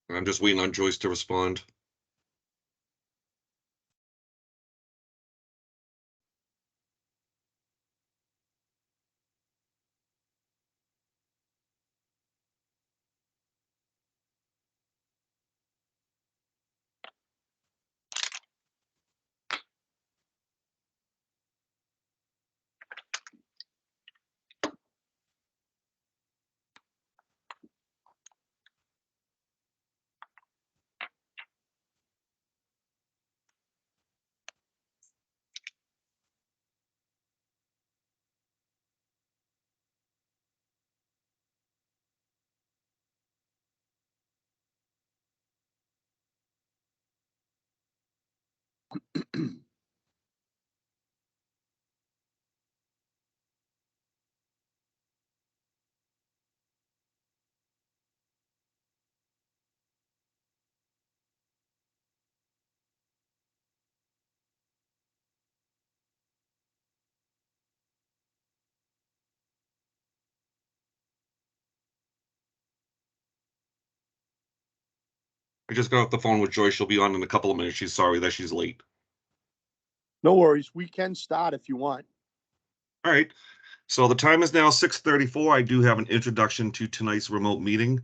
I'm just waiting on Joyce to respond. I just got off the phone with Joyce. She'll be on in a couple of minutes. She's sorry that she's late. No worries. We can start if you want. All right. So the time is now 6:34. I do have an introduction to tonight's remote meeting.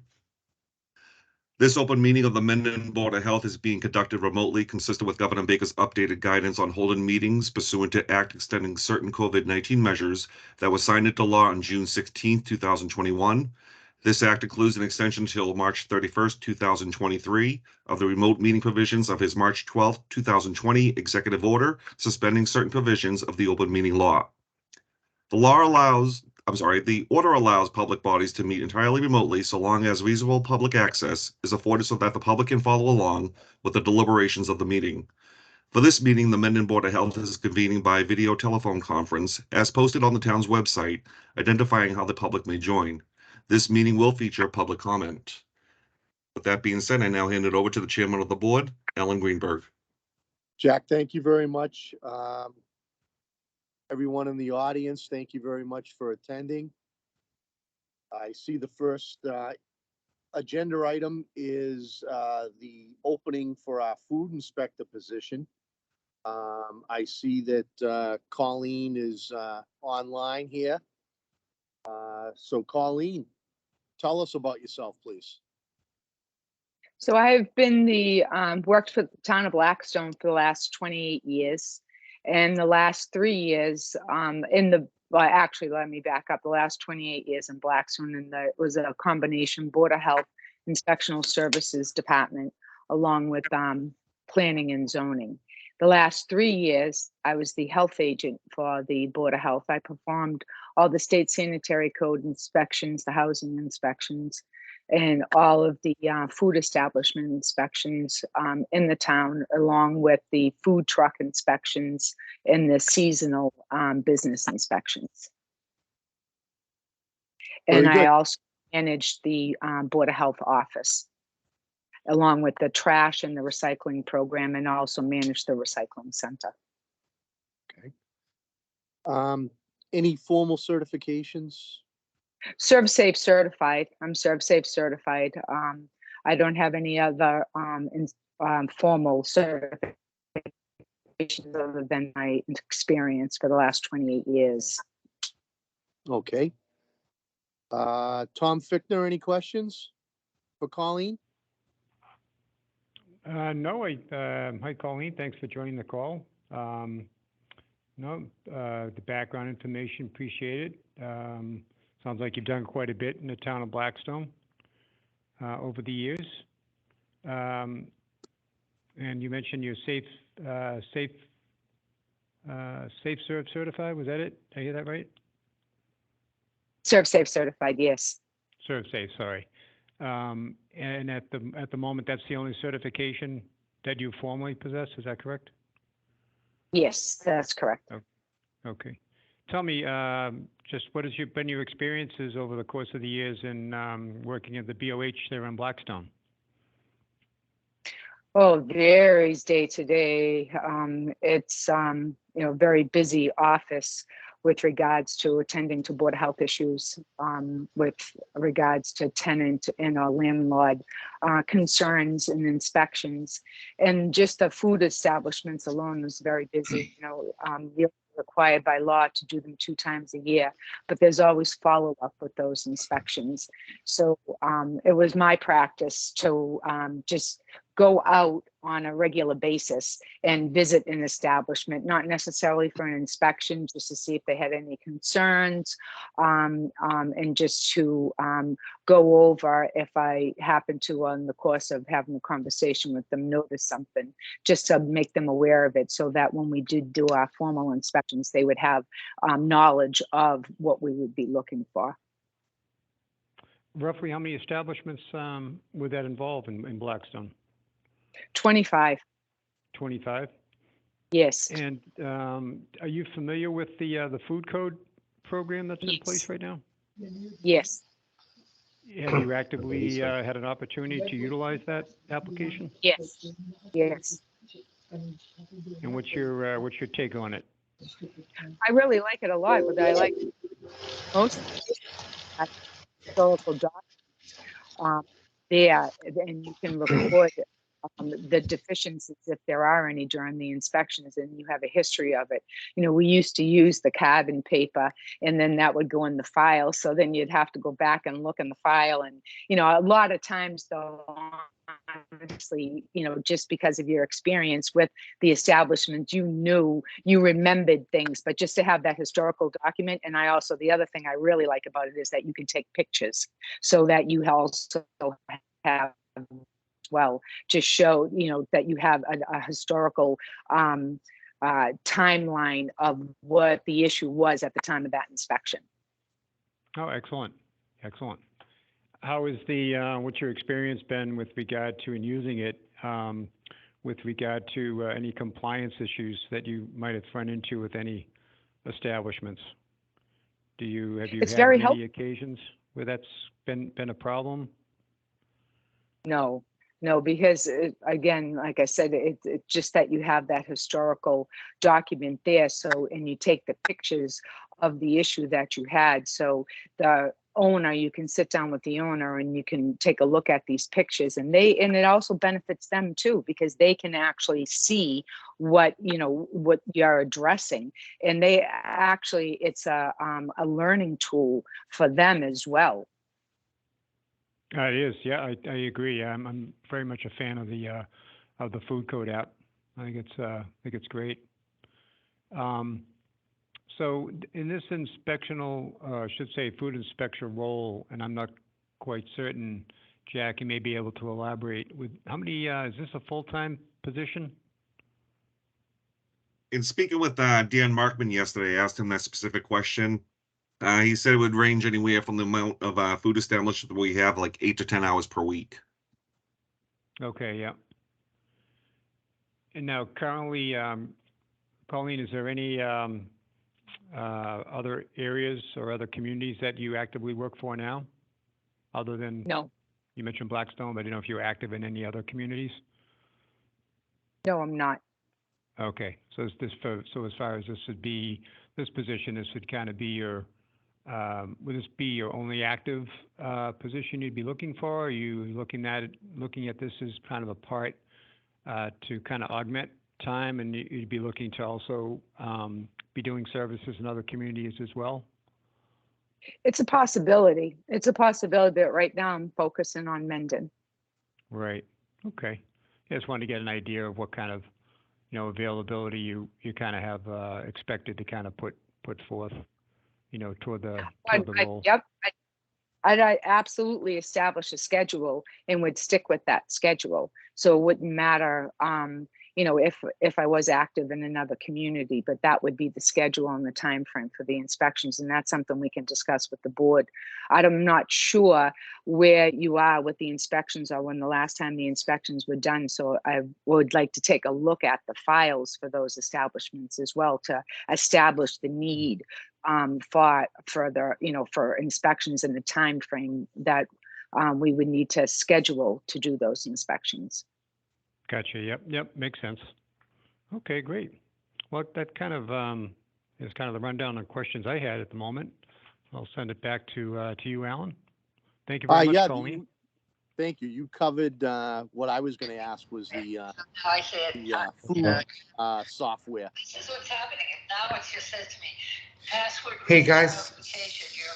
This open meeting of the Mendon Board of Health is being conducted remotely, consistent with Governor Baker's updated guidance on holding meetings pursuant to Act extending certain COVID-19 measures that was signed into law on June 16, 2021. This act includes an extension until March 31st, 2023 of the remote meeting provisions of his March 12, 2020 executive order suspending certain provisions of the open meeting law. The order allows public bodies to meet entirely remotely so long as reasonable public access is afforded so that the public can follow along with the deliberations of the meeting. For this meeting, the Mendon Board of Health is convening by video telephone conference as posted on the town's website, identifying how the public may join. This meeting will feature public comment. With that being said, I now hand it over to the chairman of the board, Alan Greenberg. Jack, thank you very much. Everyone in the audience, thank you very much for attending. I see the first agenda item is the opening for our food inspector position. I see that Colleen is online here. So Colleen, tell us about yourself, please. So I've been worked for the town of Blackstone for the last 28 years. And the last 3 years actually, let me back up, the last 28 years in Blackstone, and it was a combination Board of Health Inspectional Services Department, along with planning and zoning. The last 3 years, I was the health agent for the Board of Health. I performed all the state sanitary code inspections, the housing inspections, and all of the food establishment inspections in the town, along with the food truck inspections and the seasonal business inspections. And I also managed the Board of Health office, along with the trash and the recycling program, and also managed the recycling center. Okay. Any formal certifications? ServSafe certified. I'm ServSafe certified. I don't have any other formal certifications other than my experience for the last 28 years. Okay. Tom Fickner, any questions for Colleen? No, hi Colleen, thanks for joining the call. The background information, appreciated. Sounds like you've done quite a bit in the town of Blackstone over the years. And you mentioned you're SafeServe certified. Was that it? Did I hear that right? ServSafe certified, yes. ServSafe, sorry. And at the moment, that's the only certification that you formally possess. Is that correct? Yes, that's correct. Okay. Tell me, just what has been your experiences over the course of the years in working at the BOH there in Blackstone? Oh, it varies day to day. It's very busy office. with regards to attending to Board of Health issues, with regards to tenant and or landlord concerns and inspections. And just the food establishments alone was very busy. You're required by law to do them 2 times a year, but there's always follow-up with those inspections. So it was my practice to just go out on a regular basis and visit an establishment, not necessarily for an inspection, just to see if they had any concerns, and just to go over if I happen to, on the course of having a conversation with them, notice something, just to make them aware of it, so that when we did do our formal inspections, they would have knowledge of what we would be looking for. Roughly how many establishments would that involve in Blackstone? 25, 25? yes. And are you familiar with the food code program that's in place Yes. right now? Yes, Have you actively had an opportunity to utilize that application? yes, yes. And what's your take on it? I really like it a lot, but I like most historical documents there, and you can record the deficiencies if there are any during the inspections, and you have a history of it. We used to use the carbon paper, and then that would go in the file. So then you'd have to go back and look in the file. And, a lot of times though, honestly, just because of your experience with the establishment, you remembered things, but just to have that historical document. And the other thing I really like about it is that you can take pictures, so that you also have, well, just show that you have a historical timeline of what the issue was at the time of that inspection. Oh, excellent. How is what's your experience been with regard to in using it, with regard to any compliance issues that you might have run into with any establishments? Have you It's had very many occasions where that's been a problem? No, because again, like I said, it's just that you have that historical document there. So, and you take the pictures of the issue that you had. So the owner, you can sit down with the owner and you can take a look at these pictures, and it also benefits them too, because they can actually see what you're addressing. And it's a learning tool for them as well. It is, yeah, I agree. I'm very much a fan of the food code app. I think it's great. So in this food inspection role, and I'm not quite certain, Jack, you may be able to elaborate with how many. Is this a full-time position? In speaking with Dan Markman yesterday, I asked him that specific question. He said it would range anywhere from the amount of food establishments that we have, like 8 to 10 hours per week. Okay, yeah. And now, currently, Colleen, is there any other areas or other communities that you actively work for now, other than? No. You mentioned Blackstone, but I didn't know if you're active in any other communities. No, I'm not. Okay, so as far as this position, this would kind of be your. Would this be your only active position you'd be looking for? Or are you looking at this as kind of a part to kind of augment time, and you'd be looking to also be doing services in other communities as well? It's a possibility. But right now I'm focusing on Mendon. Right. Okay. I just wanted to get an idea of what kind of availability you kind of have expected to kind of put forth. Toward the role. Yep. I'd absolutely establish a schedule and would stick with that schedule. So it wouldn't matter, if I was active in another community, but that would be the schedule and the time frame for the inspections. And that's something we can discuss with the board. I'm not sure where you are with the inspections or when the last time the inspections were done. So I would like to take a look at the files for those establishments as well, to establish the need for further, for inspections and the time frame that we would need to schedule to do those inspections. Gotcha. Yep. Makes sense. Okay, great. Well, that kind of is kind of the rundown on questions I had at the moment. I'll send it back to you, Alan. Thank you very much, Yeah, Colleen. thank you. You covered, what I was gonna ask was the food, software. This is what's happening. Now it just says to me, password. Hey, guys. Authentication. Your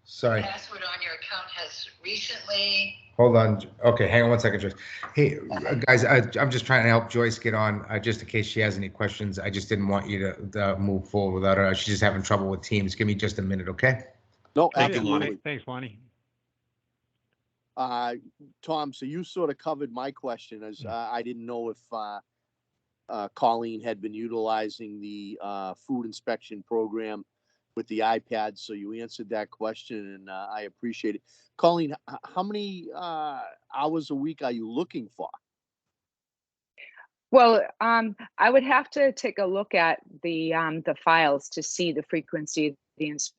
Sorry. password on your account has recently. Hold on. Okay, hang on one second, Joyce. Hey, guys, I'm just trying to help Joyce get on, just in case she has any questions. I just didn't want you to move forward without her. She's just having trouble with Teams. Give me just a minute, okay? No, Thank you, Lonnie. absolutely. Thanks, Lonnie. Tom, so you sort of covered my question as I didn't know if Colleen had been utilizing the food inspection program with the iPad. So you answered that question, and I appreciate it. Colleen, how many hours a week are you looking for? Well, I would have to take a look at the files to see the frequency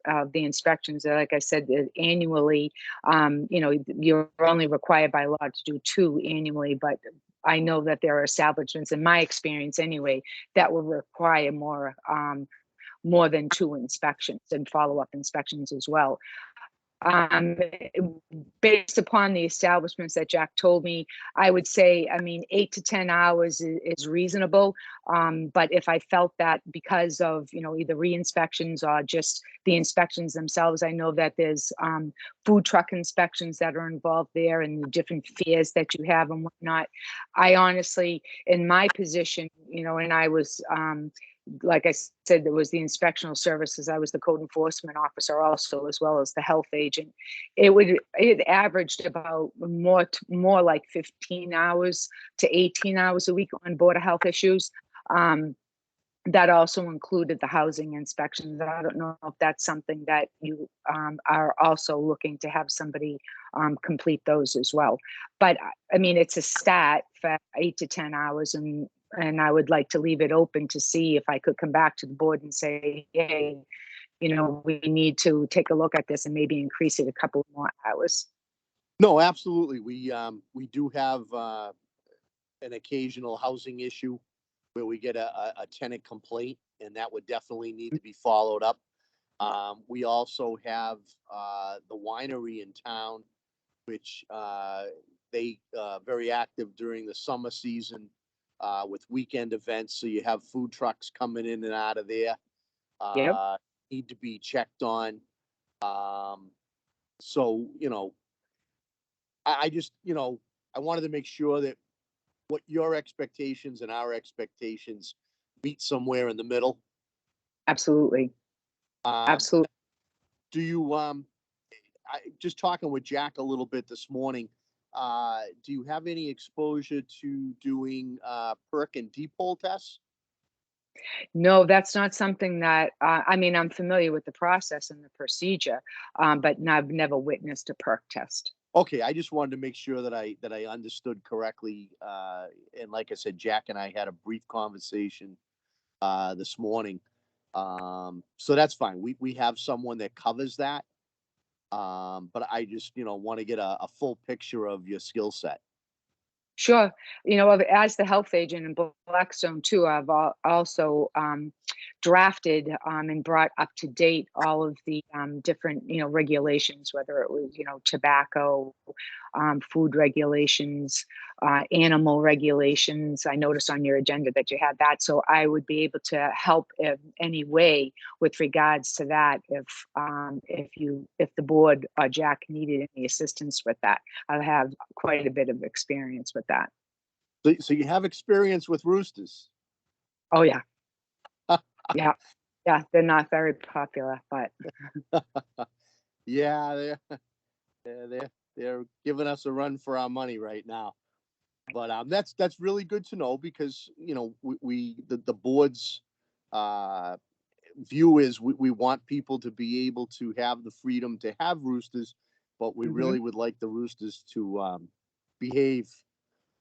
of the inspections. Like I said, annually, you know, you're only required by law to do 2 annually, but I know that there are establishments, in my experience anyway, that will require more than 2 inspections and follow-up inspections as well. Based upon the establishments that Jack told me, I would say, I mean, 8 to 10 hours is reasonable. But if I felt that because of, you know, either re-inspections or just the inspections themselves, I know that there's food truck inspections that are involved there and the different fears that you have and whatnot. I honestly, in my position, you know, and I was, like I said, there was the inspectional services. I was the code enforcement officer also, as well as the health agent. It averaged about more like 15 hours to 18 hours a week on Board of Health issues. That also included the housing inspections. I don't know if that's something that you are also looking to have somebody complete those as well. But I mean, it's a stat for 8 to 10 hours, and I would like to leave it open to see if I could come back to the board and say, hey, you know, we need to take a look at this and maybe increase it a couple more hours. No, absolutely. We do have an occasional housing issue where we get a tenant complaint, and that would definitely need to be followed up. We also have the winery in town, which they very active during the summer season with weekend events. So you have food trucks coming in and out of there. Yep. Need to be checked on. So, you know, I just, you know, I wanted to make sure that what your expectations and our expectations meet somewhere in the middle. Absolutely. Absolutely. Do you, just talking with Jack a little bit this morning, do you have any exposure to doing perk and depot tests? No, that's not something that, I mean, I'm familiar with the process and the procedure, but I've never witnessed a perk test. Okay, I just wanted to make sure that I understood correctly. And like I said, Jack and I had a brief conversation this morning. So that's fine. We have someone that covers that. But I just, you know, want to get a full picture of your skill set. Sure. You know, as the health agent in Blackstone too, I've also drafted and brought up to date all of the different, you know, regulations, whether it was, you know, tobacco, food regulations, animal regulations. I noticed on your agenda that you had that. So I would be able to help in any way with regards to that if the board or Jack needed any assistance with that. I have quite a bit of experience with that. So you have experience with roosters? Oh yeah. Yeah, they're not very popular, but yeah, they're giving us a run for our money right now. But that's really good to know, because you know the board's view is we want people to be able to have the freedom to have roosters, but we really would like the roosters to behave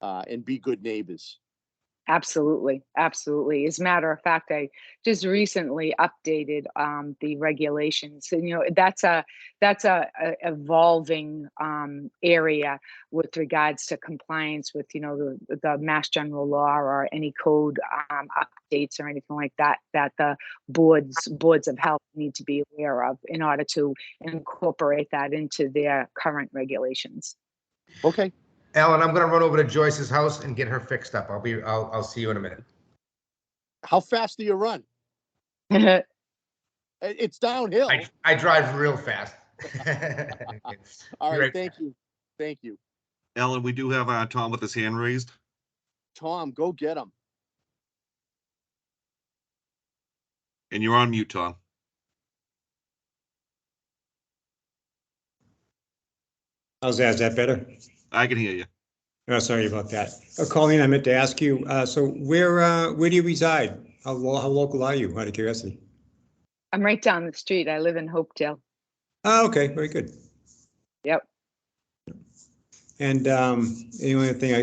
and be good neighbors. Absolutely, absolutely. As a matter of fact, I just recently updated the regulations. And, that's a evolving area with regards to compliance with, the Mass General Law or any code updates or anything like that, that the boards of health need to be aware of in order to incorporate that into their current regulations. Okay, Alan, I'm gonna run over to Joyce's house and get her fixed up. I'll see you in a minute. how fast do you run? It's downhill. I drive real fast. All Be right, right thank back. you. Thank you. Ellen, we do have Tom with his hand raised. Tom, go get him. And you're on mute, Tom. How's that? Is that better? I can hear you. Oh, sorry about that. Colleen, I meant to ask you, so where do you reside? How local are you, out of curiosity? I'm right down the street. I live in Hopedale. Oh, okay, very good. Yep. And the only thing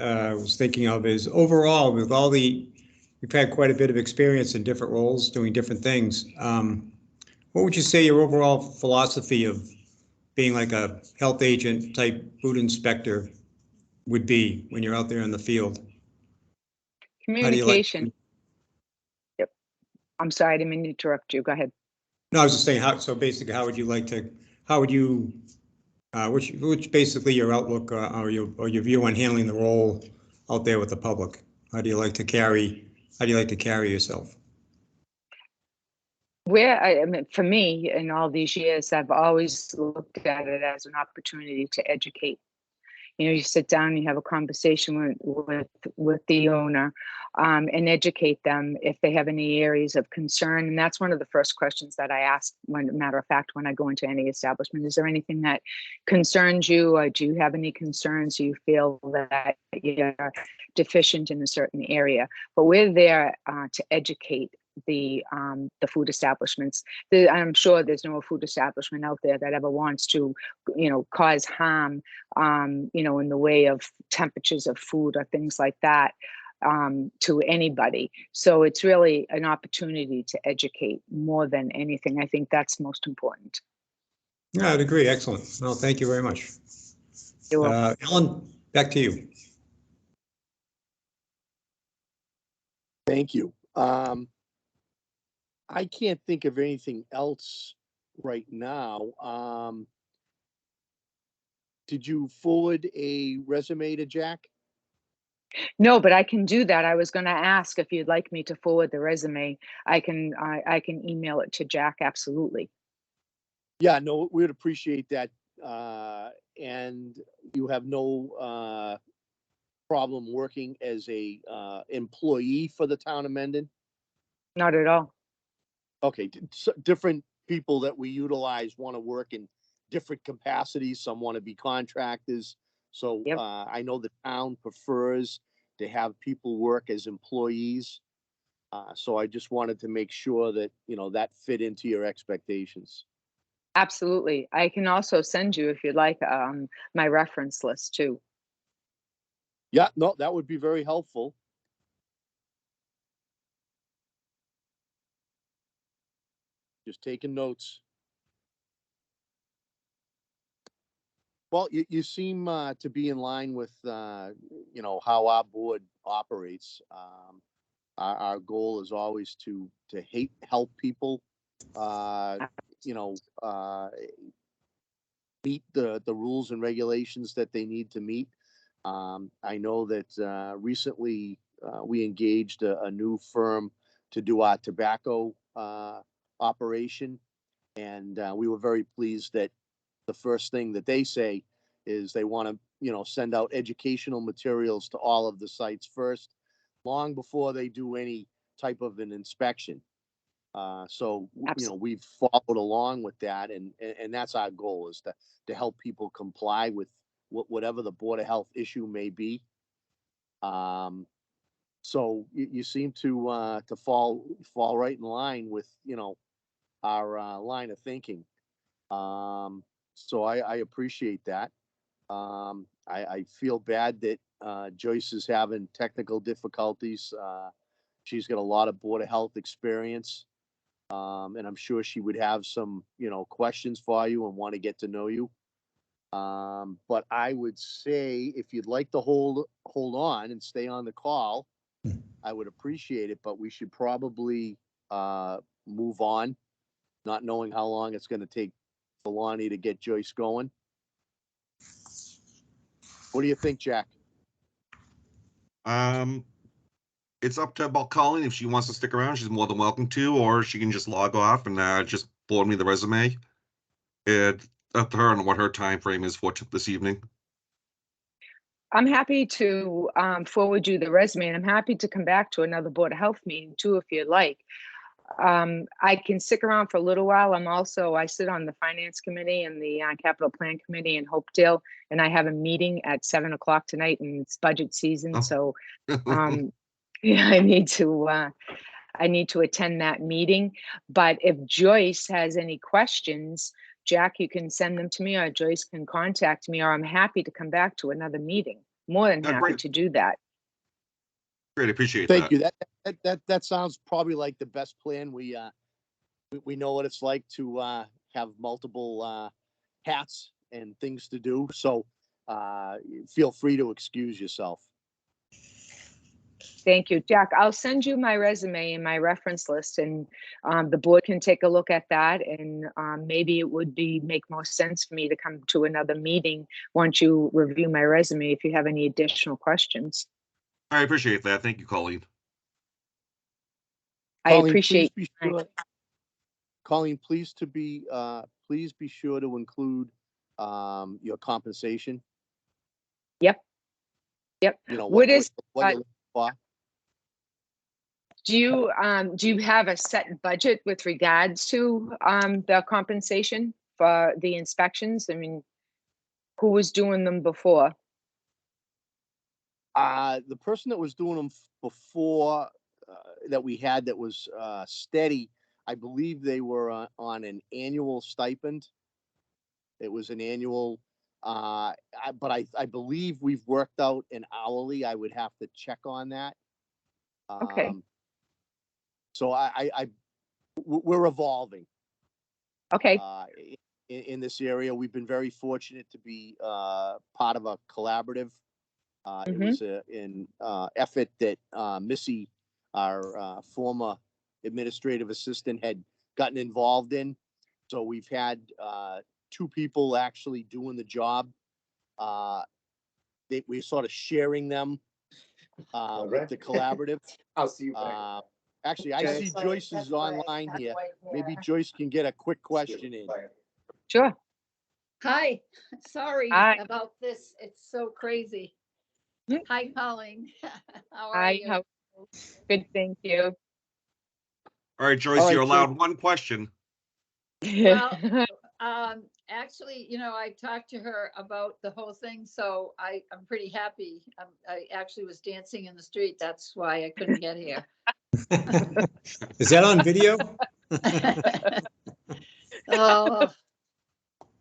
I was thinking of is overall, with all you've had quite a bit of experience in different roles, doing different things. What would you say your overall philosophy of being like a health agent type food inspector would be when you're out there in the field? How do you like? Communication. Yep. I'm sorry, I didn't mean to interrupt you. Go ahead. No, I was just saying so basically, how would you, which basically your outlook or your view on handling the role out there with the public? How do you like to carry yourself? I mean, for me, in all these years, I've always looked at it as an opportunity to educate. You sit down, you have a conversation with the owner, and educate them if they have any areas of concern. And that's one of the first questions that I ask. Matter of fact, when I go into any establishment, is there anything that concerns you, or do you have any concerns? Do you feel that you're deficient in a certain area? But we're there to educate the food establishments. I'm sure there's no food establishment out there that ever wants to, cause harm, in the way of temperatures of food or things like that, to anybody. So it's really an opportunity to educate more than anything. I think that's most important. Yeah, I'd agree. Excellent. Well, thank you very much. You're welcome. Ellen, back to you. Thank you. I can't think of anything else right now. Did you forward a resume to Jack? No, but I can do that. I was going to ask if you'd like me to forward the resume. I can email it to Jack. Absolutely. Yeah, no, we would appreciate that. And you have no problem working as a employee for the town of Mendon? Not at all. Okay, different people that we utilize want to work in different capacities. Some want to be contractors. So Yep. I know the town prefers to have people work as employees. So I just wanted to make sure that, that fit into your expectations. Absolutely. I can also send you, if you'd like, my reference list too. Yeah, no, that would be very helpful. Just taking notes. Well, you seem to be in line with, how our board operates. Our goal is always to help people, meet the rules and regulations that they need to meet. I know that recently we engaged a new firm to do our tobacco operation, and we were very pleased that the first thing that they say is they want to, send out educational materials to all of the sites first, long before they do any type of an inspection. So, we've followed along with that, and that's our goal, is to help people comply with whatever the Board of Health issue may be. So you seem to fall right in line with, our line of thinking. So I appreciate that. I feel bad that Joyce is having technical difficulties. She's got a lot of Board of Health experience. And I'm sure she would have some, questions for you and want to get to know you. But I would say if you'd like to hold on and stay on the call, I would appreciate it, but we should probably move on, not knowing how long it's going to take for Lonnie to get Joyce going. What do you think, Jack? It's up to about Colleen. If she wants to stick around, she's more than welcome to, or she can just log off and just forward me the resume. It's up to her and what her time frame is for this evening. I'm happy to forward you the resume, and I'm happy to come back to another Board of Health meeting too, if you'd like. I can stick around for a little while. I sit on the Finance Committee and the Capital Plan Committee in Hopedale, and I have a meeting at 7 o'clock tonight, and it's budget season. Oh. So, yeah, I need to attend that meeting. But if Joyce has any questions, Jack, you can send them to me, or Joyce can contact me, or I'm happy to come back to another meeting. More than happy Great. to do that. Great, appreciate Thank that. you. That sounds probably like the best plan. We know what it's like to have multiple hats and things to do. So feel free to excuse yourself. Thank you, Jack. I'll send you my resume and my reference list, and the board can take a look at that. And maybe it would make more sense for me to come to another meeting once you review my resume if you have any additional questions. I appreciate that. Thank you, Colleen. I Colleen, appreciate. please be sure. Colleen, please be sure to include your compensation. Yep. What is? What you're looking for. Do you have a set budget with regards to the compensation for the inspections? I mean, who was doing them before? The person that was doing them before that we had that was steady, I believe they were on an annual stipend. It was an annual, but I believe we've worked out an hourly. I would have to check on that. Okay. So we're evolving. Okay. In this area, we've been very fortunate to be part of a collaborative. It was an effort that Missy, our former administrative assistant, had gotten involved in. So we've had 2 people actually doing the job. We're sort of sharing them with the collaborative. I'll see you back. Actually, I see Joyce is online here. Maybe Joyce can get a quick question in. Sure. Hi, sorry Hi. about this. It's so crazy. Mm. Hi, Colleen. How are Hi. you? Good. Thank you. All right, Joyce, All right, you're so- allowed one question. Well, actually, I talked to her about the whole thing, so I'm pretty happy. I actually was dancing in the street. That's why I couldn't get here. Is that on video? Oh.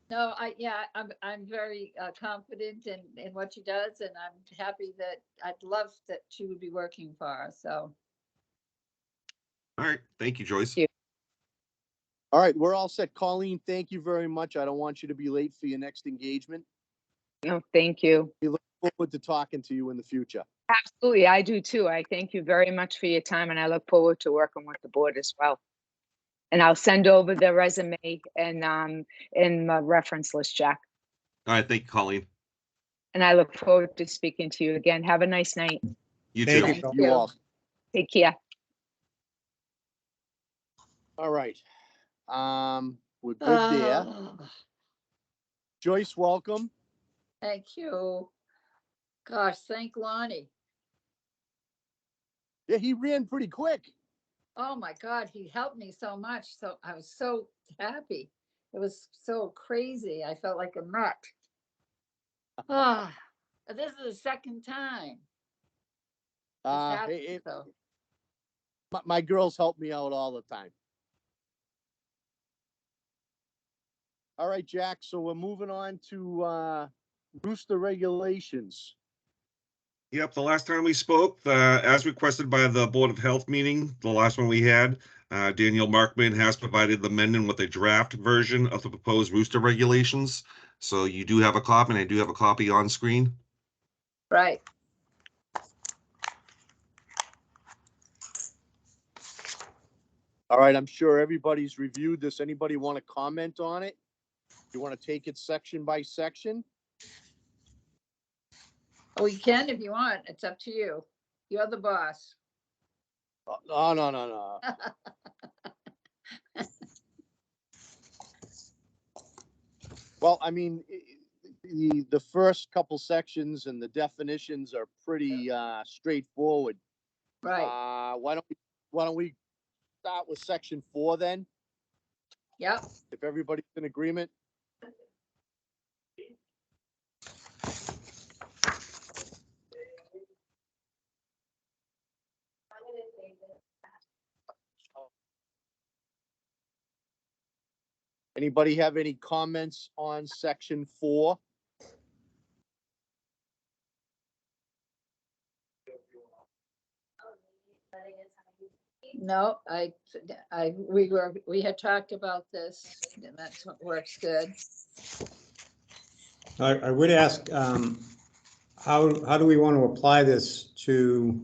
No, I'm very confident in what she does, and I'm happy that I'd love that she would be working for us. So, All right, thank you, Joyce. Yeah. All right, we're all set. Colleen, thank you very much. I don't want you to be late for your next engagement. No, thank you. We look forward to talking to you in the future. Absolutely, I do too. I thank you very much for your time, and I look forward to working with the board as well. And I'll send over the resume and my reference list, Jack. All right, thank you, Colleen. And I look forward to speaking to you again. Have a nice night. You Thank too. you. Thank You you. all. Take care. All right. We're good there. Oh, Joyce, welcome. thank you. Gosh, thank Lonnie. Yeah, he ran pretty quick. Oh my God, he helped me so much. So I was so happy. It was so crazy. I felt like a nut. Ah, this is the second time. This happened, so. My girls help me out all the time. All right, Jack. So we're moving on to rooster regulations. Yep, the last time we spoke, as requested by the Board of Health meeting, the last one we had, Daniel Markman has provided the Mendon with a draft version of the proposed rooster regulations. So you do have a copy, and I do have a copy on screen. Right. All right, I'm sure everybody's reviewed this. Anybody want to comment on it? You want to take it section by section? Oh, you can if you want. It's up to you. You're the boss. Oh, no. Well, I mean, the first couple sections and the definitions are pretty straightforward. Right. Why don't we start with section 4 then, Yep. if everybody's in agreement? Anybody have any comments on section 4? No, we had talked about this, and that's what works good. I would ask, how do we want to apply this to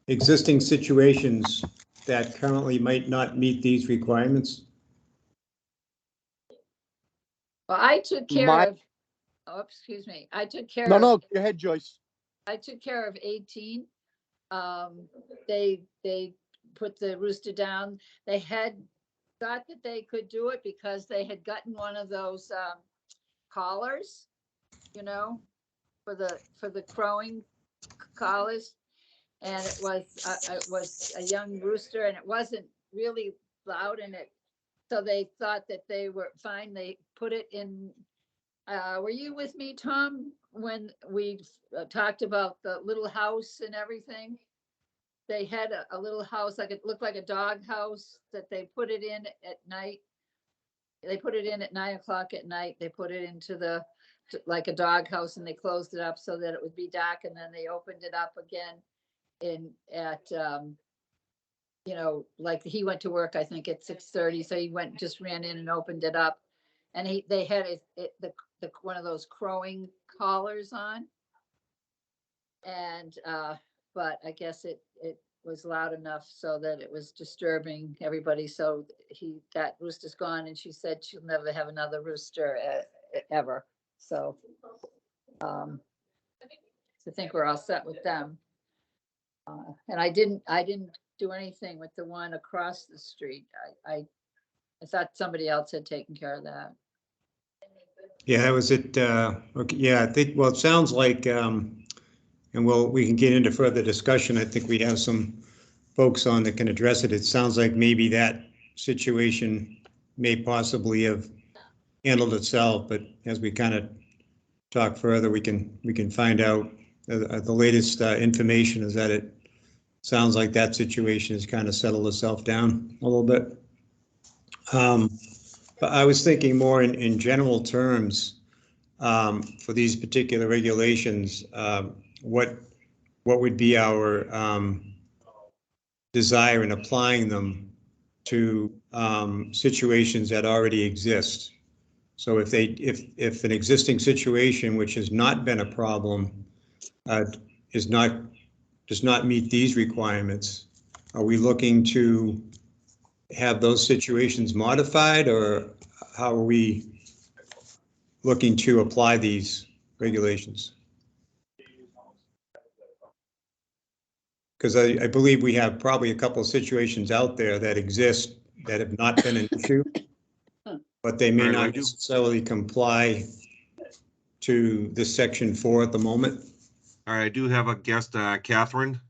existing situations that currently might not meet these requirements? Well, I took care My- of, oh, excuse me, I took care No, of. no, go ahead, Joyce. I took care of 18. They put the rooster down. They had thought that they could do it because they had gotten one of those collars, you know, for the crowing collars. And it was a young rooster, and it wasn't really loud in it. So they thought that they were fine. They put it in. Were you with me, Tom, when we talked about the little house and everything? They had a little house, like it looked like a dog house that they put it in at night. They put it in at 9 o'clock at night. They put it into like a dog house, and they closed it up so that it would be dark, and then they opened it up again you know, like he went to work, I think at 6:30. So he just ran in and opened it up, and they had one of those crowing collars on. And, but I guess it was loud enough so that it was disturbing everybody. So that rooster's gone, and she said she'll never have another rooster ever. So, I think we're all set with them. And I didn't do anything with the one across the street. I thought somebody else had taken care of that. Yeah, that was it. Okay, yeah, I think, well, it sounds like, and we can get into further discussion. I think we have some folks on that can address it. It sounds like maybe that situation may possibly have handled itself, but as we kind of talk further, we can find out. The latest information is that it sounds like that situation has kind of settled itself down a little bit. But I was thinking more in general terms for these particular regulations. What would be our desire in applying them to situations that already exist? So if an existing situation which has not been a problem does not meet these requirements, are we looking to have those situations modified, or how are we looking to apply these regulations? Because I believe we have probably a couple of situations out there that exist that have not been an issue, but they may not necessarily comply to this section 4 at the moment. All right, I do have a guest, Catherine.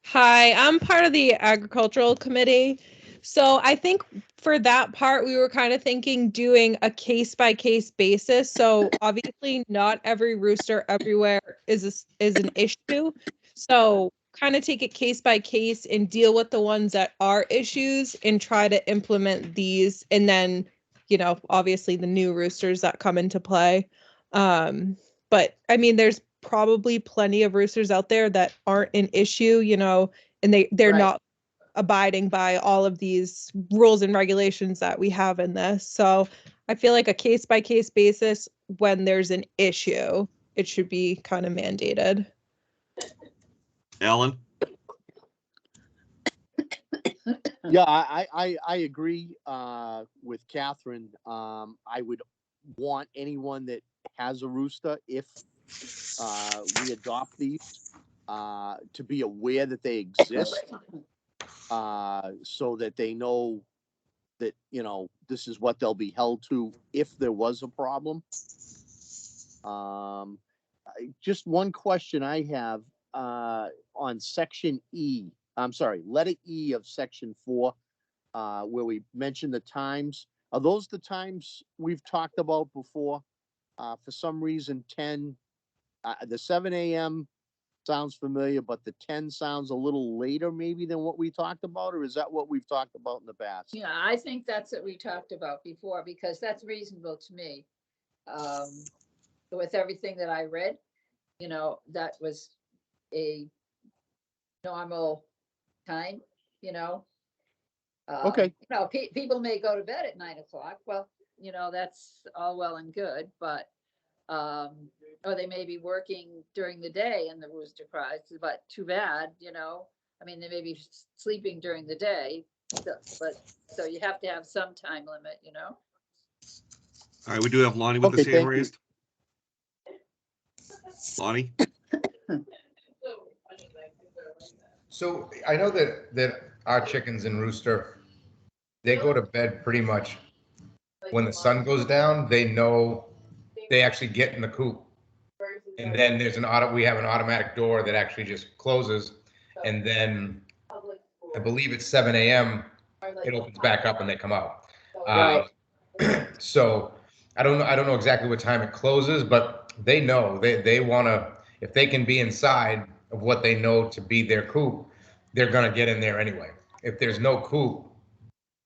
Hi, I'm part of the agricultural committee. So I think for that part, we were kind of thinking doing a case by case basis. So obviously not every rooster everywhere is an issue. So kind of take it case by case and deal with the ones that are issues and try to implement these. And then, you know, obviously the new roosters that come into play. But I mean, there's probably plenty of roosters out there that aren't an issue, and they're Right. not abiding by all of these rules and regulations that we have in this. So I feel like a case by case basis, when there's an issue, it should be kind of mandated. Alan? Yeah, I agree with Catherine. I would want anyone that has a rooster, if we adopt these, to be aware that they exist, so that they know that, this is what they'll be held to if there was a problem. Just one question I have on section E. I'm sorry, letter E of section 4, where we mentioned the times. Are those the times we've talked about before? For some reason, the 7 a.m. sounds familiar, but the 10 sounds a little later maybe than what we talked about, or is that what we've talked about in the past? Yeah, I think that's what we talked about before, because that's reasonable to me. With everything that I read, that was a normal time, Okay. People may go to bed at 9 o'clock. Well, that's all well and good, but, or they may be working during the day and the rooster cries, but too bad, I mean, they may be sleeping during the day, so you have to have some time limit, All right, we do have Lonnie with Okay, his hand thank you. raised. Lonnie? So I know that our chickens and rooster, they go to bed pretty much when the sun goes down. They know they actually get in the coop, and then we have an automatic door that actually just closes, and then I believe it's 7 a.m. it opens back up and they come out. Right. So I don't know exactly what time it closes, but they know they want to, if they can be inside of what they know to be their coop, they're going to get in there anyway. If there's no coop,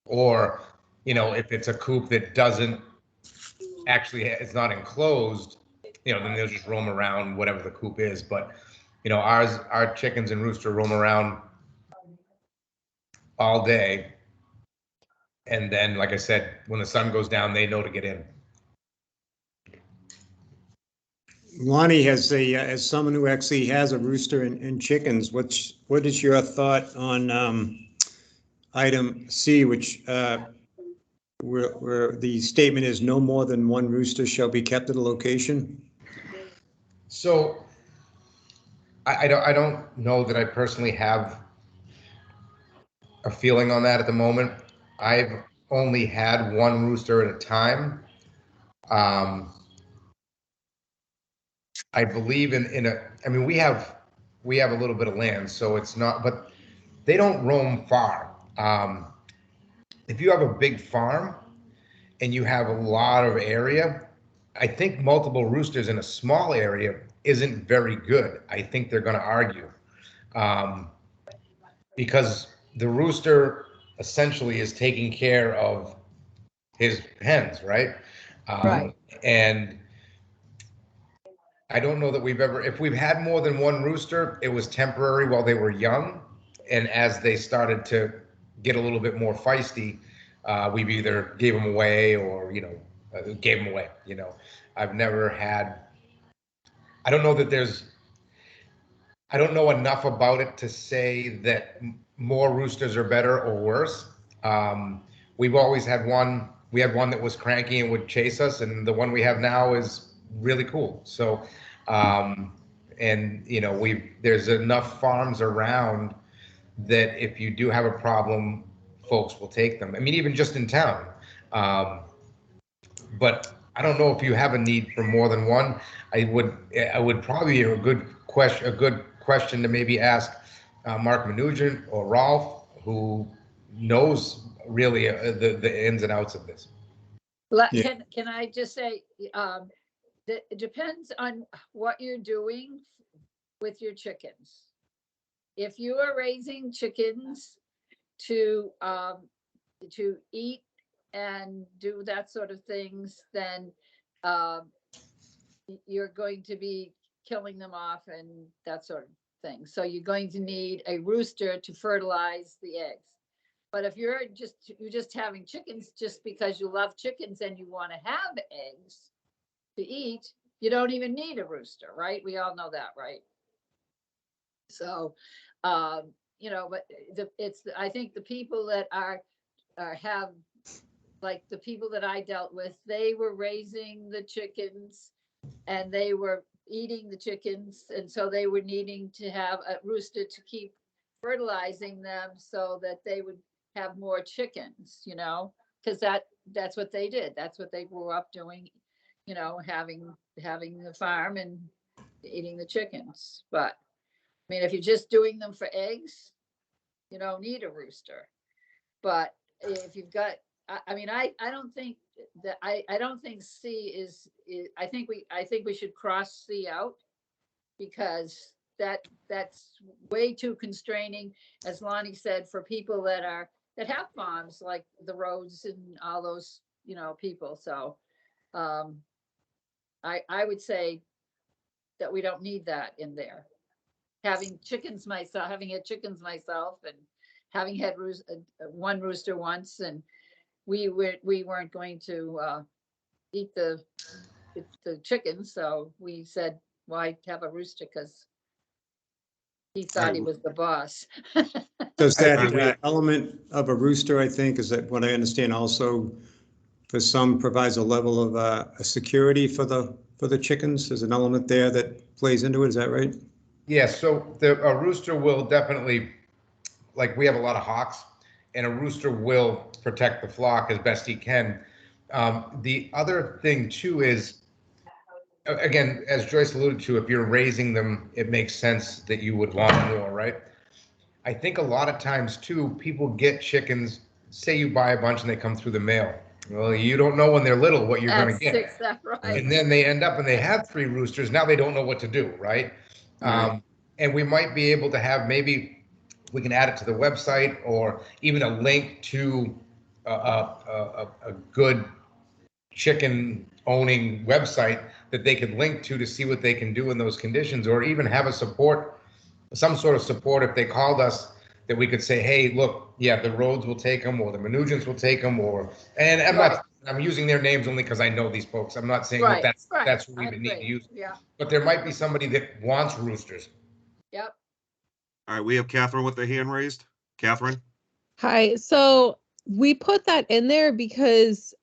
or if it's a coop that doesn't actually, it's not enclosed, then they'll just roam around whatever the coop is. But our chickens and rooster roam around all day, and then, like I said, when the sun goes down, they know to get in. Lonnie, as someone who actually has a rooster and chickens, what is your thought on item C, which where the statement is no more than one rooster shall be kept at a location? So I don't know that I personally have a feeling on that at the moment. I've only had one rooster at a time. I believe I mean, we have a little bit of land, so it's not, but they don't roam far. If you have a big farm and you have a lot of area, I think multiple roosters in a small area isn't very good. I think they're going to argue, because the rooster essentially is taking care of his hens, right? Right. And I don't know that if we've had more than one rooster, it was temporary while they were young. And as they started to get a little bit more feisty, we've either gave them away or, gave them away. I've never had, I don't know enough about it to say that more roosters are better or worse. We've always had we had one that was cranky and would chase us, and the one we have now is really cool. So, and there's enough farms around that if you do have a problem, folks will take them. I mean, even just in town. But I don't know if you have a need for more than one. I would probably a good question to maybe ask Mark Manoogian or Rolf, who knows really the ins and outs of this. Yeah. Can I just say, that it depends on what you're doing with your chickens. If you are raising chickens to eat and do that sort of things, then you're going to be killing them off and that sort of thing. So you're going to need a rooster to fertilize the eggs. But if you're just having chickens just because you love chickens and you want to have eggs to eat, you don't even need a rooster, right? We all know that, right? So, you know, but I think the people that have, like the people that I dealt with, they were raising the chickens and they were eating the chickens. And so they were needing to have a rooster to keep fertilizing them so that they would have more chickens, you know, because that's what they did. That's what they grew up doing, you know, having the farm and eating the chickens. But I mean, if you're just doing them for eggs, you don't need a rooster. But if you've got, I mean, I don't think that I don't think C is I think we should cross C out, because that's way too constraining, as Lonnie said, for people that have farms, like the Rhodes and all those, you know, people. So I would say that we don't need that in there. Having had chickens myself, and having had one rooster once, and we weren't going to eat the chickens, so we said, why have a rooster? Because he thought he was the boss. Does that element of a rooster, I think, is that what I understand, also for some provides a level of a security for the chickens? There's an element there that plays into it. Is that right? Yeah, so a rooster will definitely, like we have a lot of hawks, and a rooster will protect the flock as best he can. The other thing too is, again, as Joyce alluded to, if you're raising them, it makes sense that you would want more, right? I think a lot of times too, people get chickens, say you buy a bunch and they come through the mail. Well, you don't know when they're little what you're going to get. Right. And then they end up and they have 3 roosters. Now they don't know what to do, right? And we might be able to have, maybe we can add it to the website, or even a link to a good chicken owning website that they could link to see what they can do in those conditions, or even have a support, some sort of support if they called us, that we could say, hey, look, yeah, the Rhodes will take them, or the Manugans will take them, and I'm using their names only because I know these folks. I'm not saying that that's who we would need to use. Yeah. But there might be somebody that wants roosters. Yep. All right, we have Catherine with the hand raised. Catherine? Hi. So we put that in there because,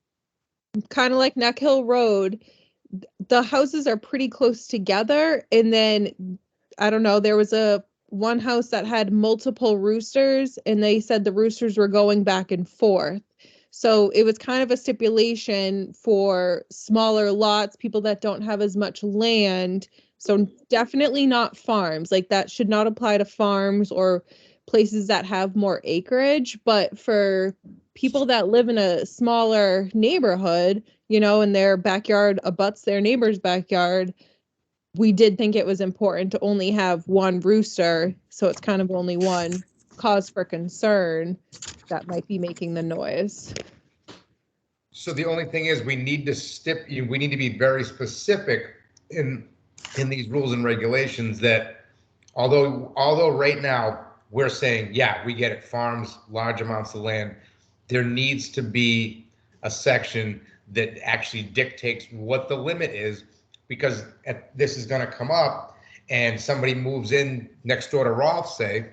kind of like Neck Hill Road, the houses are pretty close together. And then, I don't know, there was one house that had multiple roosters, and they said the roosters were going back and forth. So it was kind of a stipulation for smaller lots, people that don't have as much land. So definitely not farms. Like, that should not apply to farms or places that have more acreage. But for people that live in a smaller neighborhood, you know, and their backyard abuts their neighbor's backyard, we did think it was important to only have one rooster. So it's kind of only one cause for concern that might be making the noise. So the only thing is, we need to be very specific in these rules and regulations, that although right now we're saying, yeah, we get it, farms, large amounts of land, there needs to be a section that actually dictates what the limit is, because this is going to come up and somebody moves in next door to Rolf, say,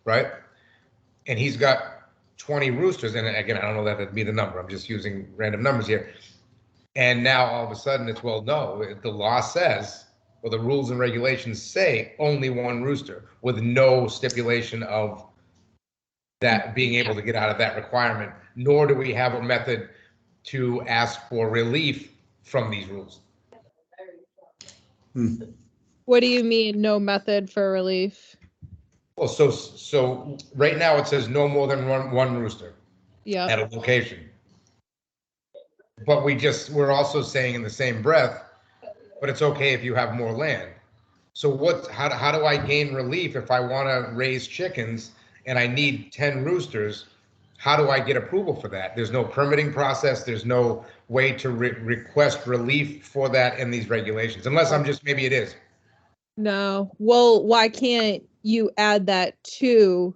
right? And he's got 20 roosters. And again, I don't know that that'd be the number. I'm just using random numbers here. And now all of a sudden it's, well, no, the law says, or the rules and regulations say only one rooster, with no stipulation of that being able to get out of that requirement, nor do we have a method to ask for relief from these rules. What do you mean, no method for relief? Well, so right now it says no more than one rooster at a location. But we're also saying in the same breath, but it's okay if you have more land. So how do I gain relief if I want to raise chickens and I need 10 roosters? how do I get approval for that? There's no permitting process. There's no way to request relief for that in these regulations, unless I'm just, maybe it is. No. Well, why can't you add that to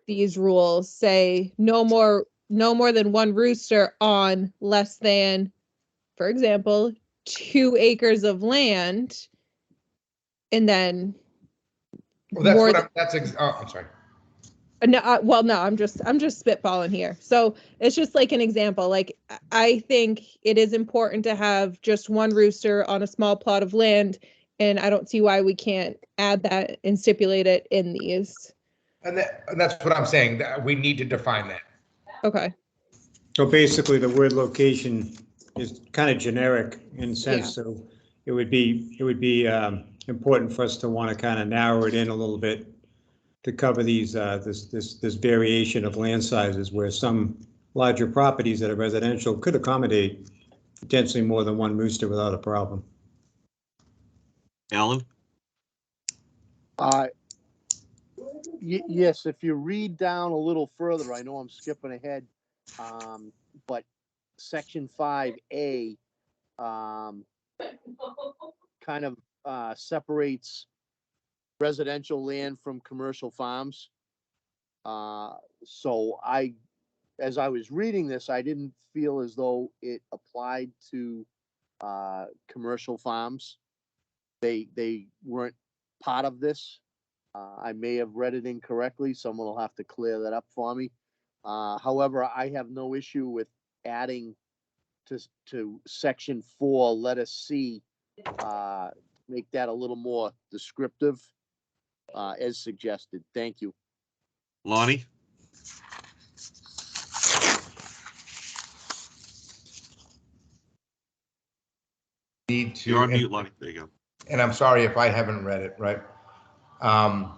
these rules? Say no more than one rooster on less than, for example, 2 acres of land, and then Well, that's more what than, I'm, I'm sorry. no, well, no, I'm just spitballing here. So it's just like an example. Like, I think it is important to have just one rooster on a small plot of land, and I don't see why we can't add that and stipulate it in these. And that's what I'm saying, that we need to define that. Okay. So basically, the word location is kind of generic in a sense, Yeah. so it would be important for us to want to kind of narrow it in a little bit to cover these, this variation of land sizes where some larger properties that are residential could accommodate potentially more than one rooster without a problem. Alan? Yes, if you read down a little further, I know I'm skipping ahead, but section 5A kind of separates residential land from commercial farms. So as I was reading this, I didn't feel as though it applied to commercial farms. They weren't part of this. I may have read it incorrectly. Someone will have to clear that up for me. However, I have no issue with adding to section 4, letter C, make that a little more descriptive, as suggested. Thank you. Lonnie? Need to. You're on mute, Lonnie. There you go. And I'm sorry if I haven't read it, right? A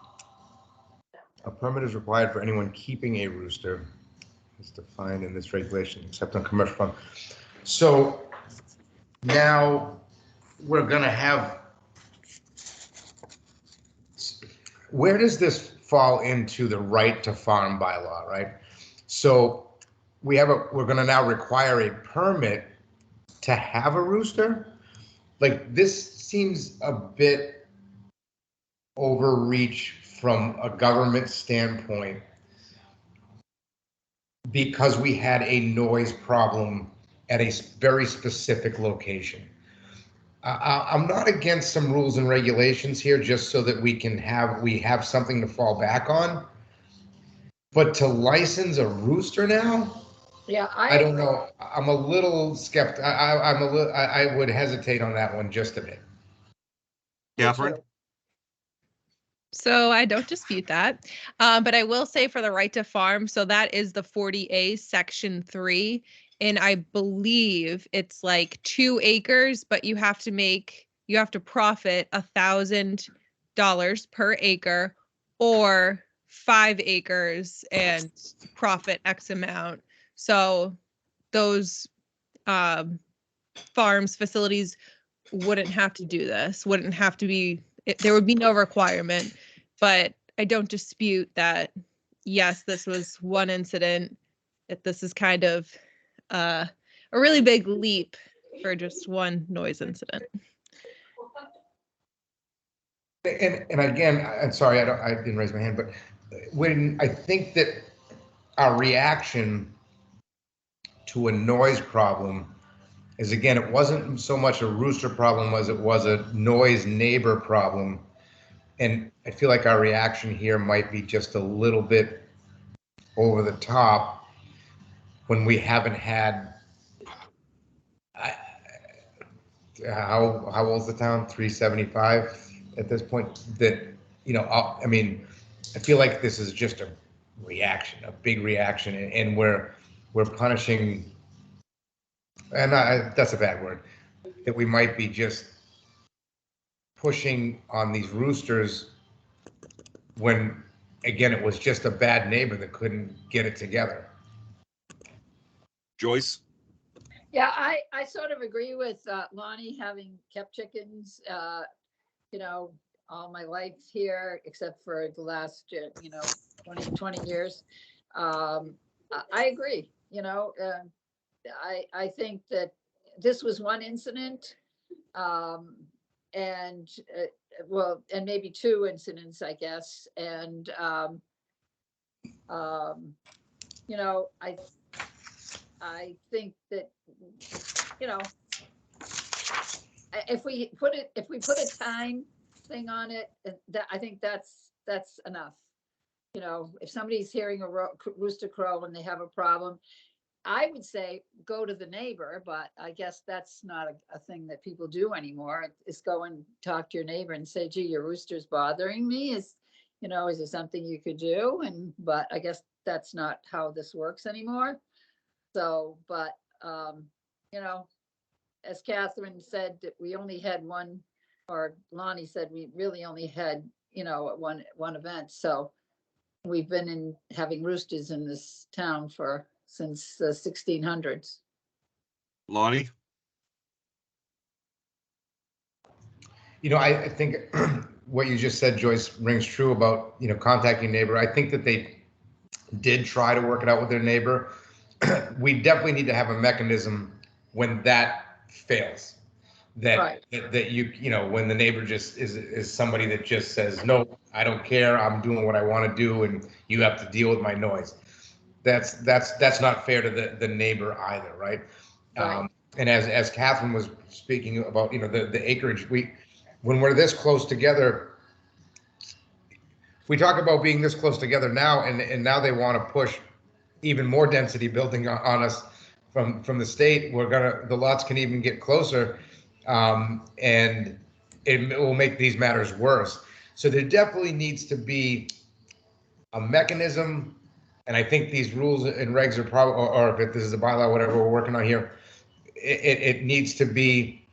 permit is required for anyone keeping a rooster. It's defined in this regulation, except on commercial farm. So now we're gonna have, where does this fall into the right to farm bylaw, right? So we're gonna now require a permit to have a rooster? Like, this seems a bit overreach from a government standpoint, because we had a noise problem at a very specific location. I'm not against some rules and regulations here, just so that we have something to fall back on. But to license a rooster now, Yeah, I don't know. I'm a little skeptical. I would hesitate on that one just a bit. Catherine? So I don't dispute that. But I will say for the right to farm, so that is the 40A section 3. And I believe it's like 2 acres, but you have to profit $1,000 per acre, or 5 acres and profit X amount. So those farms, facilities wouldn't have to do this, there would be no requirement. But I don't dispute that, yes, this was one incident, that this is kind of a really big leap for just one noise incident. And again, I'm sorry, I didn't raise my hand, but when I think that our reaction to a noise problem is, again, it wasn't so much a rooster problem as it was a noise neighbor problem. And I feel like our reaction here might be just a little bit over the top when we haven't had, how old's the town? 375 at this point? That, I mean, I feel like this is just a reaction, a big reaction, and we're punishing, and that's a bad word, that we might be just pushing on these roosters when, again, it was just a bad neighbor that couldn't get it together. Joyce? Yeah, I sort of agree with Lonnie, having kept chickens, all my life here, except for the last, 20 years. I agree, I think that this was one incident. And, well, and maybe two incidents, I guess, and, I think that, if we put a time thing on it, that, I think that's enough. If somebody's hearing a rooster crow and they have a problem, I would say go to the neighbor, but I guess that's not a thing that people do anymore. Is go and talk to your neighbor and say, gee, your rooster's bothering me. Is there something you could do? But I guess that's not how this works anymore. So, but, as Catherine said, that we only had one, or Lonnie said, we really only had, one event. So we've been having roosters in this town since the 1600s. Lonnie? I think what you just said, Joyce, rings true about, contacting neighbor. I think that they did try to work it out with their neighbor. We definitely need to have a mechanism when that fails. That when the neighbor just is somebody that just says, no, I don't care, I'm doing what I want to do, and you have to deal with my noise. That's not fair to the neighbor either, right? Right. And as Catherine was speaking about, the acreage, when we're this close together, we talk about being this close together now, and now they want to push even more density building on us from the state. The lots can even get closer, and it will make these matters worse. So there definitely needs to be a mechanism, and I think these rules and regs are probably, or if this is a bylaw, whatever we're working on here, it needs to be,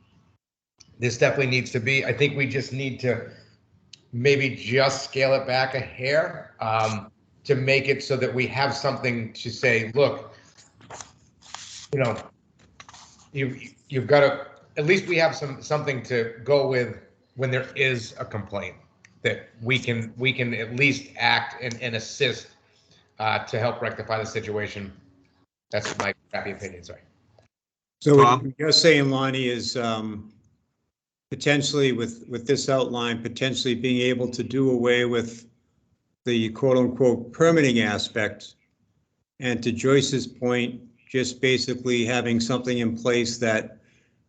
this definitely needs to be, I think we just need to maybe just scale it back a hair, to make it so that we have something to say, look, you've got to, at least we have something to go with when there is a complaint, that we can at least act and assist to help rectify the situation. That's my crappy opinion, sorry. So what Tom? you're saying, Lonnie, is potentially with this outline, potentially being able to do away with the quote unquote permitting aspect. And to Joyce's point, just basically having something in place that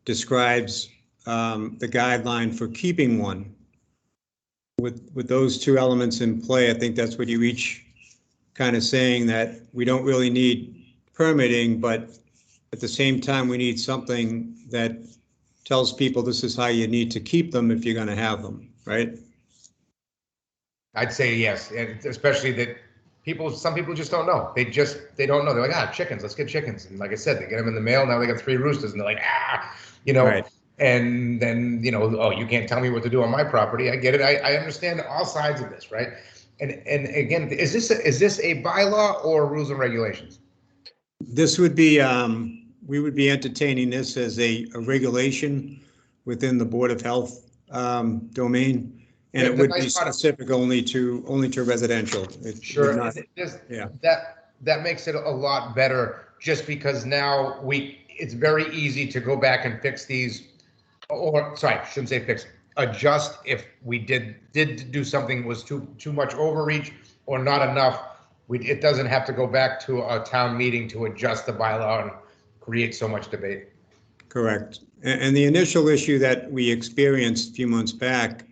describes the guideline for keeping one. With those two elements in play, I think that's what you each kind of saying, that we don't really need permitting, but at the same time, we need something that tells people this is how you need to keep them if you're going to have them, right? I'd say yes, and especially that some people just don't know. They don't know. They're like, chickens, let's get chickens. And like I said, they get them in the mail. Now they got 3 roosters, and they're like, Right. And then, oh, you can't tell me what to do on my property. I get it. I understand all sides of this, right? And again, is this a bylaw or rules and regulations? This would be, we would be entertaining this as a regulation within the Board of Health domain. And it would be specific only to residential. Sure. Yeah. That makes it a lot better, just because now it's very easy to go back and fix these, or sorry, I shouldn't say fix, adjust if we did do something was too much overreach or not enough. It doesn't have to go back to a town meeting to adjust the bylaw and create so much debate. Correct. And the initial issue that we experienced a few months back,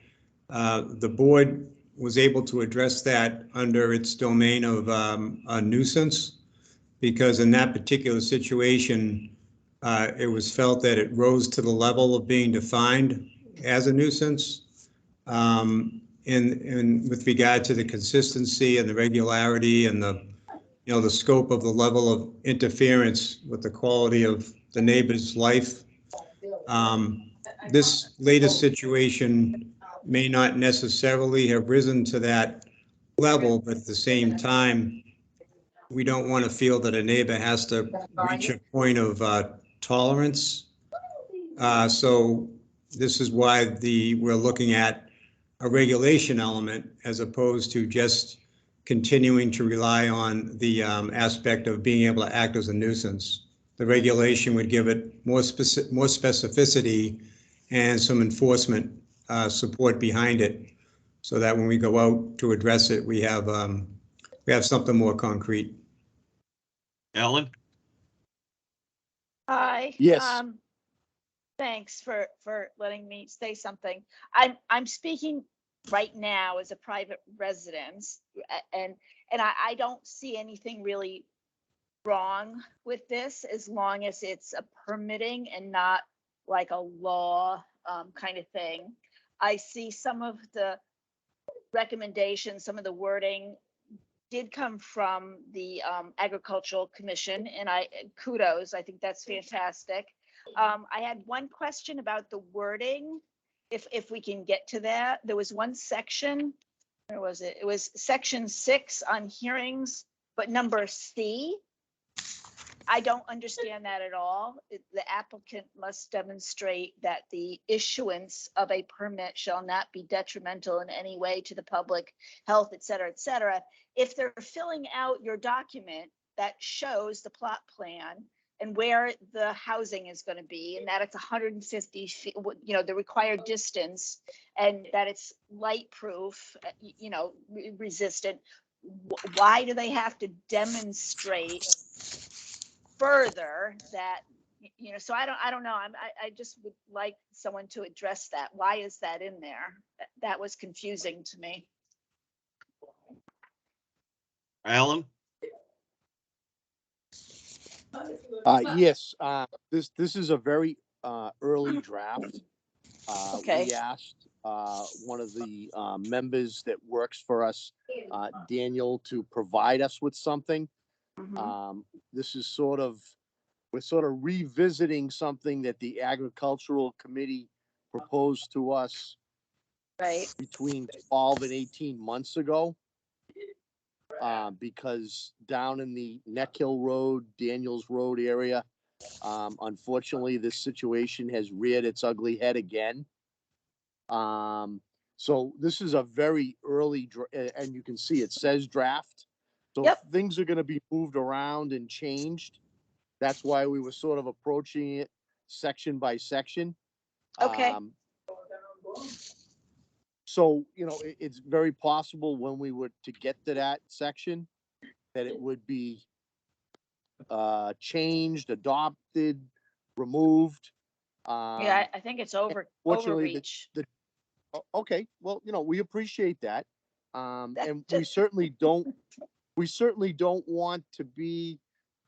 the board was able to address that under its domain of a nuisance, because in that particular situation, it was felt that it rose to the level of being defined as a nuisance. In with regard to the consistency and the regularity and the scope of the level of interference with the quality of the neighbor's life. This latest situation may not necessarily have risen to that level, but at the same time, we don't want to feel that a neighbor has to reach a point of tolerance. So this is why we're looking at a regulation element as opposed to just continuing to rely on the aspect of being able to act as a nuisance. The regulation would give it more specificity and some enforcement support behind it, so that when we go out to address it, we have something more concrete. Alan? Hi. Yes. Thanks for letting me say something. I'm speaking right now as a private residence, and I don't see anything really wrong with this as long as it's a permitting and not like a law kind of thing. I see some of the recommendations, some of the wording did come from the Agricultural Commission, and kudos, I think that's fantastic. I had one question about the wording, if we can get to that. There was one section, where was it? It was section 6 on hearings, but number C. I don't understand that at all. The applicant must demonstrate that the issuance of a permit shall not be detrimental in any way to the public health, et cetera, et cetera. If they're filling out your document that shows the plot plan and where the housing is going to be, and that it's 150 feet, you know, the required distance, and that it's light proof, you know, resistant, why do they have to demonstrate further that, you know? So I don't know. I just would like someone to address that. Why is that in there? That was confusing to me. Alan? Yes, this is a very early draft. Okay. We asked one of the members that works for us, Daniel, to provide us with something. This is we're sort of revisiting something that the Agricultural Committee proposed to us Right. between 12 and 18 months ago. Because down in the Neck Hill Road, Daniels Road area, unfortunately, this situation has reared its ugly head again. So this is a very early, and you can see it says draft. So Yep. things are going to be moved around and changed. That's why we were sort of approaching it section by section. Okay. So, you know, it's very possible when we were to get to that section that it would be changed, adopted, removed. Yeah, I think it's Fortunately, overreach. Okay, well, you know, we appreciate that. That And we certainly don't want to be,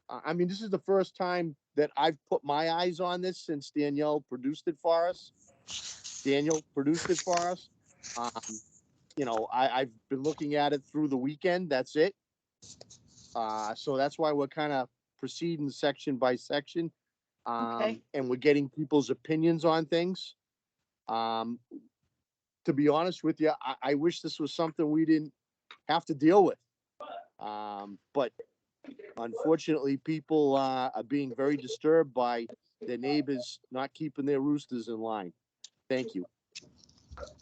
I mean, this is the first time that I've put my eyes on this since Daniel produced it for us. You know, I've been looking at it through the weekend. That's it. So that's why we're kind of proceeding section by section. Okay. And we're getting people's opinions on things. To be honest with you, I wish this was something we didn't have to deal with. But unfortunately, people are being very disturbed by their neighbors not keeping their roosters in line. Thank you.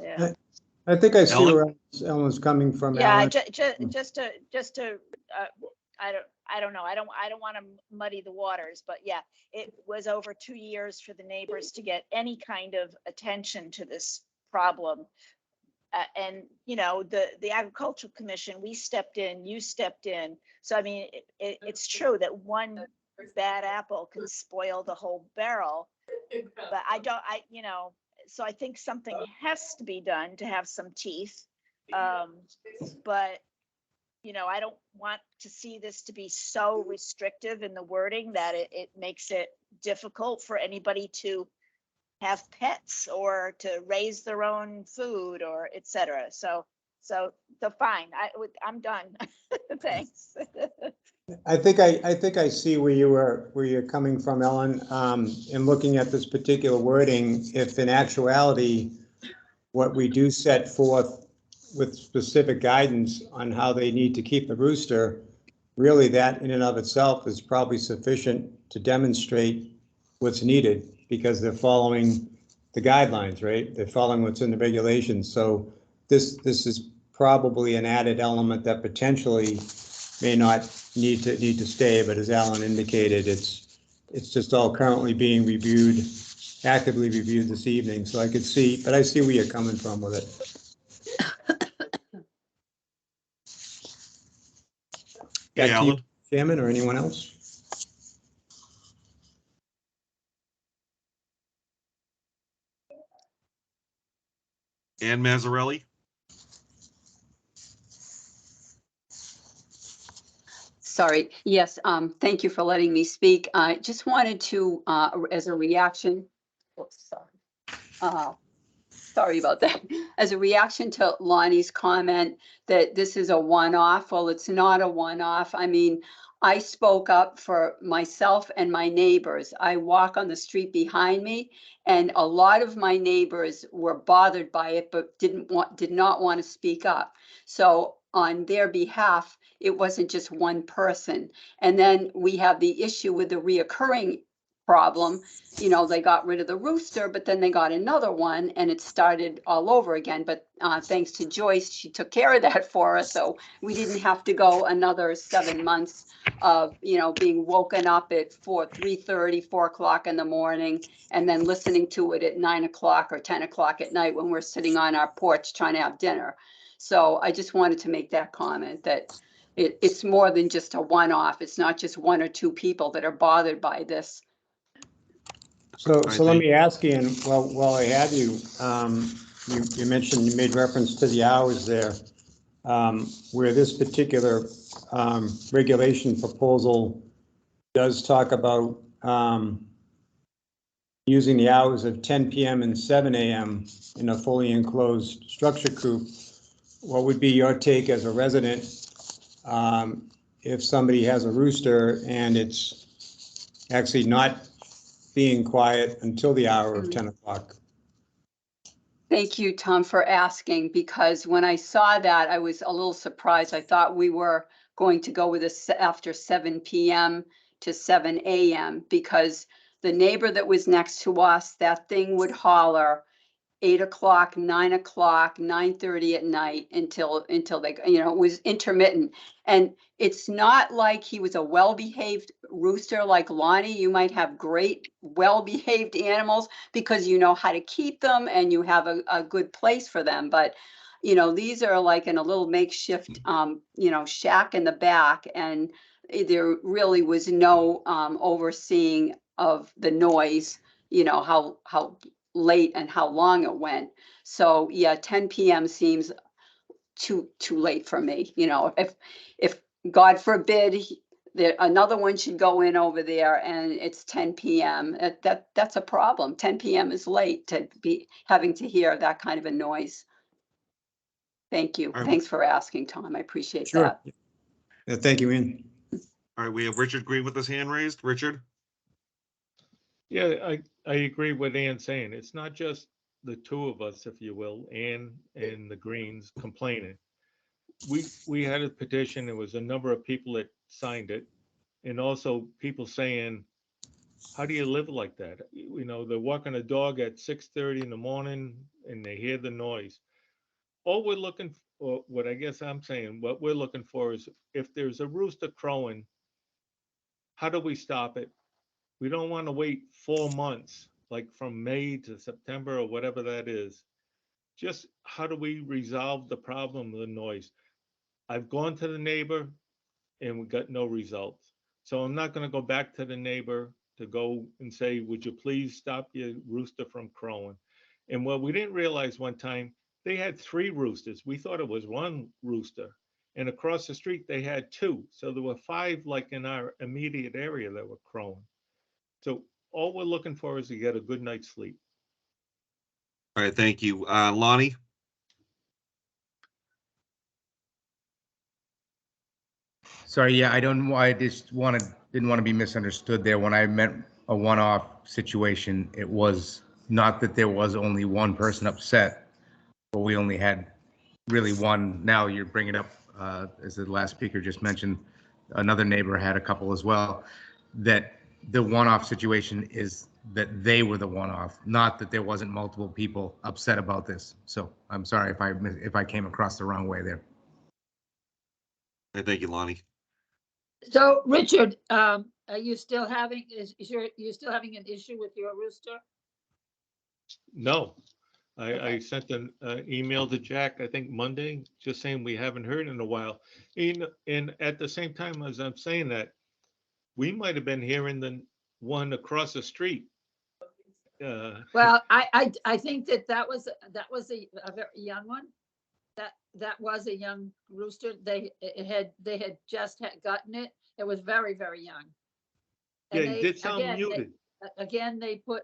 Yeah. I think I see Ellen? where Ellen's coming from. Yeah, Ellen. just to, I don't know. I don't want to muddy the waters, but yeah, it was over 2 years for the neighbors to get any kind of attention to this problem. And, you know, the Agricultural Commission, we stepped in, you stepped in. So, I mean, it's true that one bad apple can spoil the whole barrel, but you know, so I think something has to be done to have some teeth. But, you know, I don't want to see this to be so restrictive in the wording that it makes it difficult for anybody to have pets or to raise their own food or et cetera. So fine, I'm done. Thanks. I think I see where you're coming from, Ellen. In looking at this particular wording, if in actuality, what we do set forth with specific guidance on how they need to keep the rooster, really that in and of itself is probably sufficient to demonstrate what's needed, because they're following the guidelines, right? They're following what's in the regulations. So this is probably an added element that potentially may not need to stay, but as Alan indicated, it's just all currently being reviewed, actively reviewed this evening. So I could see, but I see where you're coming from with it. Hey, Back to you, Alan. Chairman, or anyone else? Ann Mazzarelli. Sorry, yes, thank you for letting me speak. I just wanted to, as a reaction, sorry about that. As a reaction to Lonnie's comment that this is a one-off, well, it's not a one-off. I mean, I spoke up for myself and my neighbors. I walk on the street behind me, and a lot of my neighbors were bothered by it, but did not want to speak up. So on their behalf, it wasn't just one person. And then we have the issue with the reoccurring problem. You know, they got rid of the rooster, but then they got another one and it started all over again. But thanks to Joyce, she took care of that for us. So we didn't have to go another 7 months of, you know, being woken up at 3:30, 4 o'clock in the morning, and then listening to it at 9 o'clock or 10 o'clock at night when we're sitting on our porch trying to have dinner. So I just wanted to make that comment that it's more than just a one-off. It's not just one or two people that are bothered by this. So let me ask you, and while I have you, you mentioned, you made reference to the hours there, where this particular regulation proposal does talk about using the hours of 10 p.m. and 7 a.m. in a fully enclosed structure coop. What would be your take as a resident if somebody has a rooster and it's actually not being quiet until the hour of 10 o'clock? Thank you, Tom, for asking, because when I saw that, I was a little surprised. I thought we were going to go with this after 7 p.m. to 7 a.m. because the neighbor that was next to us, that thing would holler 8 o'clock, 9 o'clock, 9:30 at night until they, you know, it was intermittent. And it's not like he was a well-behaved rooster like Lonnie. You might have great, well-behaved animals because you know how to keep them and you have a good place for them. But, you know, these are like in a little makeshift, you know, shack in the back. And there really was no overseeing of the noise, you know, how late and how long it went. So yeah, 10 p.m. seems too late for me. You know, if God forbid another one should go in over there and it's 10 p.m. That's a problem. 10 p.m. is late to be having to hear that kind of a noise. Thank you. Thanks for asking, Tom. I appreciate that. Thank you, Ian. All right, we have Richard Green with his hand raised. Richard? Yeah, I agree with Ann saying. It's not just the two of us, if you will, Ann and the Greens complaining. We had a petition. There was a number of people that signed it, and also people saying, how do you live like that? You know, they're walking a dog at 6:30 in the morning and they hear the noise. All we're looking for, what I guess I'm saying, what we're looking for is if there's a rooster crowing, how do we stop it? We don't want to wait 4 months, like from May to September or whatever that is. Just how do we resolve the problem of the noise? I've gone to the neighbor and we got no results. So I'm not going to go back to the neighbor to go and say, would you please stop your rooster from crowing? And what we didn't realize one time, they had 3 roosters. We thought it was 1 rooster. And across the street, they had 2. So there were 5 like in our immediate area that were crowing. So all we're looking for is to get a good night's sleep. All right, thank you. Lonnie? Sorry, yeah, I just didn't want to be misunderstood there. When I meant a one-off situation, it was not that there was only one person upset, but we only had really one. Now you're bringing up, as the last speaker just mentioned, another neighbor had a couple as well, that the one-off situation is that they were the one-off, not that there wasn't multiple people upset about this. So I'm sorry if I came across the wrong way there. Thank you, Lonnie. So Richard, are you still having, you still having an issue with your rooster? No, I Okay. sent an email to Jack, I think Monday, just saying we haven't heard in a while. And at the same time as I'm saying that, we might have been hearing the one across the street. Well, I think that was a very young one. That was a young rooster. They had just gotten it. It was very, very young. Yeah, And it they, did sound again, muted. Again, they put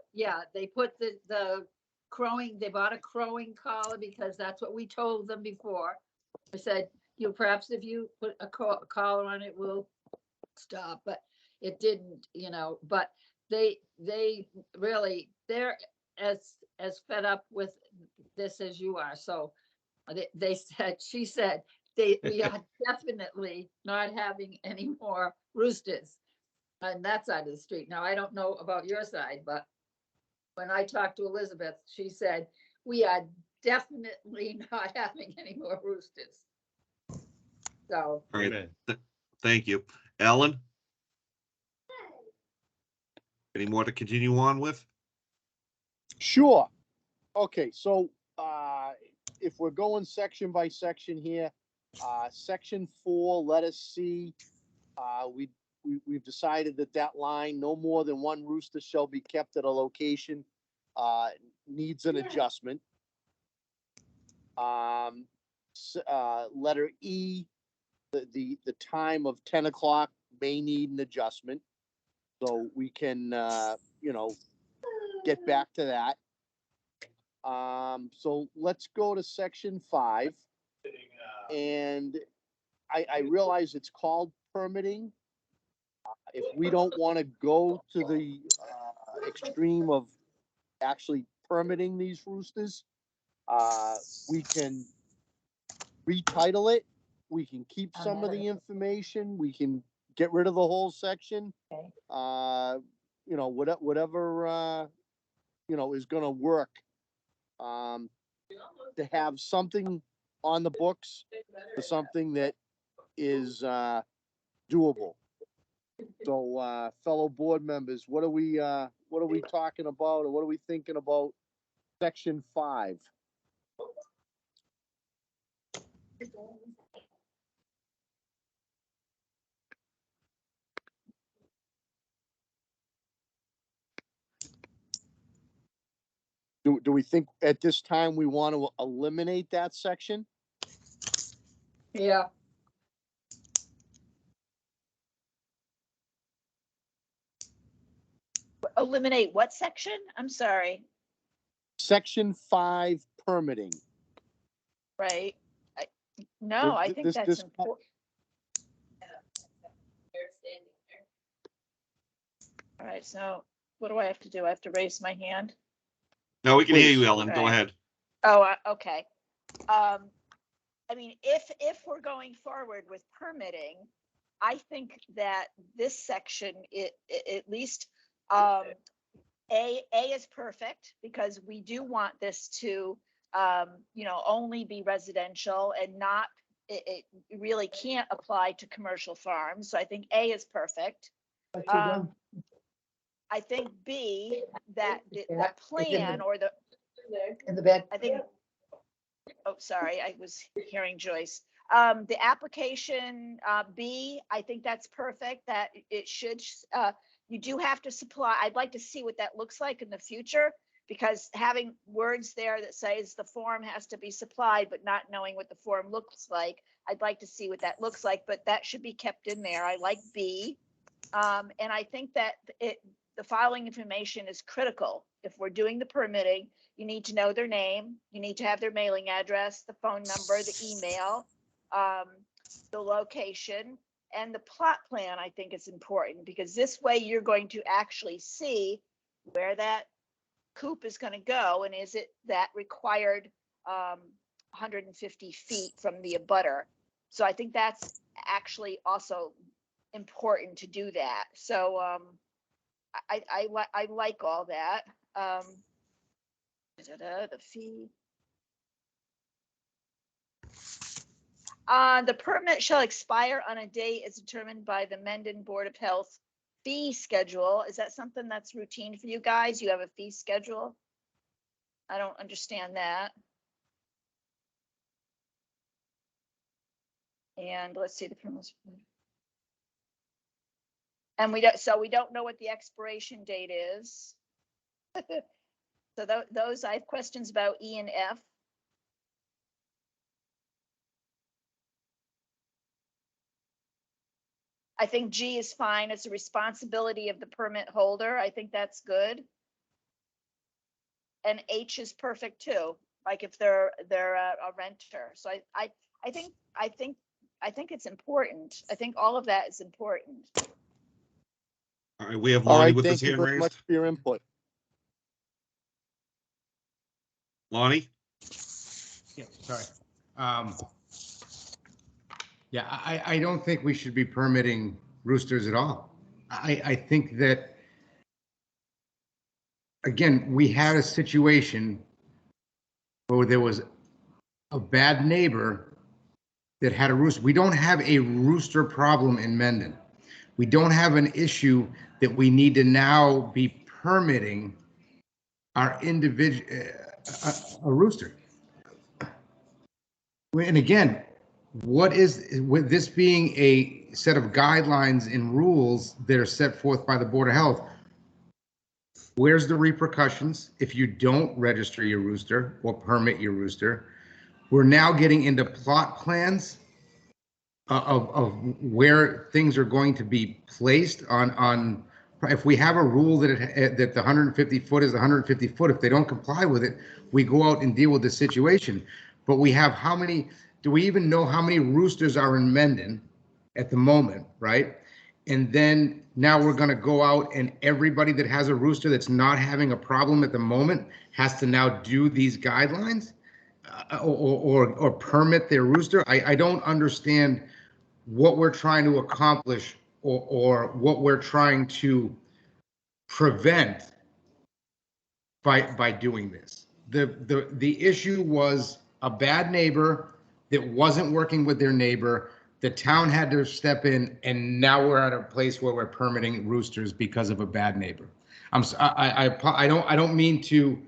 the crowing, they bought a crowing collar because that's what we told them before. I said, perhaps if you put a collar on it, will stop, but it didn't, but they really, they're as fed up with this as you are. So she said, we are definitely not having any more roosters on that side of the street. Now, I don't know about your side, but when I talked to Elizabeth, she said, we are definitely not having any more roosters. So. All right. Amen. Thank you. Alan? Any more to continue on with? Sure. Okay, so if we're going section by section here, section 4, letter C, we've decided that line, no more than one rooster shall be kept at a location, needs an adjustment. Letter E, the time of 10 o'clock may need an adjustment. So we can, get back to that. So let's go to section 5. And I realize it's called permitting. If we don't want to go to the extreme of actually permitting these roosters, we can retitle it. We can keep some of the information. We can get rid of the whole section. Okay. Whatever is going to work. To have something on the books for something that is doable. So, fellow board members, what are we talking about, or what are we thinking about section 5? Do we think at this time we want to eliminate that section? Yeah. Eliminate what section? I'm sorry. Section 5 permitting. Right. No, I think that's this important. All right, so what do I have to do? I have to raise my hand? No, we can hear you, Please. Ellen. Go Right. ahead. Oh, okay. I mean, if we're going forward with permitting, I think that this section, at least, A is perfect because we do want this to, only be residential and not, it really can't apply to commercial farms. So I think A is perfect. I think B, that the plan or the, In the bed. I think, oh, sorry, I was hearing Joyce. The application, B, I think that's perfect, that it should, you do have to supply, I'd like to see what that looks like in the future, because having words there that says the form has to be supplied, but not knowing what the form looks like, I'd like to see what that looks like, but that should be kept in there. I like B. And I think that the following information is critical. If we're doing the permitting, you need to know their name, you need to have their mailing address, the phone number, the email, the location, and the plot plan, I think is important, because this way you're going to actually see where that coop is going to go, and is it that required 150 feet from the abutter. So I think that's actually also important to do that. So I like all that. The fee. The permit shall expire on a date as determined by the Mendon Board of Health fee schedule. Is that something that's routine for you guys? You have a fee schedule? I don't understand that. And let's see the permits. And we don't know what the expiration date is. So those, I have questions about E and F. I think G is fine. It's a responsibility of the permit holder. I think that's good. And H is perfect too. Like if they're a renter. So I think it's important. I think all of that is important. All right, we have All Lonnie right, with his thank you hand very much raised. for your input. Lonnie? Yeah, sorry. Yeah, I don't think we should be permitting roosters at all. I think that, again, we had a situation where there was a bad neighbor that had a rooster. We don't have a rooster problem in Mendon. We don't have an issue that we need to now be permitting our individual, a rooster. And again, what is, with this being a set of guidelines and rules that are set forth by the Board of Health, where's the repercussions if you don't register your rooster or permit your rooster? We're now getting into plot plans of where things are going to be placed on. If we have a rule that that the 150 foot is the 150 foot, if they don't comply with it, we go out and deal with the situation. But we have how many? Do we even know how many roosters are in Mendon at the moment, right? And then now we're going to go out and everybody that has a rooster that's not having a problem at the moment has to now do these guidelines or permit their rooster. I don't understand what we're trying to accomplish or what we're trying to prevent by doing this. The issue was a bad neighbor that wasn't working with their neighbor. The town had to step in, and now we're at a place where we're permitting roosters because of a bad neighbor. I don't mean to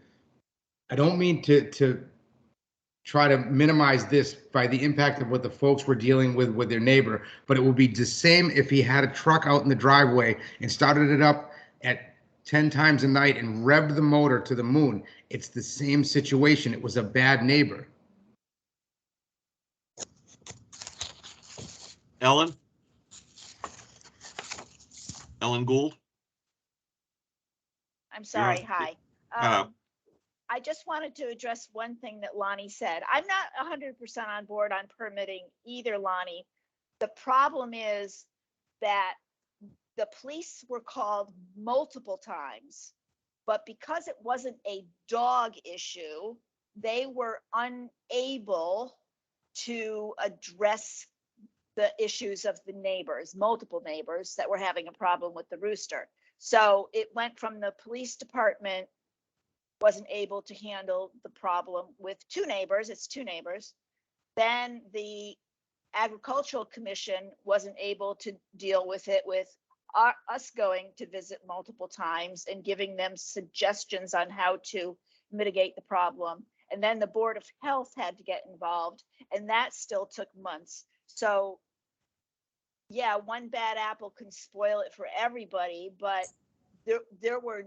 try to minimize this by the impact of what the folks were dealing with their neighbor, but it would be the same if he had a truck out in the driveway and started it up at 10 times a night and revved the motor to the moon. It's the same situation. It was a bad neighbor. Ellen? Ellen Gould? I'm sorry, on. hi. Hello. I just wanted to address one thing that Lonnie said. I'm not 100% on board on permitting either, Lonnie. The problem is that the police were called multiple times, but because it wasn't a dog issue, they were unable to address the issues of the neighbors, multiple neighbors that were having a problem with the rooster. So it went from the police department wasn't able to handle the problem with two neighbors, it's two neighbors. Then the Agricultural Commission wasn't able to deal with it with us going to visit multiple times and giving them suggestions on how to mitigate the problem. And then the Board of Health had to get involved, and that still took months. So yeah, one bad apple can spoil it for everybody, but there was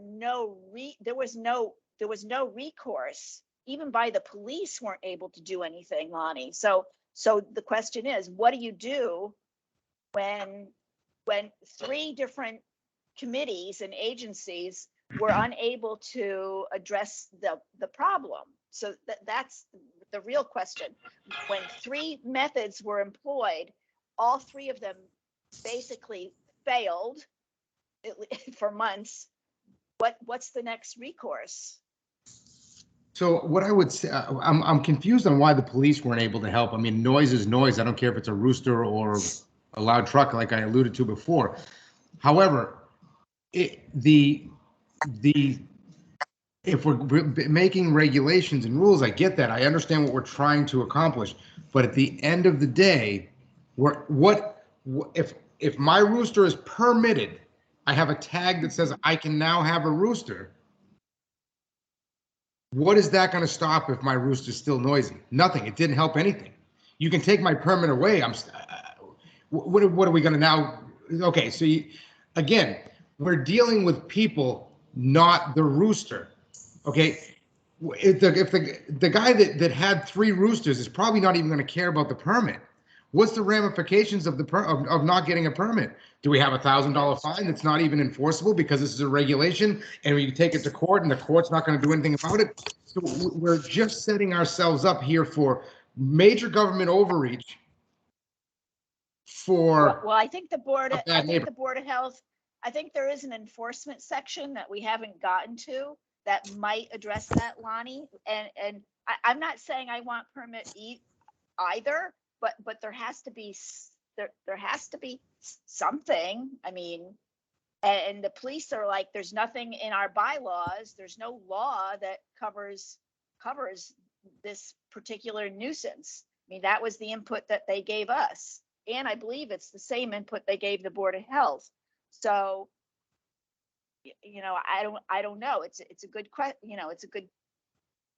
no recourse. Even by the police weren't able to do anything, Lonnie. So the question is, what do you do when three different committees and agencies were unable to address the problem? So that's the real question. When three methods were employed, all three of them basically failed for months. What's the next recourse? So what I would say, I'm confused on why the police weren't able to help. I mean, noise is noise. I don't care if it's a rooster or a loud truck, like I alluded to before. However, the if we're making regulations and rules, I get that. I understand what we're trying to accomplish. But at the end of the day, if my rooster is permitted, I have a tag that says I can now have a rooster. What is that going to stop if my rooster's still noisy? Nothing. It didn't help anything. You can take my permit away. What are we going to now? Okay, so again, we're dealing with people, not the rooster. Okay, if the guy that had 3 roosters is probably not even going to care about the permit. What's the ramifications of of not getting a permit? Do we have $1,000 fine that's not even enforceable because this is a regulation and we take it to court and the court's not going to do anything about it? So we're just setting ourselves up here for major government overreach. Well, I think the Board of Health, I think there is an enforcement section that we haven't gotten to that might address that, Lonnie. And I'm not saying I want permit either, but there has to be there has to be something. I mean, and the police are like, there's nothing in our bylaws. There's no law that covers this particular nuisance. I mean, that was the input that they gave us. And I believe it's the same input they gave the Board of Health. So, you know, I don't know. It's a good question. You know, it's a good,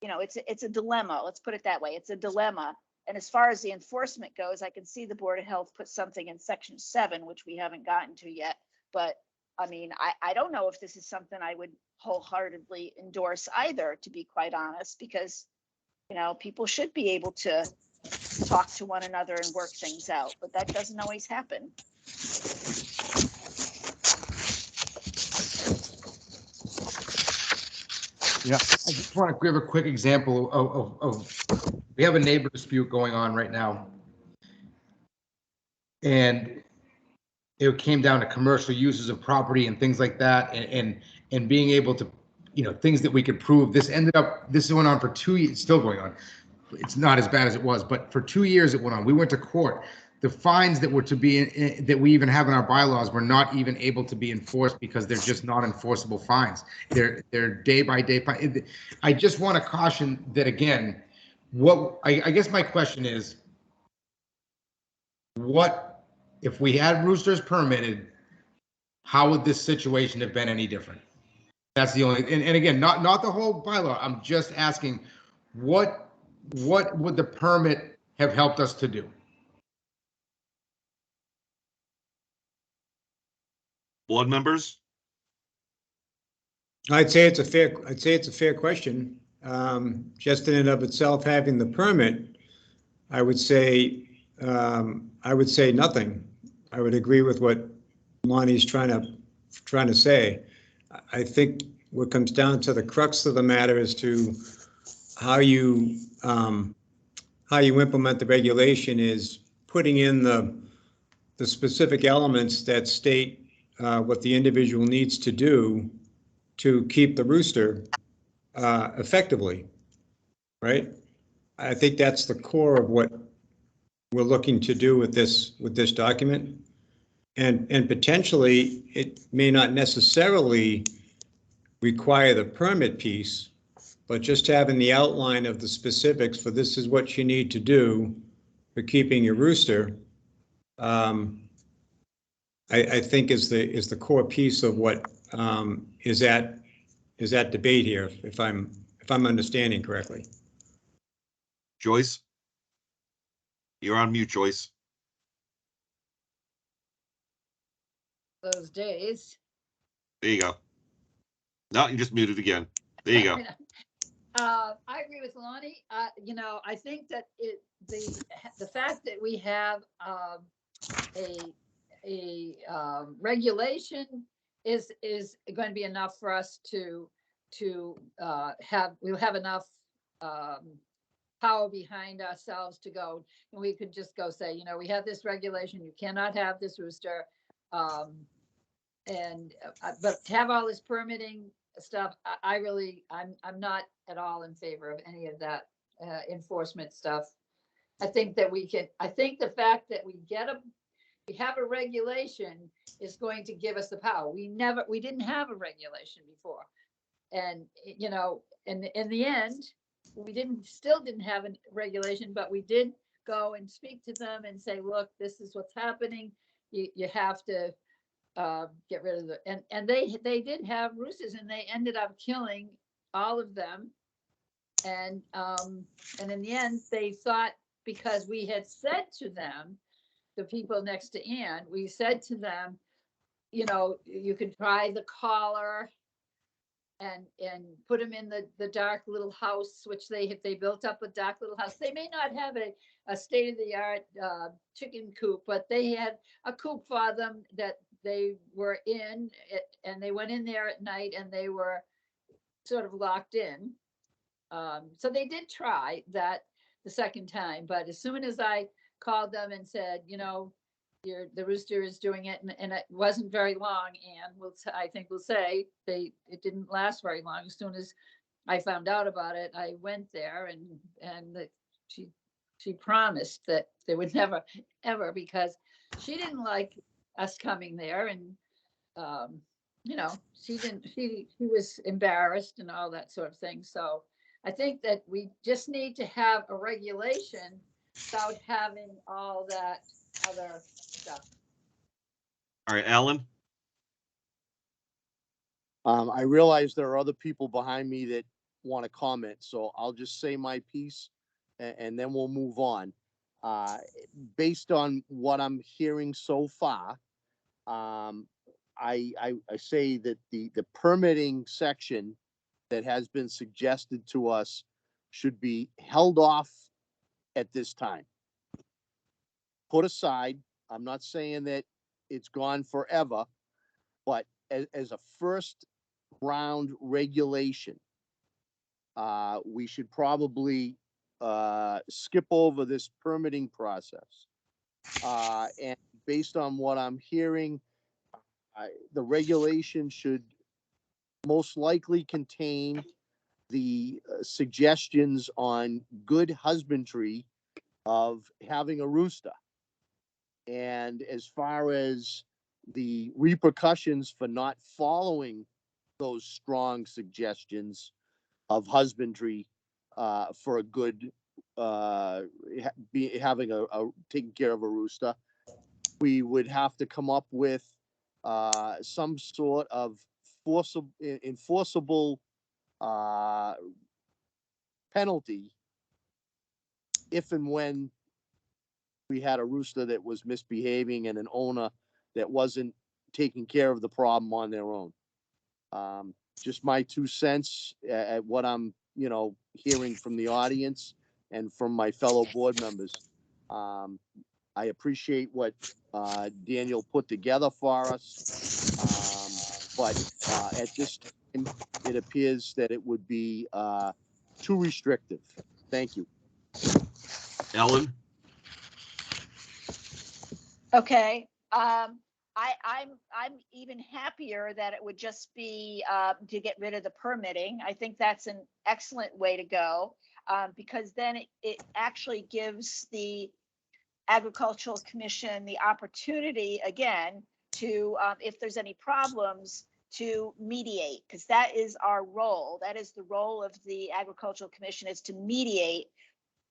you know, it's a dilemma. Let's put it that way. It's a dilemma. And as far as the enforcement goes, I can see the Board of Health put something in section 7, which we haven't gotten to yet. But I mean, I don't know if this is something I would wholeheartedly endorse either, to be quite honest, because, you know, people should be able to talk to one another and work things out, but that doesn't always happen. Yeah, I just want to give a quick example of we have a neighbor dispute going on right now. And it came down to commercial uses of property and things like that, and being able to, you know, things that we could prove. This went on for 2 years, still going on. It's not as bad as it was, but for 2 years it went on. We went to court. The fines that were to be that we even have in our bylaws were not even able to be enforced because they're just not enforceable fines. They're day by day. I just want to caution that again. What I guess my question is, what if we had roosters permitted? How would this situation have been any different? That's the only. And again, not the whole bylaw. I'm just asking, what would the permit have helped us to do? Board members? I'd say it's a fair question. Just in and of itself, having the permit, I would say nothing. I would agree with what Lonnie's trying to say. I think what comes down to the crux of the matter is to how you implement the regulation is putting in the specific elements that state what the individual needs to do to keep the rooster effectively, right? I think that's the core of what we're looking to do with this document. And potentially it may not necessarily require the permit piece, but just having the outline of the specifics for this is what you need to do for keeping your rooster, I think is the core piece of what is at debate here, if I'm understanding correctly. Joyce? You're on mute, Joyce. Those days. There you go. No, you just muted again. There you go. I agree with Lonnie. You know, I think that the fact that we have a regulation is going to be enough for us to we'll have enough power behind ourselves to go, and we could just go say, you know, we have this regulation, you cannot have this rooster, but to have all this permitting stuff, I'm not at all in favor of any of that enforcement stuff. I think that I think the fact that we get we have a regulation is going to give us the power. We didn't have a regulation before. And, you know, in the end, we still didn't have a regulation, but we did go and speak to them and say, look, this is what's happening. You have to get rid of and they did have roosters, and they ended up killing all of them. And in the end, they thought, because we had said to them, the people next to Ann, we said to them, you know, you could try the collar and put them in the dark little house, which if they built up a dark little house, they may not have a state-of-the-art chicken coop, but they had a coop for them that they were in, and they went in there at night and they were sort of locked in. So they did try that the second time, but as soon as I called them and said, you know, the rooster is doing it, and it wasn't very long, and I think we'll say it didn't last very long. As soon as I found out about it, I went there, and she promised that they would never ever, because she didn't like us coming there, and you know, she was embarrassed and all that sort of thing. So I think that we just need to have a regulation without having all that other stuff. All right, Alan. I realize there are other people behind me that want to comment, so I'll just say my piece and then we'll move on. Based on what I'm hearing so far, I say that the permitting section that has been suggested to us should be held off at this time. Put aside. I'm not saying that it's gone forever, but as a first round regulation, we should probably skip over this permitting process. And based on what I'm hearing, the regulation should most likely contain the suggestions on good husbandry of having a rooster. And as far as the repercussions for not following those strong suggestions of husbandry for a good taking care of a rooster, we would have to come up with some sort of enforceable penalty if and when we had a rooster that was misbehaving and an owner that wasn't taking care of the problem on their own. Just my 2 cents at what I'm, you know, hearing from the audience and from my fellow board members. I appreciate what Daniel put together for us, but at this time, it appears that it would be too restrictive. Thank you. Ellen. Okay, I'm even happier that it would just be to get rid of the permitting. I think that's an excellent way to go, because then it actually gives the Agricultural Commission the opportunity again to, if there's any problems, to mediate, because that is our role. That is the role of the Agricultural Commission, is to mediate.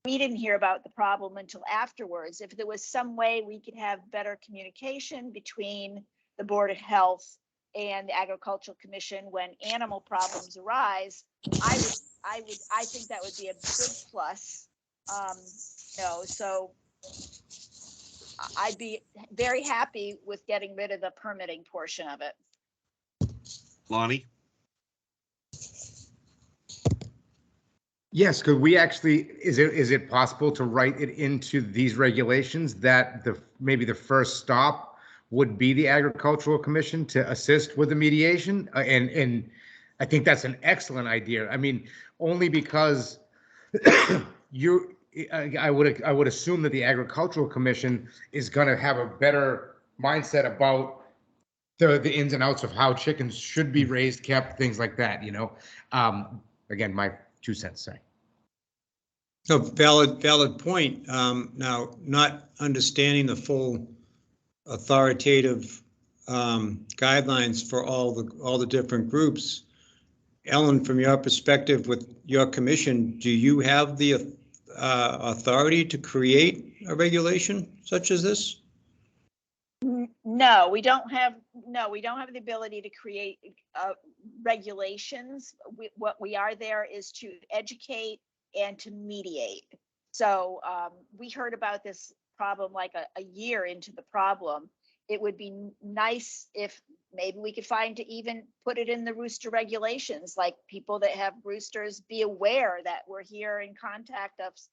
We didn't hear about the problem until afterwards. If there was some way we could have better communication between the Board of Health and the Agricultural Commission when animal problems arise, I think that would be a big plus. So I'd be very happy with getting rid of the permitting portion of it. Lonnie. Yes, could we actually, is it possible to write it into these regulations that maybe the first stop would be the Agricultural Commission to assist with the mediation? And I think that's an excellent idea. I mean, only because I would assume that the Agricultural Commission is going to have a better mindset about the ins and outs of how chickens should be raised, kept, things like that, you know. Again, my 2 cents, sorry. No, valid point. Now, not understanding the full authoritative guidelines for all the different groups. Ellen, from your perspective with your commission, do you have the authority to create a regulation such as this? No, we don't have the ability to create regulations. What we are there is to educate and to mediate. So we heard about this problem like a year into the problem. It would be nice if maybe we could find to even put it in the rooster regulations, like people that have roosters be aware that we're here and contact us.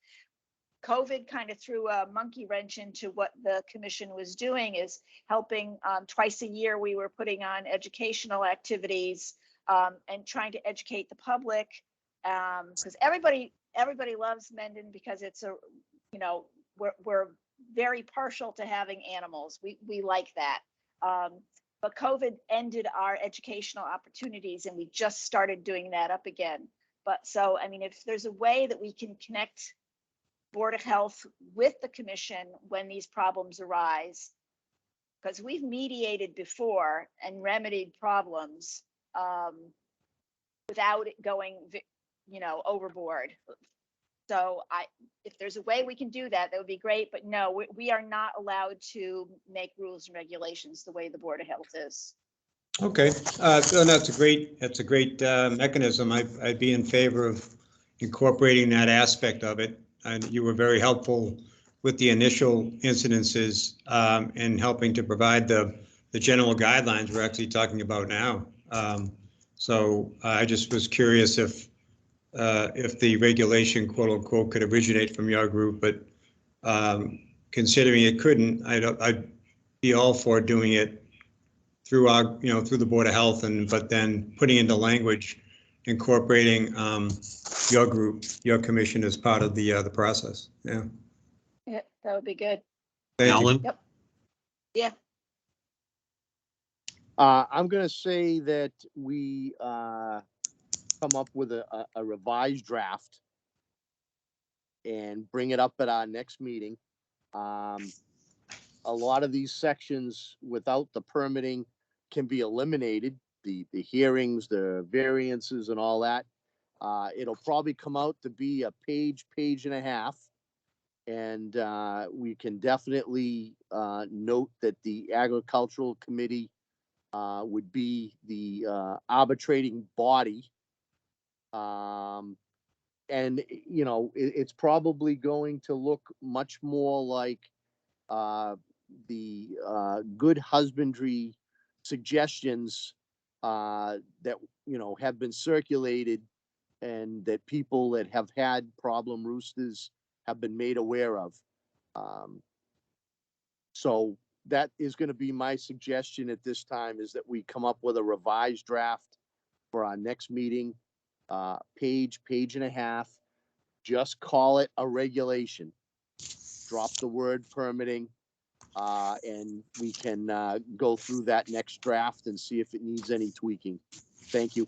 COVID kind of threw a monkey wrench into what the commission was doing, is helping twice a year. We were putting on educational activities and trying to educate the public, because everybody loves Mendon because it's a, you know, we're very partial to having animals. We like that. But COVID ended our educational opportunities, and we just started doing that up again. But so, I mean, if there's a way that we can connect Board of Health with the commission when these problems arise, because we've mediated before and remedied problems without it going, you know, overboard. So if there's a way we can do that, that would be great. But no, we are not allowed to make rules and regulations the way the Board of Health is. Okay, so that's a great mechanism. I'd be in favor of incorporating that aspect of it. And you were very helpful with the initial incidences and helping to provide the general guidelines we're actually talking about now. So I just was curious if the regulation, quote unquote, could originate from your group, but considering it couldn't, I'd be all for doing it through our, you know, through the Board of Health, but then putting into language, incorporating your group, your commission as part of the process. Yeah. Yeah, that would be good. Thank you. Alan? Yep. Yeah. I'm gonna say that we come up with a revised draft and bring it up at our next meeting. A lot of these sections without the permitting can be eliminated, the hearings, the variances and all that. It'll probably come out to be a page and a half. And we can definitely note that the Agricultural Committee would be the arbitrating body. And, you know, it's probably going to look much more like the good husbandry suggestions that, you know, have been circulated and that people that have had problem roosters have been made aware of. So that is going to be my suggestion at this time, is that we come up with a revised draft for our next meeting, page and a half. Just call it a regulation. Drop the word permitting, and we can go through that next draft and see if it needs any tweaking. Thank you.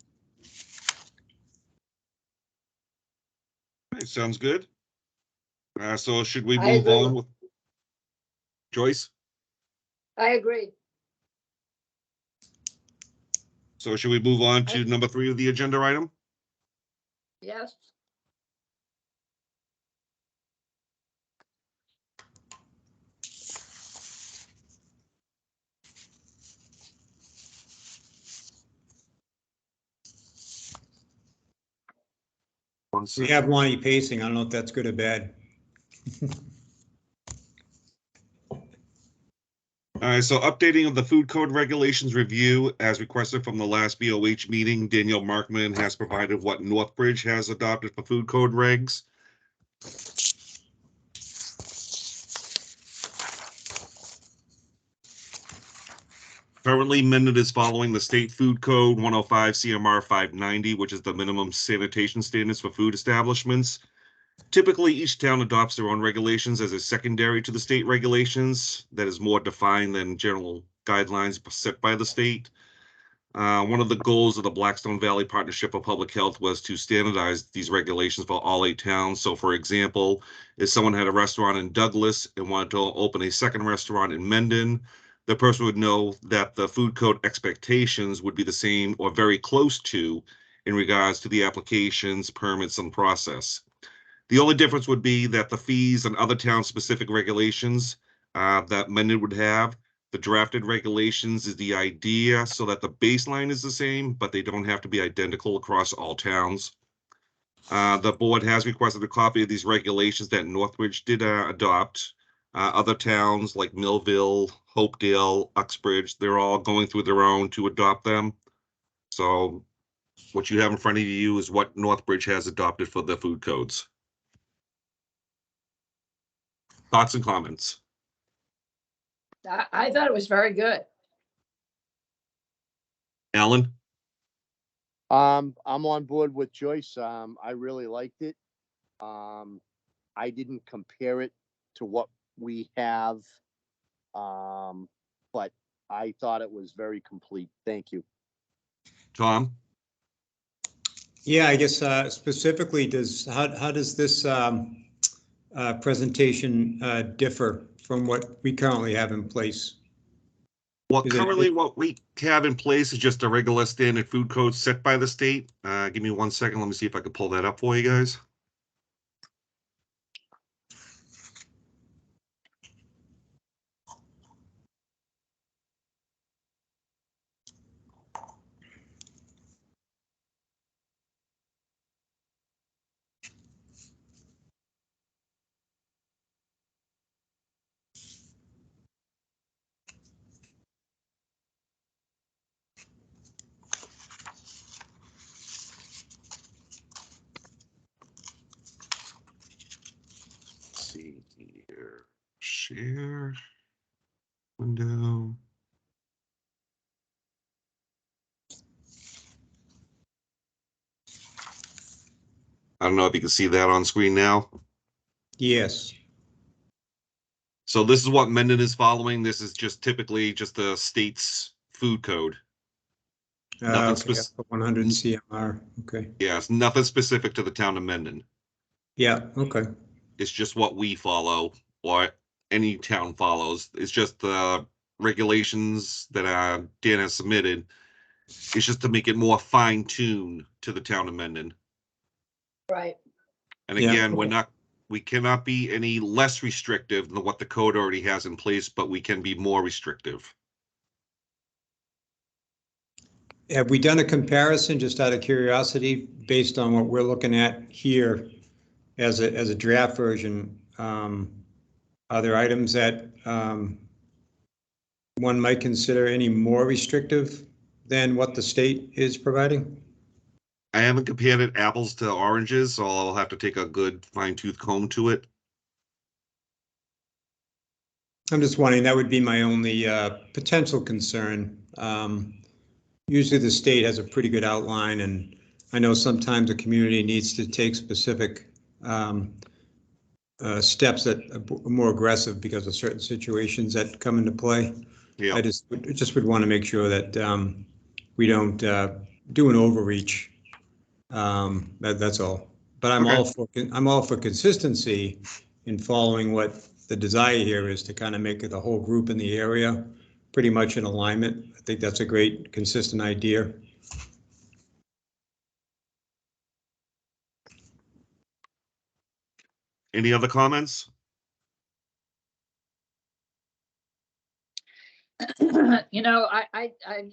Okay, sounds good. So should we I move agree. on with Joyce? I agree. So should we move on to number 3 of the agenda item? Yes. We have Lonnie pacing. I don't know if that's good or bad. All right, so updating of the food code regulations review as requested from the last BOH meeting, Daniel Markman has provided what Northbridge has adopted for food code regs. Currently, Mendon is following the state food code 105 CMR 590, which is the minimum sanitation standards for food establishments. Typically, each town adopts their own regulations as a secondary to the state regulations that is more defined than general guidelines set by the state. One of the goals of the Blackstone Valley Partnership for Public Health was to standardize these regulations for all 8 towns. So, for example, if someone had a restaurant in Douglas and wanted to open a second restaurant in Mendon, the person would know that the food code expectations would be the same or very close to in regards to the applications, permits, and process. The only difference would be that the fees and other town-specific regulations that Mendon would have, the drafted regulations is the idea so that the baseline is the same, but they don't have to be identical across all towns. The board has requested a copy of these regulations that Northbridge did adopt. Other towns like Millville, Hopedale, Uxbridge, they're all going through their own to adopt them. So what you have in front of you is what Northbridge has adopted for the food codes. Thoughts and comments? I thought it was very good. Alan? I'm on board with Joyce. I really liked it. I didn't compare it to what we have. But I thought it was very complete. Thank you. Tom? Yeah, I guess specifically, how does this presentation differ from what we currently have in place? Well, Is it- currently what we have in place is just a regular standard food code set by the state. Give me 1 second. Let me see if I can pull that up for you guys. Let's see here. Share. Window. I don't know if you can see that on screen now. Yes. So this is what Mendon is following. This is just typically just the state's food code. Nothing Okay, 100 CMR. Okay. Yes, nothing specific to the town of Mendon. Yeah. Okay. It's just what we follow or any town follows. It's just the regulations that Dan has submitted. It's just to make it more fine-tuned to the town of Mendon. Right. And Yeah, again, okay. we cannot be any less restrictive than what the code already has in place, but we can be more restrictive. Have we done a comparison, just out of curiosity, based on what we're looking at here as a draft version? Are there items that one might consider any more restrictive than what the state is providing? I haven't compared it apples to oranges, so I'll have to take a good fine-tooth comb to it. I'm just wondering, that would be my only potential concern. Usually the state has a pretty good outline, and I know sometimes a community needs to take specific steps that are more aggressive because of certain situations that come into play. Yeah. I just would want to make sure that we don't do an overreach. That's all. But I'm all for consistency in following what the desire here is, to kind of make the whole group in the area pretty much in alignment. I think that's a great, consistent idea. Any other comments? You know, I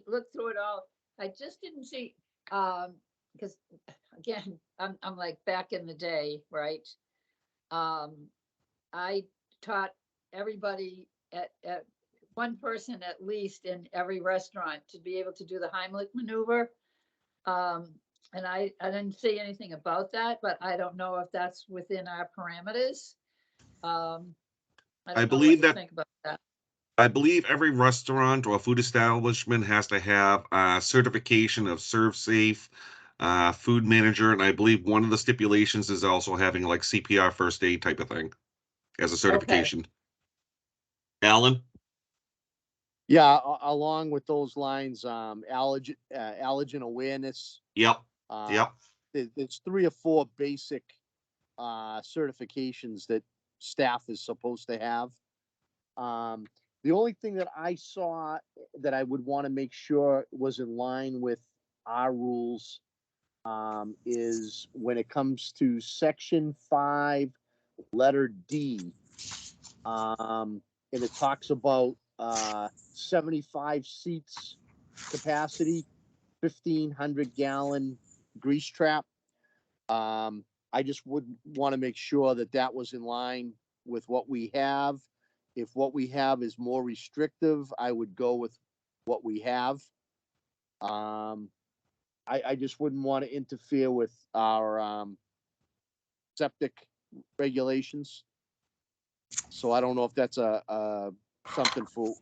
looked through it all. I just didn't see, because again, I'm like back in the day, right? I taught everybody at one person at least in every restaurant to be able to do the Heimlich maneuver. And I didn't see anything about that, but I don't know if that's within our parameters. I don't know what you think about that. I believe every restaurant or food establishment has to have a certification of ServSafe, food manager, and I believe one of the stipulations is also having like CPR first aid type of thing as a certification. Alan? Yeah, along with those lines, allergen awareness. Yep. Yep. There's 3 or 4 basic certifications that staff is supposed to have. The only thing that I saw that I would want to make sure was in line with our rules is when it comes to section 5, letter D. And it talks about 75 seats capacity, 1,500 gallon grease trap. I just would want to make sure that that was in line with what we have. If what we have is more restrictive, I would go with what we have. I just wouldn't want to interfere with our septic regulations. So I don't know if that's a something for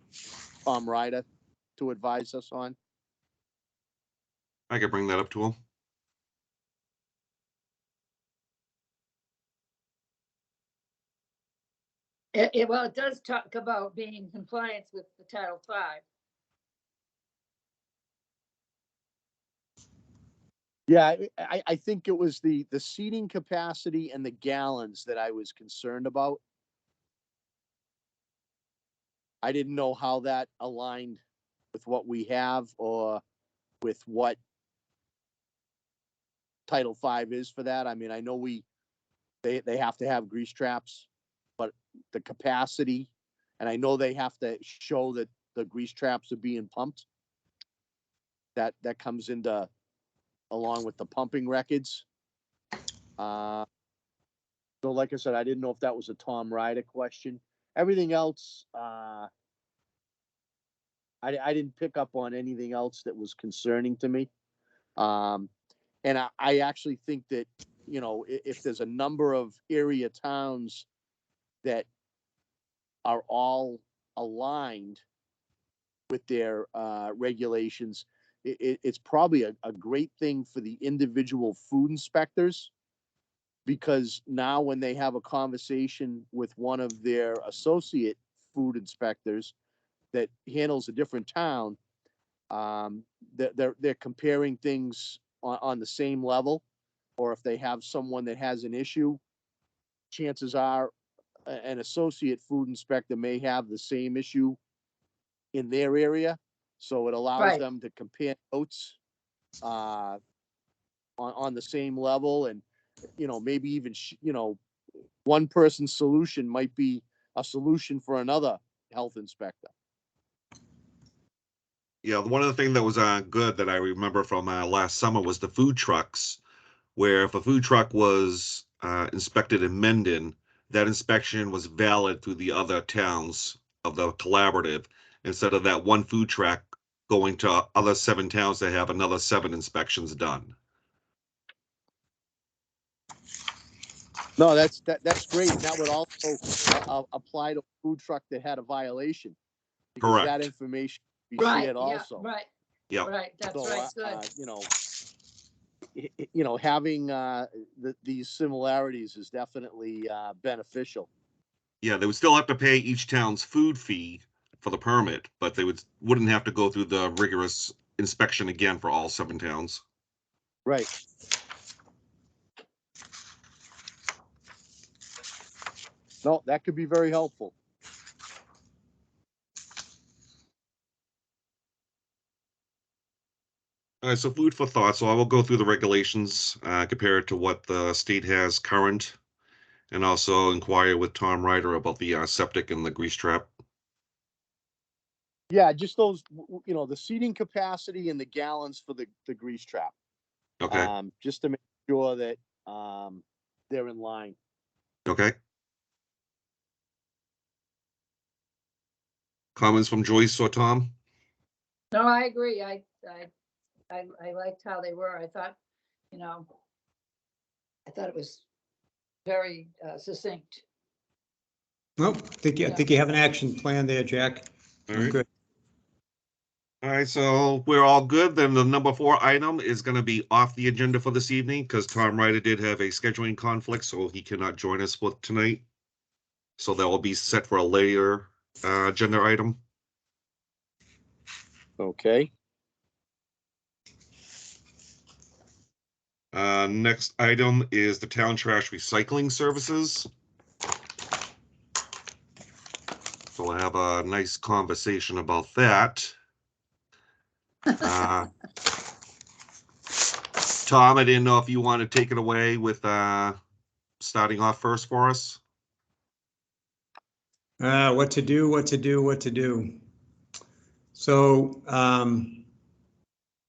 Tom Ryder to advise us on. I could bring that up to him. Well, it does talk about being in compliance with the Title V. Yeah, I think it was the seating capacity and the gallons that I was concerned about. I didn't know how that aligned with what we have or with what Title V is for that. I mean, I know they have to have grease traps, but the capacity, and I know they have to show that the grease traps are being pumped. That comes into along with the pumping records. So like I said, I didn't know if that was a Tom Ryder question. Everything else, I didn't pick up on anything else that was concerning to me. And I actually think that, you know, if there's a number of area towns that are all aligned with their regulations, it's probably a great thing for the individual food inspectors, because now when they have a conversation with one of their associate food inspectors that handles a different town, they're comparing things on the same level, or if they have someone that has an issue, chances are an associate food inspector may have the same issue in their area. So it allows Right. them to compare notes on the same level, and you know, maybe even you know, one person's solution might be a solution for another health inspector. Yeah, one of the things that was good that I remember from last summer was the food trucks, where if a food truck was inspected in Mendon, that inspection was valid through the other towns of the collaborative, instead of that one food truck going to other 7 towns that have another 7 inspections done. No, that's great. And that would also apply to a food truck that had a violation, because that Correct. information be Right, shared yeah, also. right, Yeah. right, that's So, right, good. you know, having these similarities is definitely beneficial. Yeah, they would still have to pay each town's food fee for the permit, but they wouldn't have to go through the rigorous inspection again for all 7 towns. Right. No, that could be very helpful. All right, so food for thought. So I will go through the regulations, compare it to what the state has current, and also inquire with Tom Ryder about the septic and the grease trap. Yeah, just those, you know, the seating capacity and the gallons for the grease trap. Okay. Just to make sure that they're in line. Okay. Comments from Joyce or Tom? No, I agree. I liked how they were. I thought, you know, I thought it was very succinct. Nope, I think you have an action plan there, Jack. All I'm right. good. All right, so we're all good. Then the number 4 item is going to be off the agenda for this evening because Tom Ryder did have a scheduling conflict, so he cannot join us for tonight. So that will be set for a later agenda item. Okay. Next item is the town trash recycling services. So we'll have a nice conversation about that. Tom, I didn't know if you want to take it away with starting off first for us. What to do. So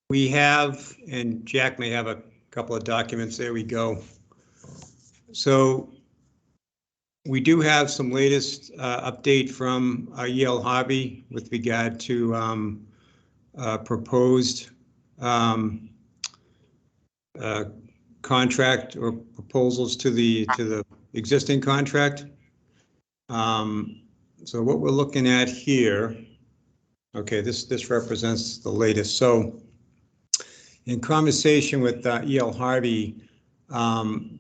we have, and Jack may have a couple of documents. There we go. So we do have some latest update from Yale Harvey with regard to proposed contract or proposals to the existing contract. So what we're looking at here, okay, this represents the latest. So in conversation with E.L. Harvey,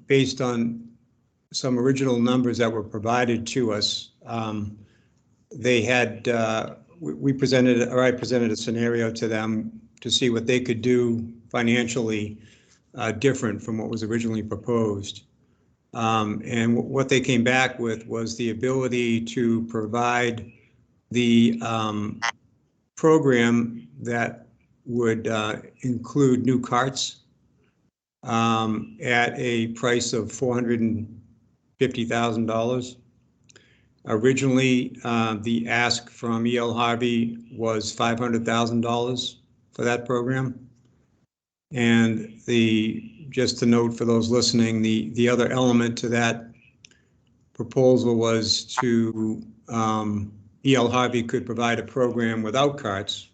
based on some original numbers that were provided to us, they had, I presented a scenario to them to see what they could do financially different from what was originally proposed. And what they came back with was the ability to provide the program that would include new carts at a price of $450,000. Originally, the ask from E.L. Harvey was $500,000 for that program. And just to note for those listening, the other element to that proposal was to E.L. Harvey could provide a program without carts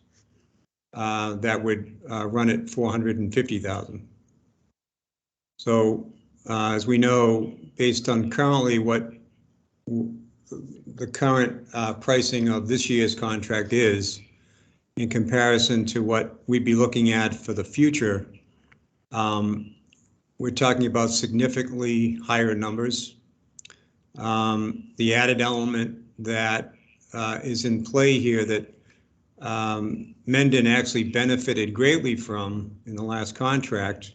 that would run at $450,000. So as we know, based on currently what the current pricing of this year's contract is, in comparison to what we'd be looking at for the future, we're talking about significantly higher numbers. The added element that is in play here that Mendon actually benefited greatly from in the last contract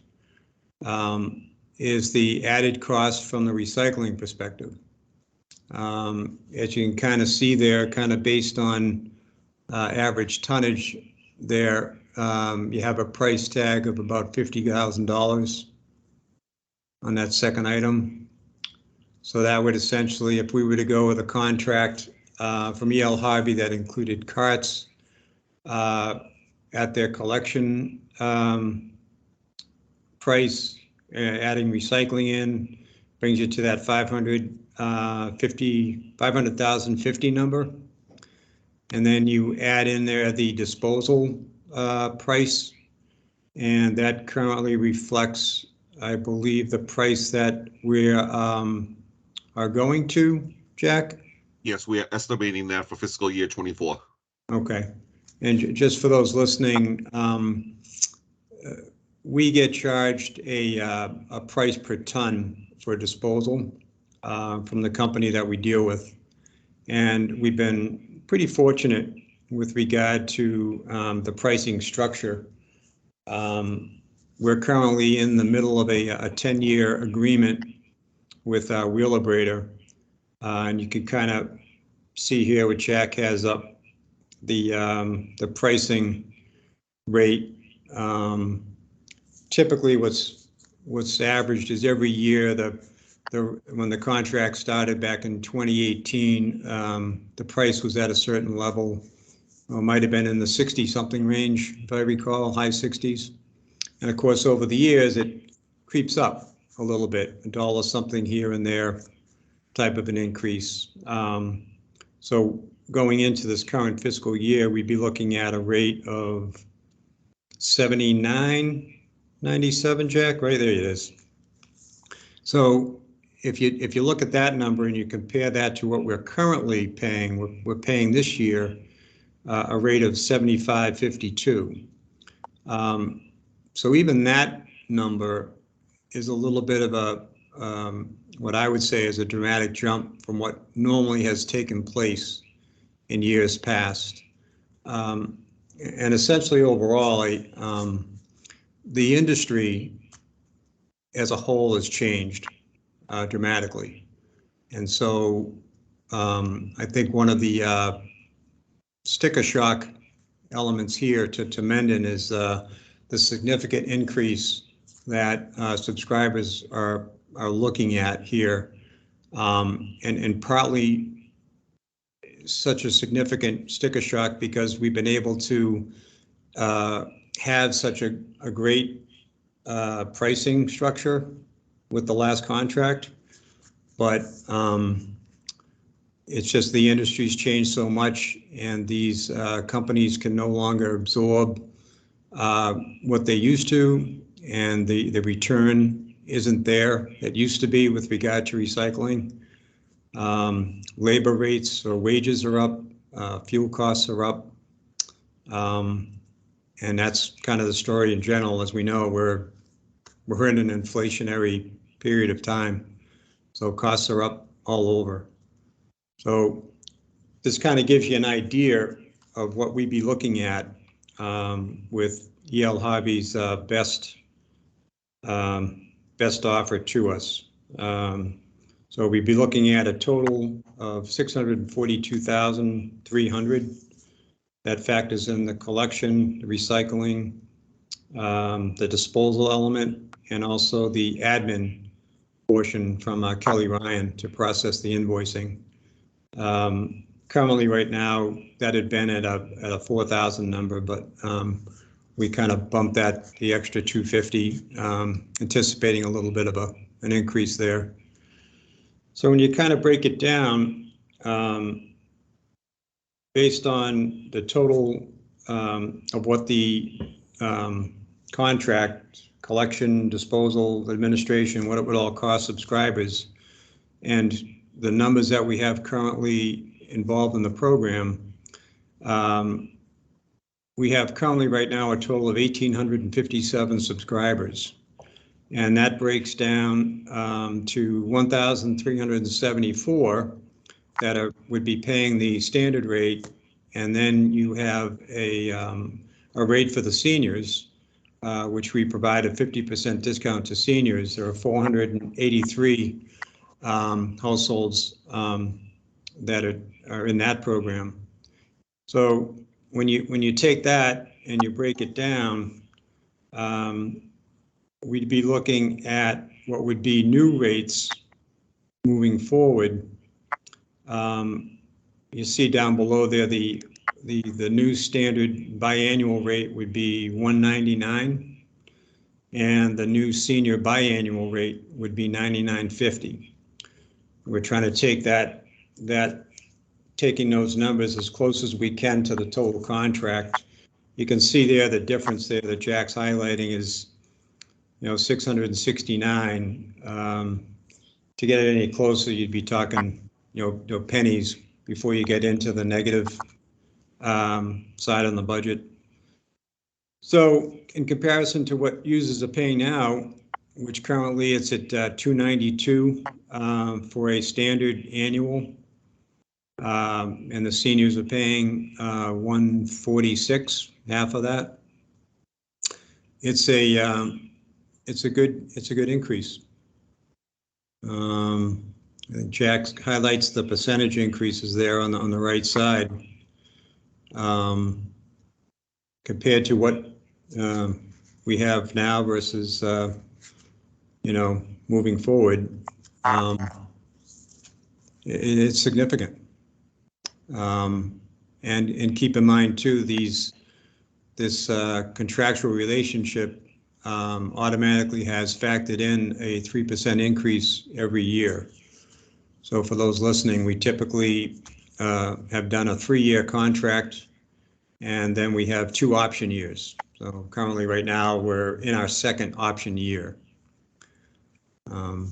is the added cost from the recycling perspective. As you can kind of see there, kind of based on average tonnage there, you have a price tag of about $50,000 on that second item. So that would essentially, if we were to go with a contract from E.L. Harvey that included carts at their collection price, adding recycling in, brings you to that $500,050 number. And then you add in there the disposal price, and that currently reflects, I believe, the price that we are going to, Jack? Yes, we are estimating that for fiscal year 24. Okay. And just for those listening, we get charged a price per ton for disposal from the company that we deal with. And we've been pretty fortunate with regard to the pricing structure. We're currently in the middle of a 10-year agreement with Wheelabrator. And you can kind of see here what Jack has up the pricing rate. Typically what's averaged is every year when the contract started back in 2018, the price was at a certain level. It might have been in the 60-something range, if I recall, high 60s. And of course, over the years, it creeps up a little bit, $1 something here and there type of an increase. So going into this current fiscal year, we'd be looking at a rate of $79.97, Jack, right there it is. So if you look at that number and you compare that to what we're currently paying, we're paying this year a rate of $75.52. So even that number is a little bit of a what I would say is a dramatic jump from what normally has taken place in years past. And essentially overall, the industry as a whole has changed dramatically. And so I think one of the sticker shock elements here to Mendon is the significant increase that subscribers are looking at here. And partly such a significant sticker shock because we've been able to have such a great pricing structure with the last contract. But it's just the industry's changed so much, and these companies can no longer absorb what they used to, and the return isn't there. It used to be with regard to recycling. Labor rates or wages are up, fuel costs are up. And that's kind of the story in general. As we know, we're in an inflationary period of time. So costs are up all over. So this kind of gives you an idea of what we'd be looking at with Yale Hobby's best offer to us. So we'd be looking at a total of $642,300. That factors in the collection, the recycling, the disposal element, and also the admin portion from Kelly Ryan to process the invoicing. Currently, right now, that had been at a 4,000 number, but we kind of bumped that the extra 250, anticipating a little bit of an increase there. So when you kind of break it down, based on the total of what the contract, collection, disposal, administration, what it would all cost subscribers, and the numbers that we have currently involved in the program, we have currently right now a total of 1,857 subscribers. And that breaks down to 1,374 that would be paying the standard rate, and then you have a rate for the seniors, which we provide a 50% discount to seniors. There are 483 households that are in that program. So when you take that and you break it down, we'd be looking at what would be new rates moving forward. You see down below there, the new standard biannual rate would be $199, and the new senior biannual rate would be $99.50. We're trying to take taking those numbers as close as we can to the total contract. You can see there the difference there that Jack's highlighting is, 669. To get it any closer, you'd be talking, pennies before you get into the negative side on the budget. So in comparison to what users are paying now, which currently it's at $292 for a standard annual, and the seniors are paying $146, half of that. It's a good increase. Jack highlights the percentage increases there on the right side, compared to what we have now versus moving forward. It's significant. And keep in mind too, this contractual relationship automatically has factored in a 3% increase every year. So for those listening, we typically have done a 3-year contract, and then we have 2 option years. So currently right now we're in our 2nd option year. So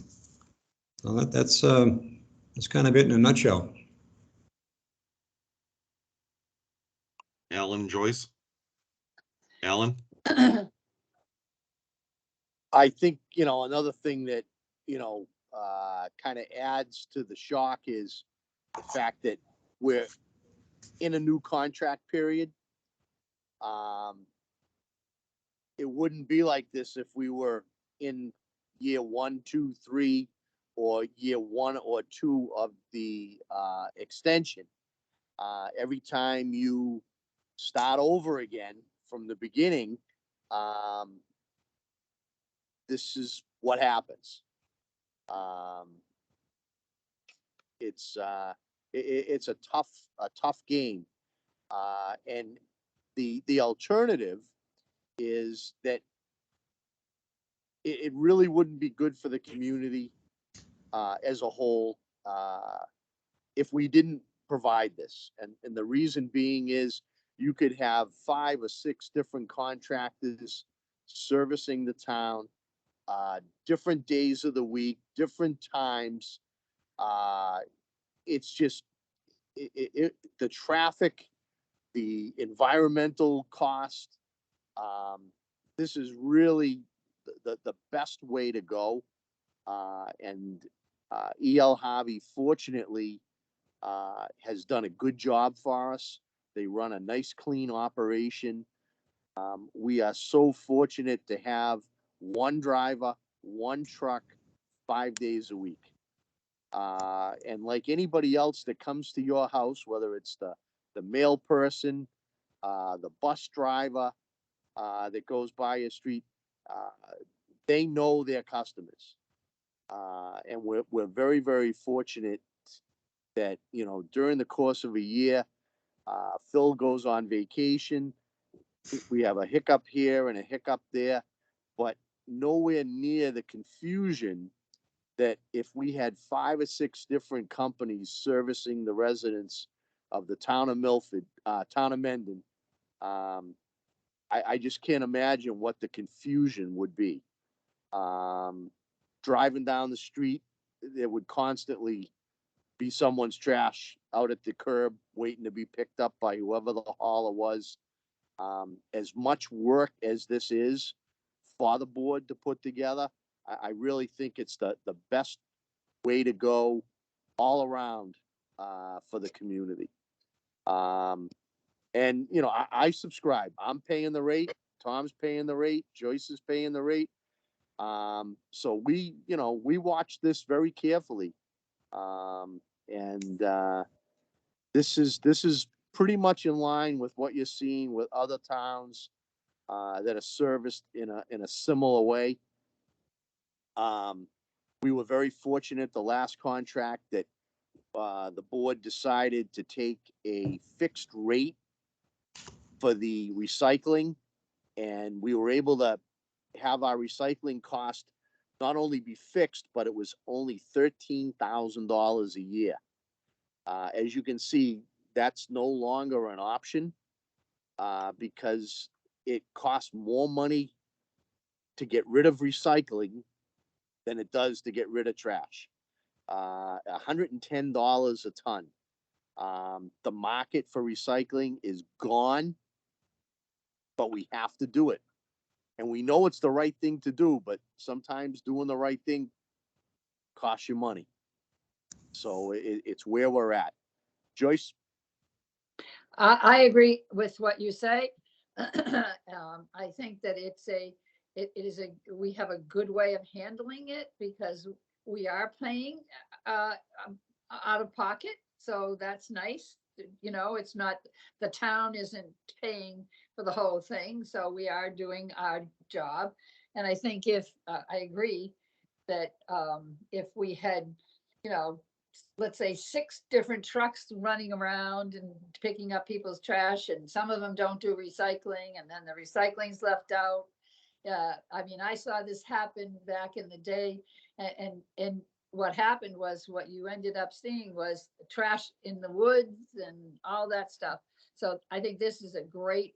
that's kind of it in a nutshell. Alan, Joyce? Alan? I think, another thing that, kind of adds to the shock is the fact that we're in a new contract period. It wouldn't be like this if we were in year 1, 2, 3, or year 1 or 2 of the extension. Every time you start over again from the beginning, this is what happens. It's a tough game, and the alternative is that it really wouldn't be good for the community as a whole if we didn't provide this. And the reason being is you could have 5 or 6 different contractors servicing the town, different days of the week, different times. It's just the traffic, the environmental cost. This is really the best way to go. And E.L. Harvey, fortunately, has done a good job for us. They run a nice, clean operation. We are so fortunate to have one driver, one truck, 5 days a week. And like anybody else that comes to your house, whether it's the mail person, the bus driver that goes by your street, they know their customers. And we're very, very fortunate that, you know, during the course of a year, Phil goes on vacation. We have a hiccup here and a hiccup there, but nowhere near the confusion that if we had 5 or 6 different companies servicing the residents of the town of Milford, town of Mendon. I just can't imagine what the confusion would be. Driving down the street, there would constantly be someone's trash out at the curb waiting to be picked up by whoever the hauler was. As much work as this is for the board to put together, I really think it's the best way to go all around for the community. And, you know, I subscribe. I'm paying the rate. Tom's paying the rate. Joyce is paying the rate. So we watch this very carefully. And this is pretty much in line with what you're seeing with other towns that are serviced in a similar way. We were very fortunate the last contract that the board decided to take a fixed rate for the recycling, and we were able to have our recycling cost not only be fixed, but it was only $13,000 a year. As you can see, that's no longer an option because it costs more money to get rid of recycling than it does to get rid of trash. $110 a ton. The market for recycling is gone, but we have to do it. And we know it's the right thing to do, but sometimes doing the right thing costs you money. So it's where we're at. Joyce? I agree with what you say. I think that we have a good way of handling it because we are paying out of pocket. So that's nice. You know, it's not, the town isn't paying for the whole thing. So we are doing our job. And I think I agree that if we had, you know, let's say 6 different trucks running around and picking up people's trash, and some of them don't do recycling, and then the recycling's left out. I mean, I saw this happen back in the day, and what happened was, what you ended up seeing was trash in the woods and all that stuff. So I think this is a great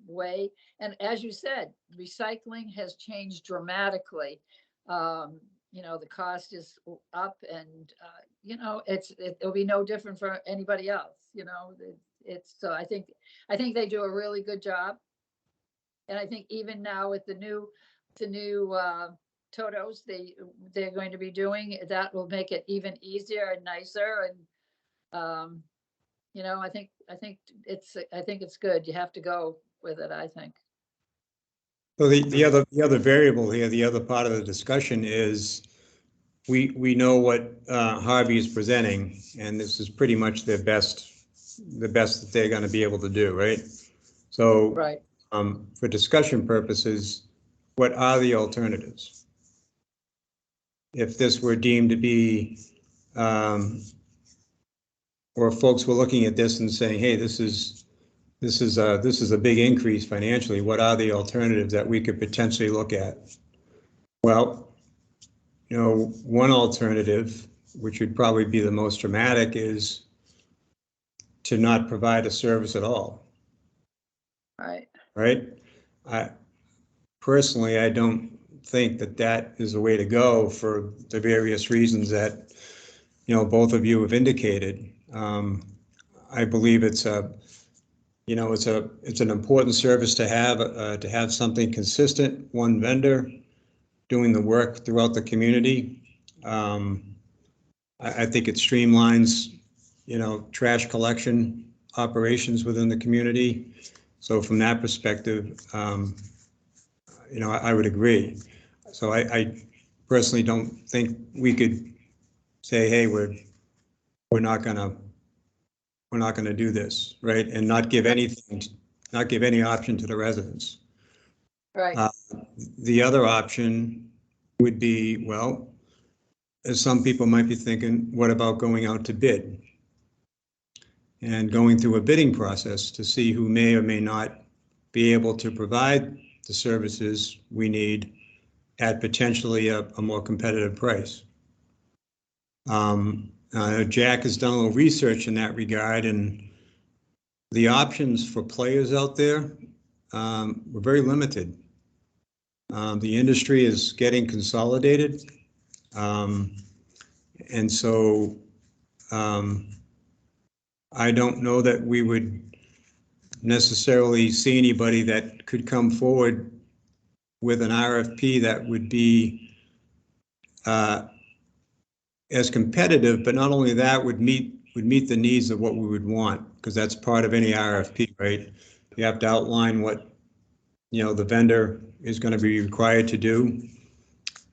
way. And as you said, recycling has changed dramatically. You know, the cost is up, and you know, it'll be no different for anybody else. You know, so I think they do a really good job. And I think even now with the new Totos they're going to be doing, that will make it even easier and nicer. And you know, I think it's good. You have to go with it, I think. So the other variable here, the other part of the discussion is we know what Harvey is presenting, and this is pretty much the best that they're going to be able to do, right? So Right. for discussion purposes, what are the alternatives? If this were deemed to be, or folks were looking at this and saying, hey, this is a big increase financially, what are the alternatives that we could potentially look at? Well, you know, one alternative, which would probably be the most dramatic, is to not provide a service at all. Right. Right? Personally, I don't think that is the way to go for the various reasons that, you know, both of you have indicated. I believe it's an important service to have something consistent, one vendor doing the work throughout the community. I think it streamlines, you know, trash collection operations within the community. So from that perspective, you know, I would agree. So I personally don't think we could say, hey, we're not gonna do this, right? And not give any option to the residents. Right. The other option would be, well, as some people might be thinking, what about going out to bid? And going through a bidding process to see who may or may not be able to provide the services we need at potentially a more competitive price. Jack has done a little research in that regard, and the options for players out there were very limited. The industry is getting consolidated, and so I don't know that we would necessarily see anybody that could come forward with an RFP that would be as competitive, but not only that, would meet the needs of what we would want, because that's part of any RFP, right? You have to outline what, you know, the vendor is going to be required to do.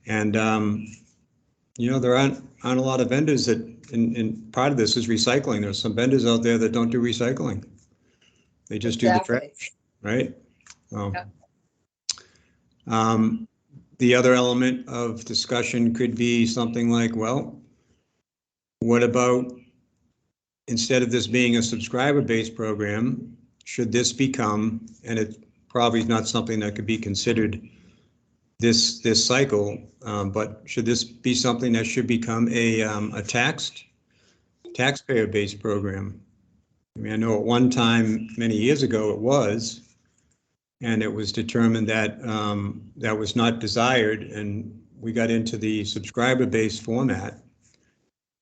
And, you know, there aren't a lot of vendors that, and part of this is recycling. There's some vendors out there that don't do recycling. They just do the trash, right? The other element of discussion could be something like, well, what about, instead of this being a subscriber-based program, should this become, and it probably is not something that could be considered this cycle, but should this be something that should become a taxpayer-based program? I mean, I know at one time, many years ago, it was, and it was determined that that was not desired, and we got into the subscriber-based format.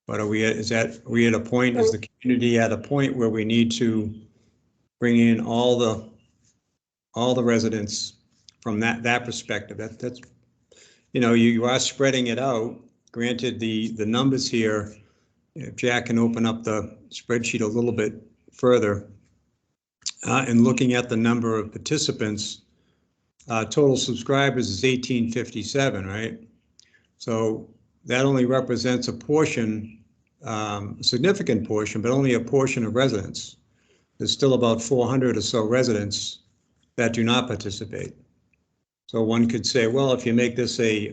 But are we at a point, is the community at a point where we need to bring in all the residents from that perspective? That's, you know, you are spreading it out. Granted, the numbers here, if Jack can open up the spreadsheet a little bit further, and looking at the number of participants, total subscribers is 1857, right? So that only represents a portion, a significant portion, but only a portion of residents. There's still about 400 or so residents that do not participate. So one could say, well, if you make this a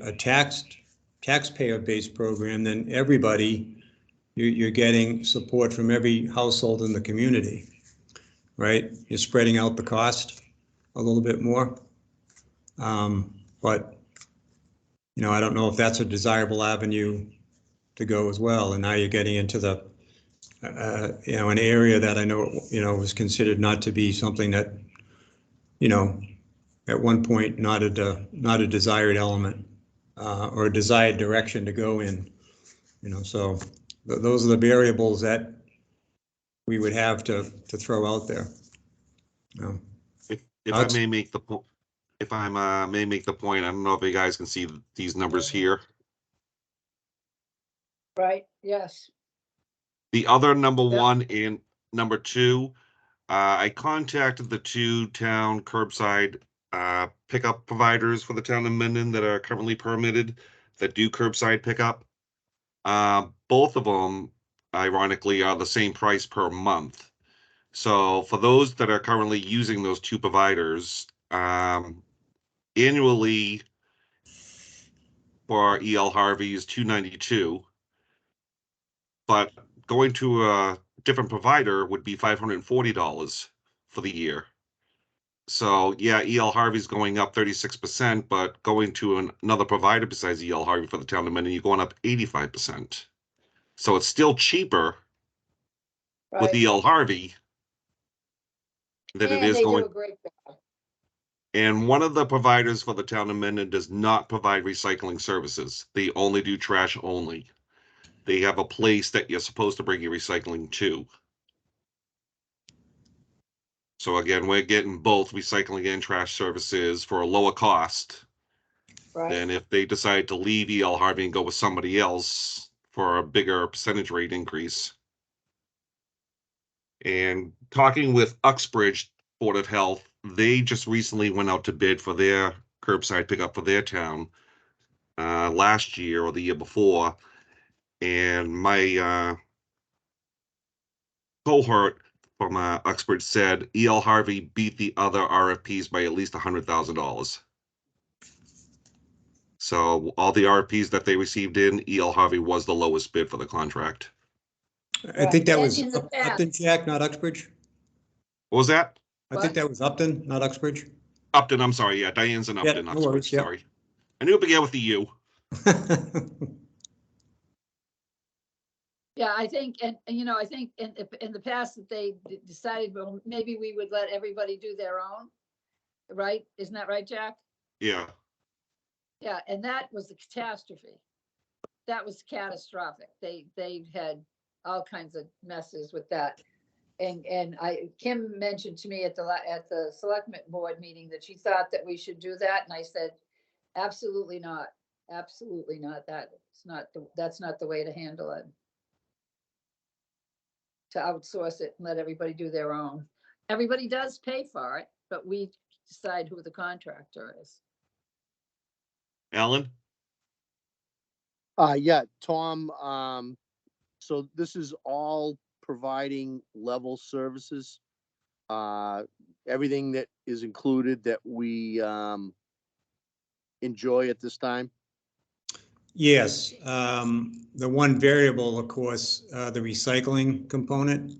taxpayer-based program, then everybody, you're getting support from every household in the community, right? You're spreading out the cost a little bit more. But, you know, I don't know if that's a desirable avenue to go as well. And now you're getting into the, you know, an area that I know, you know, was considered not to be something that, you know, at one point not a desired element or a desired direction to go in, you know. So those are the variables that we would have to throw out there. If I may make the point, I don't know if you guys can see these numbers here. Right, yes. The other number one and number two, I contacted the two town curbside pickup providers for the town of Mendon that are currently permitted that do curbside pickup. Both of them, ironically, are the same price per month. So for those that are currently using those two providers, annually for E.L. Harvey is $292, but going to a different provider would be $540 for the year. So yeah, E.L. Harvey's going up 36%, but going to another provider besides E.L. Harvey for the town of Mendon, you're going up 85%. So it's still cheaper with Right. E.L. Harvey than it And is they do going. a great job. And one of the providers for the town of Mendon does not provide recycling services. They only do trash only. They have a place that you're supposed to bring your recycling to. So again, we're getting both recycling and trash services for a lower cost Right. than if they decide to leave E.L. Harvey and go with somebody else for a bigger percentage rate increase. And talking with Uxbridge Board of Health, they just recently went out to bid for their curbside pickup for their town last year or the year before. And my cohort from Uxbridge said E.L. Harvey beat the other RFPs by at least $100,000. So all the RFPs that they received in, E.L. Harvey was the lowest bid for the contract. I think that And was in the Upton, past- Jack, not Uxbridge. What was that? I think that was Upton, not Uxbridge. Upton, I'm sorry. Yeah, Diane's in Yeah, Upton, no Uxbridge, worries, yeah. sorry. I knew it began with the U. Yeah, I think, and you know, I think in the past that they decided, well, maybe we would let everybody do their own, right? Isn't that right, Jack? Yeah. Yeah, and that was a catastrophe. That was catastrophic. They had all kinds of messes with that. And Kim mentioned to me at the selectmen board meeting that she thought that we should do that, and I said, absolutely not, absolutely not. That's not the way to handle it. To outsource it and let everybody do their own. Everybody does pay for it, but we decide who the contractor is. Alan? Yeah, Tom, so this is all providing level services. Everything that is included that we, enjoy at this time. Yes, the one variable, of course, the recycling component.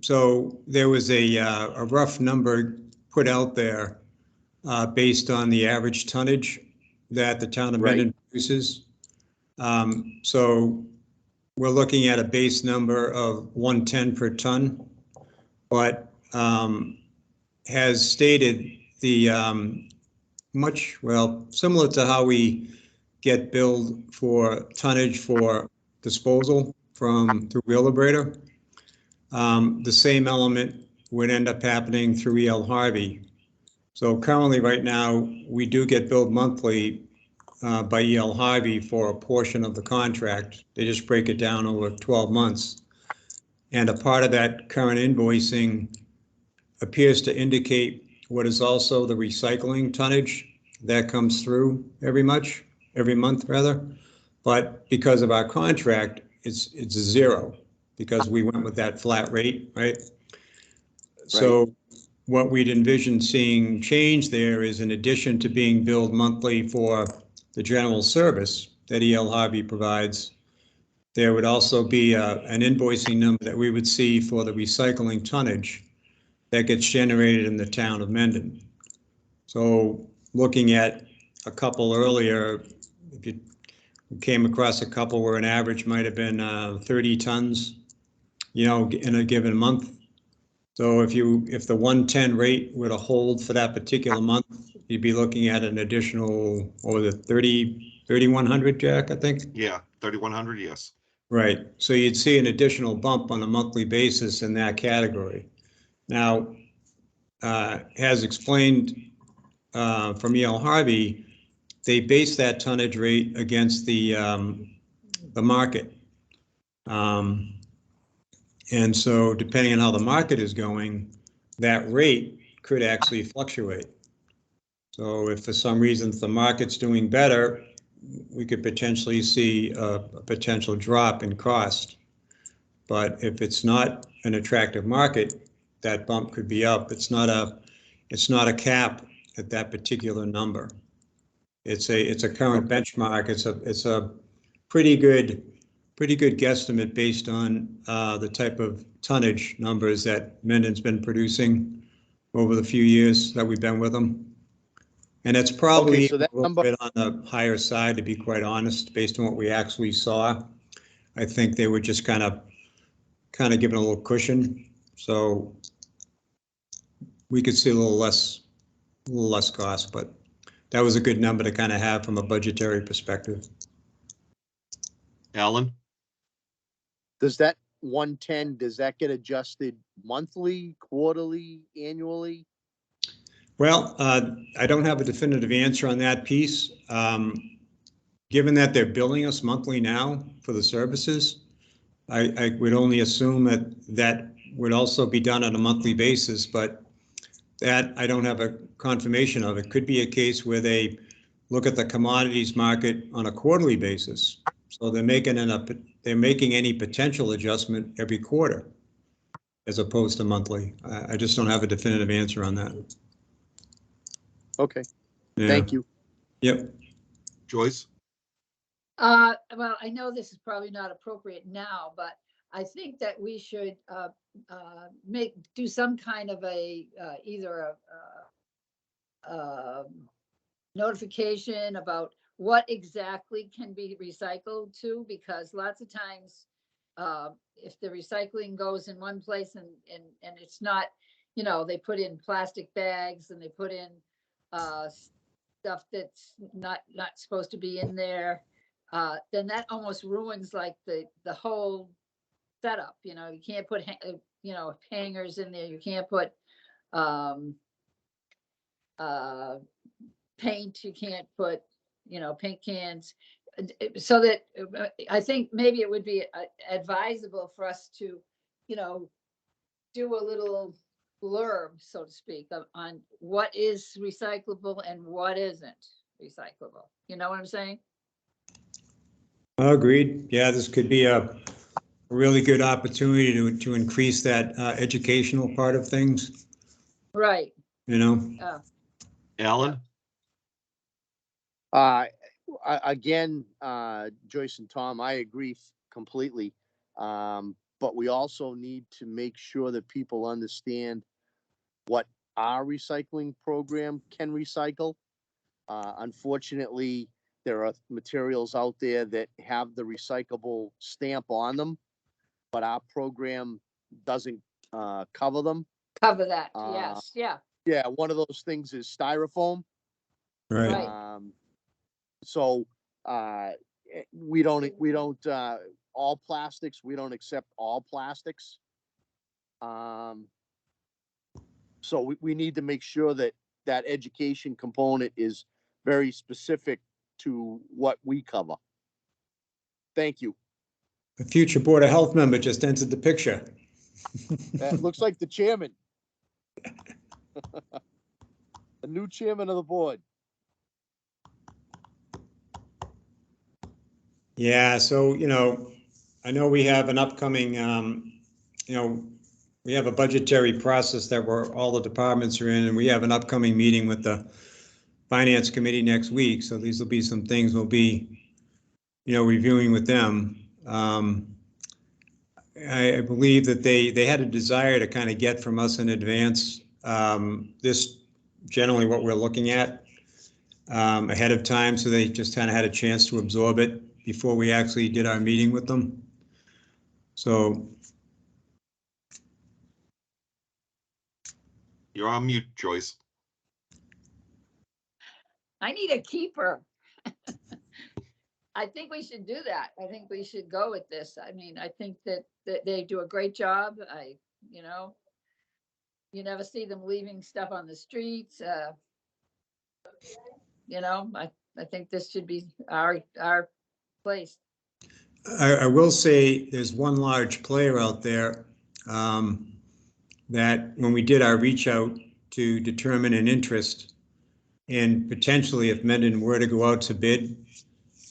So there was a rough number put out there based on the average tonnage that the town of Right. Mendon produces. So we're looking at a base number of 110 per ton, but has stated the similar to how we get billed for tonnage for disposal through Wheelabrator. The same element would end up happening through E.L. Harvey. So currently, right now, we do get billed monthly by E.L. Harvey for a portion of the contract. They just break it down over 12 months. And a part of that current invoicing appears to indicate what is also the recycling tonnage that comes through every month rather. But because of our contract, it's zero because we went with that flat rate, right? So what we'd envision seeing change there is, in addition to being billed monthly for the general service that E.L. Harvey provides, there would also be an invoicing number that we would see for the recycling tonnage that gets generated in the town of Mendon. So looking at a couple earlier, if you came across a couple where an average might have been 30 tons, in a given month. So if the 110 rate were to hold for that particular month, you'd be looking at an additional, or the 3,100, Jack, I think? Yeah, 3,100, yes. Right. So you'd see an additional bump on a monthly basis in that category. Now, as explained from E.L. Harvey, they base that tonnage rate against the market. And so depending on how the market is going, that rate could actually fluctuate. So if for some reason the market's doing better, we could potentially see a potential drop in cost. But if it's not an attractive market, that bump could be up. It's not a cap at that particular number. It's a current benchmark. It's a pretty good guesstimate based on the type of tonnage numbers that Minden's been producing over the few years that we've been with them. And it's probably Okay, so that a little bit on the higher side, to be quite honest, based on what we actually saw. I think they were just kind of giving a little cushion, so we could see a little less cost, but that was a good number to kind of have from a budgetary perspective. Alan? Does that 110, does that get adjusted monthly, quarterly, annually? Well, I don't have a definitive answer on that piece. Given that they're billing us monthly now for the services, I would only assume that would also be done on a monthly basis, but that I don't have a confirmation of. It could be a case where they look at the commodities market on a quarterly basis. So they're making any potential adjustment every quarter as opposed to monthly. I just don't have a definitive answer on that. Okay, Yeah. thank you. Yep. Joyce? Well, I know this is probably not appropriate now, but I think that we should do some kind of either a notification about what exactly can be recycled to, because lots of times if the recycling goes in one place and it's not, they put in plastic bags and they put in stuff that's not supposed to be in there, then that almost ruins like the whole setup. You can't put hangers in there. You can't put paint. You can't put paint cans. So that I think maybe it would be advisable for us to do a little blurb, so to speak, on what is recyclable and what isn't recyclable. You know what I'm saying? Agreed. Yeah, this could be a really good opportunity to increase that educational part of things. Right. Alan? Again, Joyce and Tom, I agree completely. But we also need to make sure that people understand what our recycling program can recycle. Unfortunately, there are materials out there that have the recyclable stamp on them, but our program doesn't cover them. Cover that, yes, yeah. Yeah, one of those things is styrofoam. Right. So we don't all plastics. We don't accept all plastics. So we need to make sure that education component is very specific to what we cover. Thank you. The future Board of Health member just entered the picture. That looks like the chairman. The new chairman of the board. Yeah, so, I know we have an upcoming, we have a budgetary process that all the departments are in, and we have an upcoming meeting with the Finance Committee next week. So these will be some things we'll be, reviewing with them. I believe that they had a desire to kind of get from us in advance this generally what we're looking at ahead of time, so they just kind of had a chance to absorb it before we actually did our meeting with them. So. You're on mute, Joyce. I need a keeper. I think we should do that. I think we should go with this. I mean, I think that they do a great job. You never see them leaving stuff on the streets. I think this should be our place. I will say there's one large player out there that when we did our reach out to determine an interest, and potentially if Minden were to go out to bid,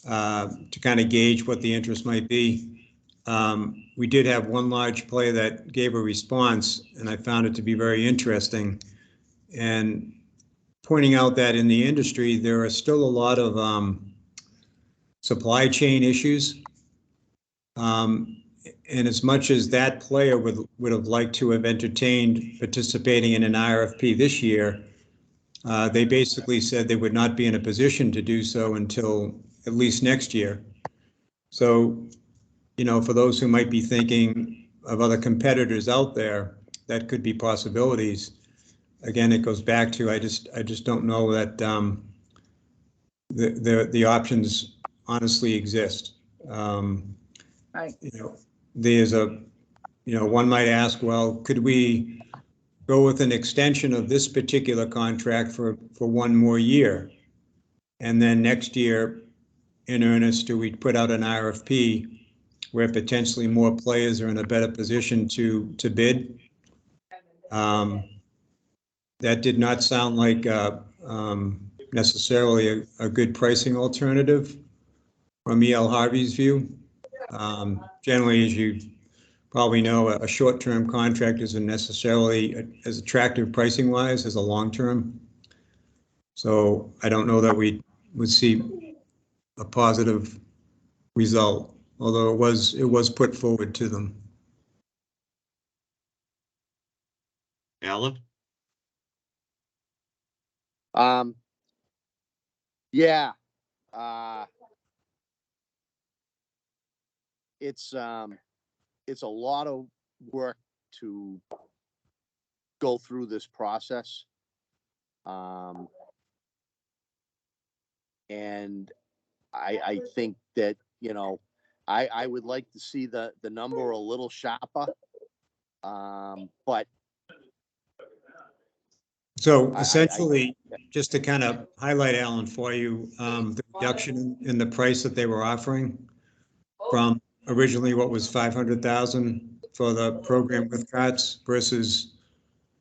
to kind of gauge what the interest might be. We did have one large player that gave a response, and I found it to be very interesting. And pointing out that in the industry, there are still a lot of supply chain issues. And as much as that player would have liked to have entertained participating in an RFP this year, they basically said they would not be in a position to do so until at least next year. So, you know, for those who might be thinking of other competitors out there, that could be possibilities. Again, it goes back to I just don't know that the options honestly exist. Right. You know, there's one might ask, well, could we go with an extension of this particular contract for one more year? And then next year, in earnest, do we put out an RFP where potentially more players are in a better position to bid? That did not sound like necessarily a good pricing alternative from E.L. Harvey's view. Generally, as you probably know, a short-term contract isn't necessarily as attractive pricing-wise as a long-term. So I don't know that we would see a positive result, although it was put forward to them. Alan? Yeah. It's a lot of work to go through this process. And I think that, you know, I would like to see the number a little sharper. But so essentially, just to kind of highlight, Alan, for you, the reduction in the price that they were offering from originally what was 500,000 for the program with carts versus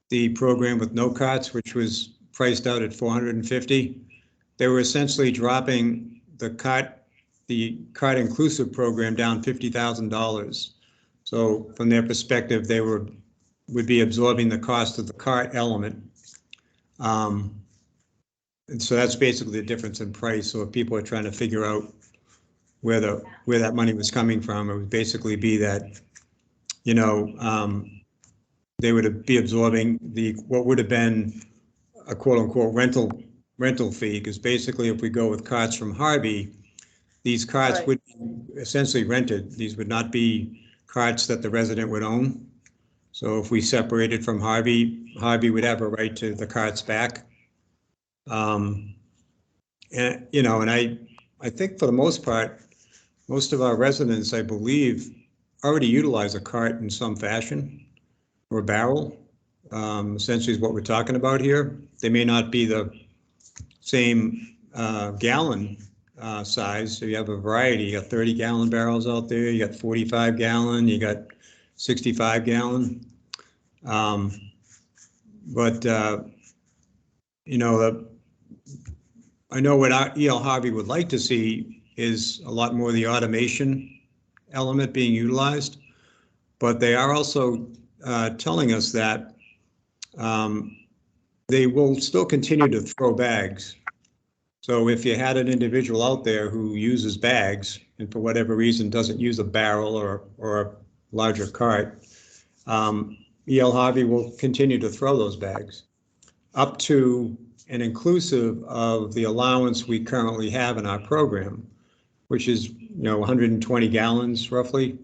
the program with no carts, which was priced out at 450. They were essentially dropping the cart inclusive program down $50,000. So from their perspective, they would be absorbing the cost of the cart element. And so that's basically the difference in price. So if people are trying to figure out where that money was coming from, it would basically be that, you know, they would be absorbing what would have been a quote unquote rental fee, because basically if we go with carts from Harvey, these carts would be essentially rented. These would not be carts that the resident would own. So if we separated from Harvey would have a right to the carts back. And you know, and I think for the most part, most of our residents, I believe, already utilize a cart in some fashion or a barrel. Essentially is what we're talking about here. They may not be the same gallon size. So you have a variety. You got 30-gallon barrels out there. You got 45-gallon. You got 65-gallon. You know, I know what E.L. Harvey would like to see is a lot more of the automation element being utilized, but they are also telling us that they will still continue to throw bags. So if you had an individual out there who uses bags and for whatever reason doesn't use a barrel or a larger cart, E.L. Harvey will continue to throw those bags up to and inclusive of the allowance we currently have in our program, which is, you know, 120 gallons roughly.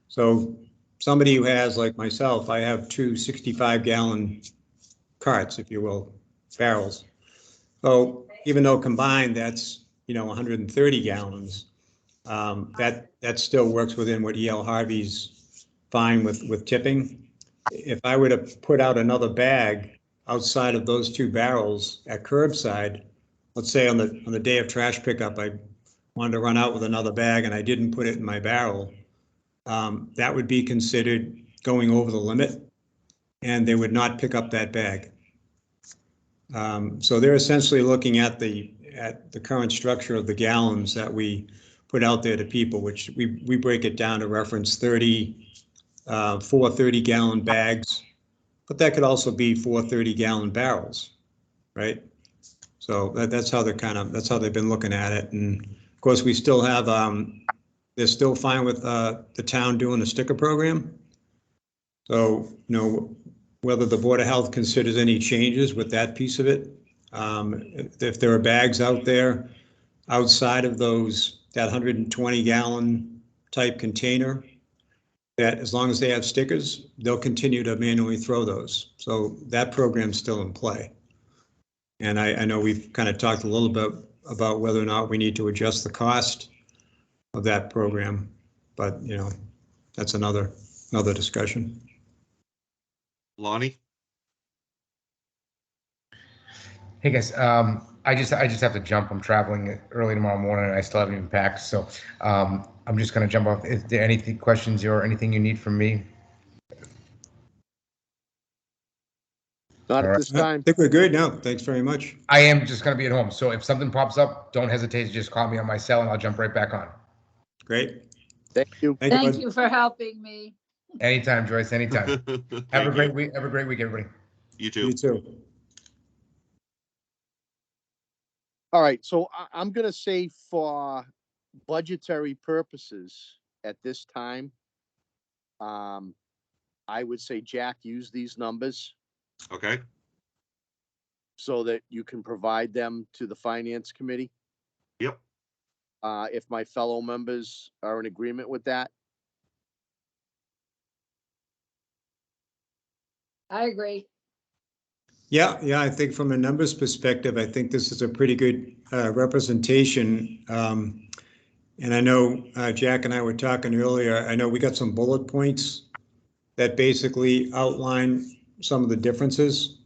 So somebody who has, like myself, I have two 65-gallon carts, if you will, barrels. So even though combined that's, you know, 130 gallons, that still works within what E.L. Harvey's fine with tipping. If I were to put out another bag outside of those two barrels at curbside, let's say on the day of trash pickup, I wanted to run out with another bag and I didn't put it in my barrel, that would be considered going over the limit and they would not pick up that bag. So they're essentially looking at the current structure of the gallons that we put out there to people, which we break it down to reference 4 30-gallon bags, but that could also be 4 30-gallon barrels, right? So that's how they've been looking at it. And of course, we still have, they're still fine with the town doing a sticker program. So, whether the Board of Health considers any changes with that piece of it, if there are bags out there outside of that 120-gallon type container, that as long as they have stickers, they'll continue to manually throw those. So that program's still in play. And I know we've kind of talked a little bit about whether or not we need to adjust the cost of that program, but that's another discussion. Lonnie? Hey guys, I just have to jump. I'm traveling early tomorrow morning and I still haven't even packed. So I'm just gonna jump off. Is there any questions or anything you need from me? Not at this time. I think we're good now. Thanks very much. I am just gonna be at home. So if something pops up, don't hesitate to just call me on my cell and I'll jump right back on. Great. Thank you. Thank you for helping me. Anytime, Joyce, anytime. Have a great week. Have a great week, everybody. You too. You too. All right, so I'm gonna say for budgetary purposes at this time, I would say, Jack, use these numbers Okay. so that you can provide them to the finance committee. Yep. If my fellow members are in agreement with that. I agree. Yeah, I think from a numbers perspective, I think this is a pretty good representation. And I know Jack and I were talking earlier, I know we got some bullet points that basically outline some of the differences.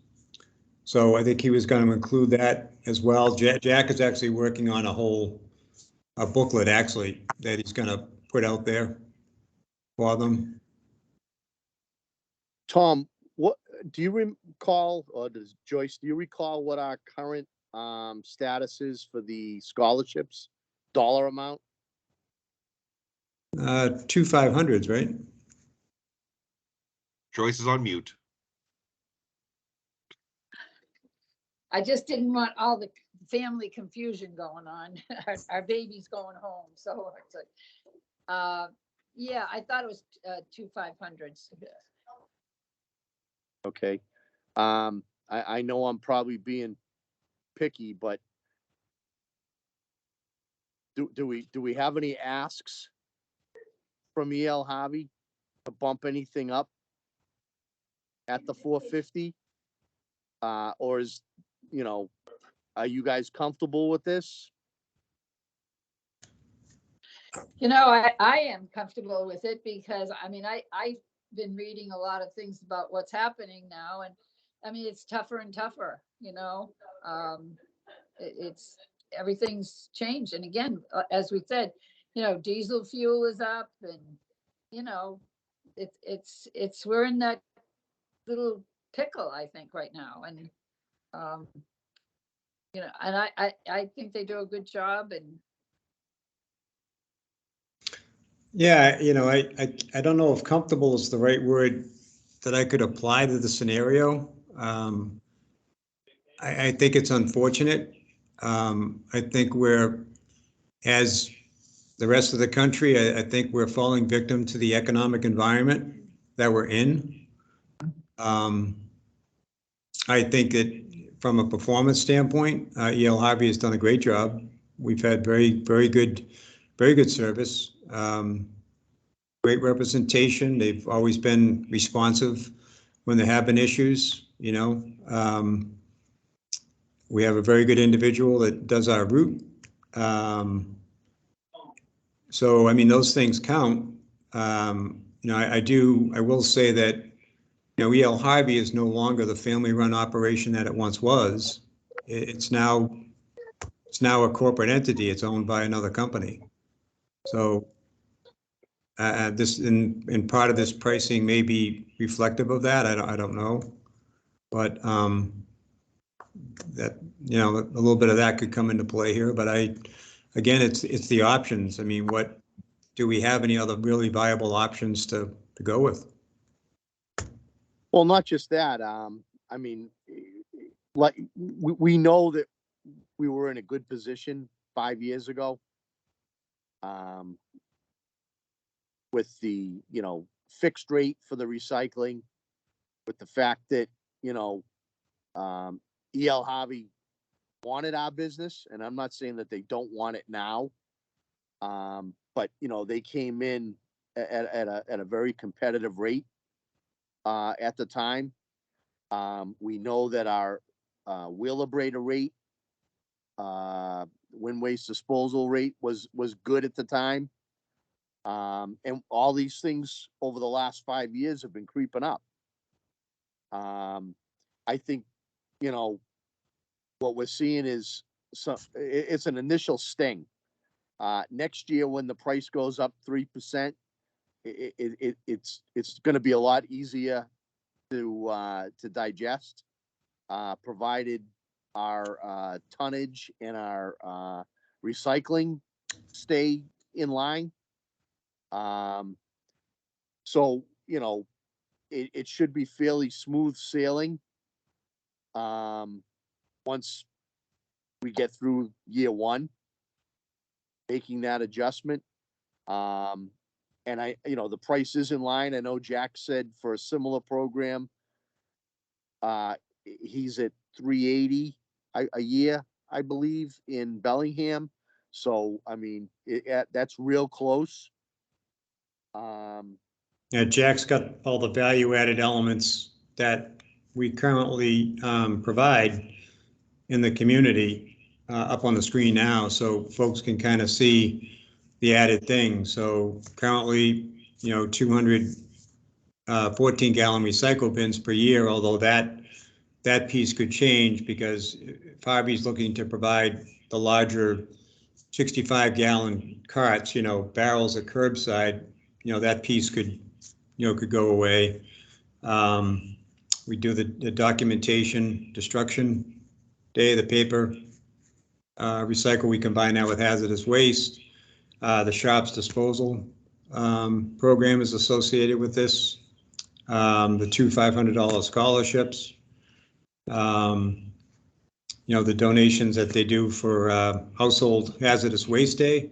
So I think he was going to include that as well. Jack is actually working on a booklet actually that he's going to put out there for them. Tom, what do you recall, or does Joyce, do you recall what our current status is for the scholarships dollar amount? 2 500s, right? Joyce is on mute. I just didn't want all the family confusion going on. Our baby's going home, so it's like, yeah, I thought it was 2 500s. Okay. I know I'm probably being picky, but do we have any asks from E.L. Harvey to bump anything up at the 450? Or is, are you guys comfortable with this? I am comfortable with it because I've been reading a lot of things about what's happening now, and it's tougher and tougher. It's everything's changed, and again, as we said, diesel fuel is up, and it's we're in that little pickle, I think, right now, and and I think they do a good job, and yeah, I don't know if comfortable is the right word that I could apply to the scenario. I think it's unfortunate. I think as the rest of the country, I think we're falling victim to the economic environment that we're in. I think that from a performance standpoint, E.L. Harvey has done a great job. We've had very, very good service. Great representation. They've always been responsive when there have been issues. We have a very good individual that does our route. So, those things count. I will say that, E.L. Harvey is no longer the family-run operation that it once was. It's now a corporate entity. It's owned by another company. So this in part of this pricing may be reflective of that. I don't know, but you know, a little bit of that could come into play here, but again, it's the options. I mean, do we have any other really viable options to go with? Well, not just that, I mean, like, we know that we were in a good position 5 years ago. With the, you know, fixed rate for the recycling, with the fact that, you know, E.L. Harvey wanted our business, and I'm not saying that they don't want it now. But, you know, they came in at a very competitive rate, at the time. We know that our, Wheelabrator rate, wind waste disposal rate was good at the time. And all these things over the last 5 years have been creeping up. I think, you know, what we're seeing is it's an initial sting. Next year, when the price goes up 3%, it's going to be a lot easier to digest, provided our tonnage and our recycling stay in line. So, you know, it should be fairly smooth sailing, once we get through year one, making that adjustment. And you know, the price is in line. I know Jack said for a similar program, he's at 380 a year, I believe, in Bellingham. So, I mean, that's real close. Yeah, Jack's got all the value-added elements that we currently provide in the community up on the screen now, so folks can kind of see the added things. So currently, you know, 200 14-gallon recycle bins per year, although that piece could change because Harvey's looking to provide the larger 65-gallon carts, you know, barrels at curbside. You know, that piece could go away. We do the documentation destruction day, the paper recycle. We combine that with hazardous waste. The shop's disposal program is associated with this. The 2 $500 scholarships. You know, the donations that they do for household hazardous waste day,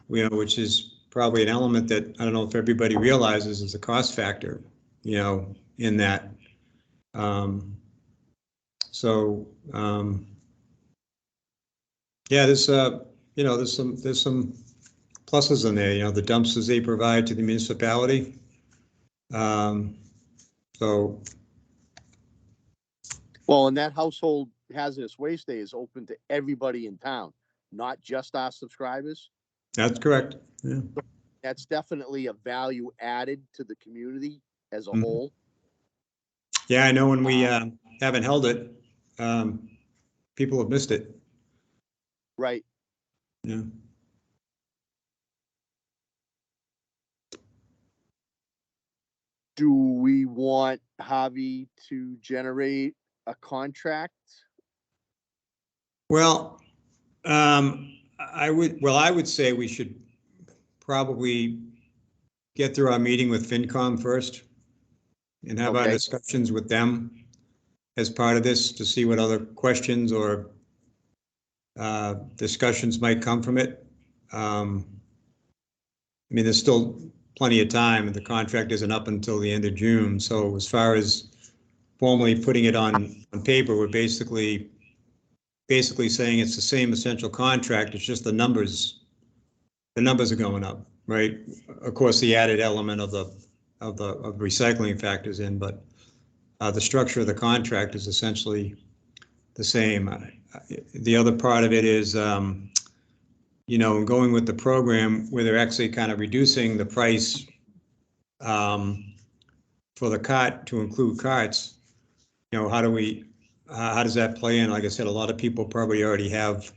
you know, which is probably an element that I don't know if everybody realizes is a cost factor, you know, in that. Yeah, there's you know, there's some pluses in there. You know, the dumpsters they provide to the municipality. Well, and that household hazardous waste day is open to everybody in town, not just our subscribers. That's correct. Yeah. That's definitely a value added to the community as a whole. Yeah, I know when we haven't held it, people have missed it. Right. Yeah. Do we want Harvey to generate a contract? Well, I would say we should probably get through our meeting with FinCom first and have our discussions with them as part of this to see what other questions or discussions might come from it. I mean, there's still plenty of time and the contract isn't up until the end of June. So as far as formally putting it on paper, we're basically saying it's the same essential contract. It's just the numbers are going up, right? Of course, the added element of recycling factors in, but the structure of the contract is essentially the same. The other part of it is, you know, going with the program where they're actually kind of reducing the price for the cart to include carts. You know, how does that play in? Like I said, a lot of people probably already have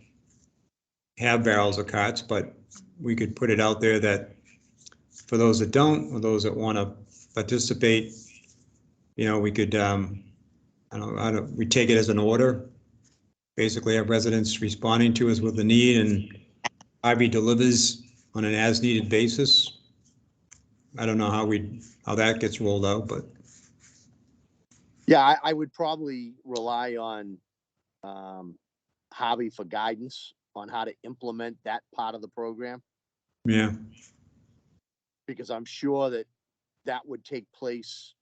barrels of carts, but we could put it out there that for those that don't, or those that want to participate, you know, we could, we take it as an order basically have residents responding to us with a need and Ivy delivers on an as-needed basis. I don't know how that gets rolled out, but Yeah, I would probably rely on Javi for guidance on how to implement that part of the program, yeah, because I'm sure that that would take place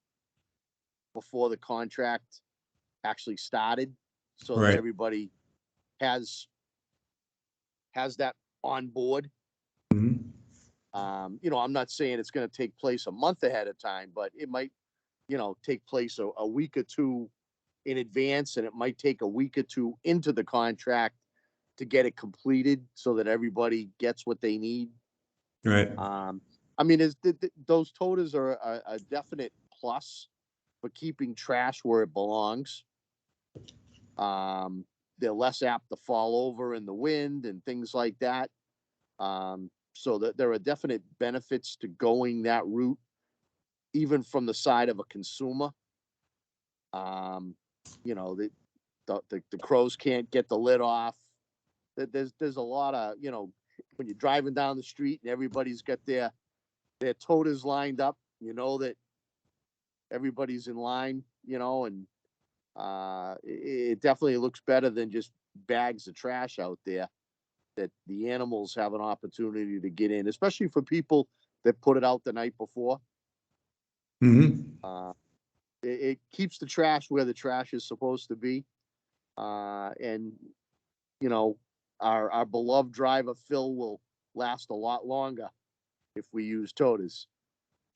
before the contract actually started, so that Right. everybody has that on board. Mhm. You know, I'm not saying it's going to take place a month ahead of time, but it might, you know, take place a week or two in advance, and it might take a week or two into the contract to get it completed so that everybody gets what they need. Right. I mean, those totas are a definite plus for keeping trash where it belongs. They're less apt to fall over in the wind and things like that. So that there are definite benefits to going that route, even from the side of a consumer. You know, the crows can't get the lid off. There's a lot of, you know, when you're driving down the street and everybody's got their totas lined up, you know that everybody's in line, you know, and it definitely looks better than just bags of trash out there, that the animals have an opportunity to get in, especially for people that put it out the night before. Mm-hmm. It keeps the trash where the trash is supposed to be. And, you know, our beloved driver, Phil, will last a lot longer if we use totas.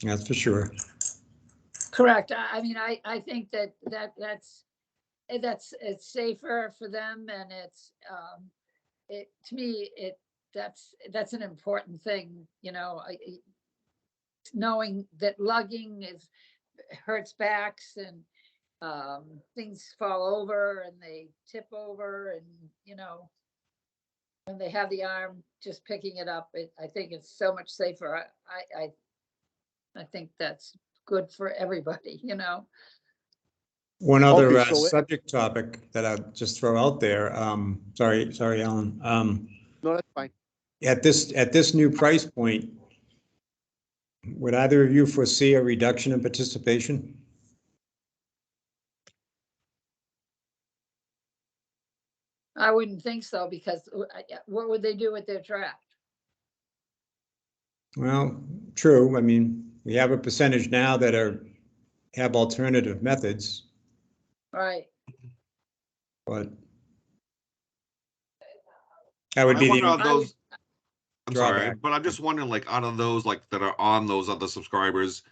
That's for sure. Correct. I mean, I think that's it's safer for them, and it's to me that's an important thing, you know, knowing that lugging hurts backs, and things fall over and they tip over, and you know, when they have the arm just picking it up, I think it's so much safer. I think that's good for everybody, you know. One other Okay, so subject topic that I'll just throw out there. Sorry, Alan. no, that's fine. At this new price point, would either of you foresee a reduction in participation? I wouldn't think so, because what would they do with their trash? Well, true. I mean, we have a percentage now that have alternative methods, Right. but that would I be wonder the on those. I'm sorry, drawback. but I'm just wondering, like, out of those, like, that are on those other subscribers,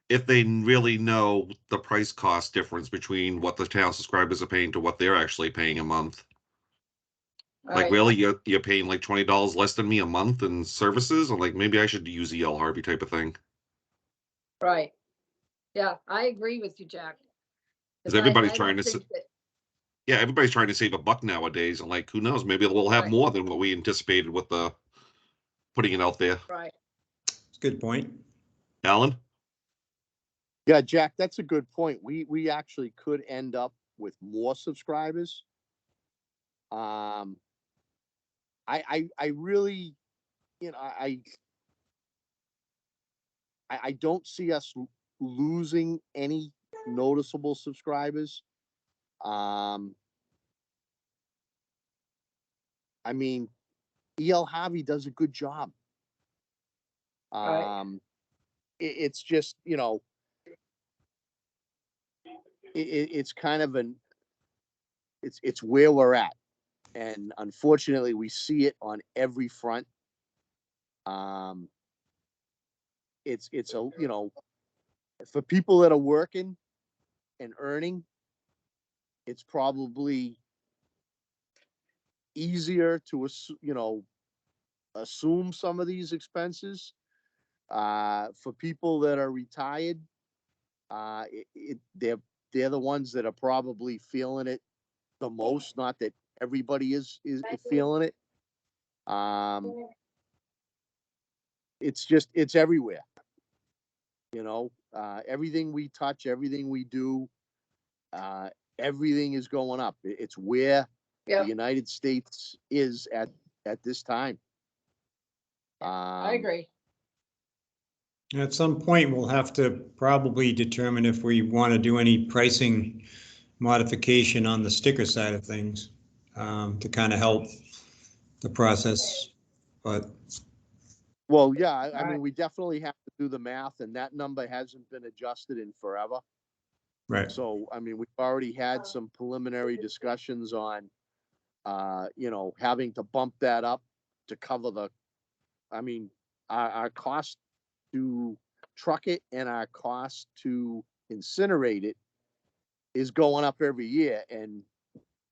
if they really know the price cost difference between what the town subscribers are paying to what they're actually paying a month. Like, Right. really, you're paying like $20 less than me a month in services? I'm like, maybe I should use E.L. Harvey type of thing. Right. Yeah, I agree with you, Jack. Because everybody's I trying don't to, think that, yeah, everybody's trying to save a buck nowadays. And like, who knows? Maybe we'll have Right. more than what we anticipated with the putting it out there. right. It's a good point. Alan? Yeah, Jack, that's a good point. We actually could end up with more subscribers. I really, you know, I don't see us losing any noticeable subscribers. I mean, E.L. Harvey does a good job. Right. It's just, you know, it's kind of it's where we're at, and unfortunately, we see it on every front. It's a, you know, for people that are working and earning, it's probably easier to you know, assume some of these expenses. For people that are retired, they're the ones that are probably feeling it the most. Not that everybody is feeling it. It's everywhere. You know, everything we touch, everything we do, everything is going up. It's where Yeah, the United States is at this time. I agree. At some point, we'll have to probably determine if we want to do any pricing modification on the sticker side of things, to kind of help the process, but Well, yeah, I Right. mean, we definitely have to do the math, and that number hasn't been adjusted in forever. right. So, I mean, we've already had some preliminary discussions on, you know, having to bump that up to cover the, I mean, our cost to truck it and our cost to incinerate it is going up every year, and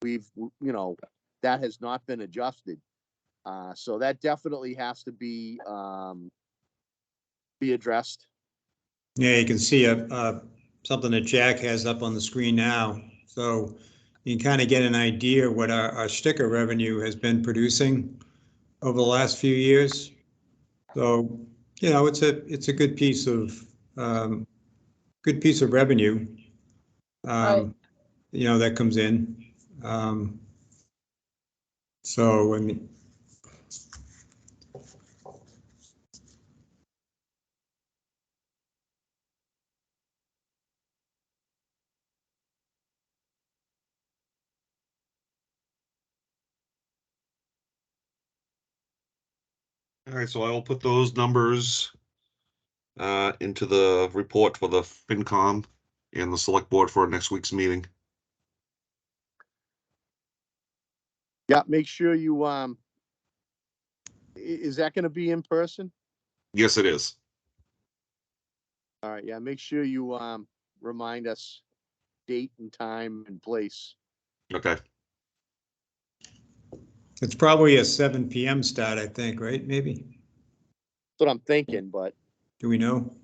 we've, you know, that has not been adjusted. So that definitely has to be addressed. Yeah, you can see something that Jack has up on the screen now. So you can kind of get an idea what our sticker revenue has been producing over the last few years. So, you know, it's a good piece of revenue, Right. you know, that comes in. So, I mean, All right, so I will put those numbers into the report for the FinCom and the select board for next week's meeting. Yeah, make sure you, is that gonna be in person? Yes, it is. All right, yeah, make sure you, remind us date and time and place. Okay. it's probably a 7 PM start, I think, right? Maybe? That's what I'm thinking, but Do we know?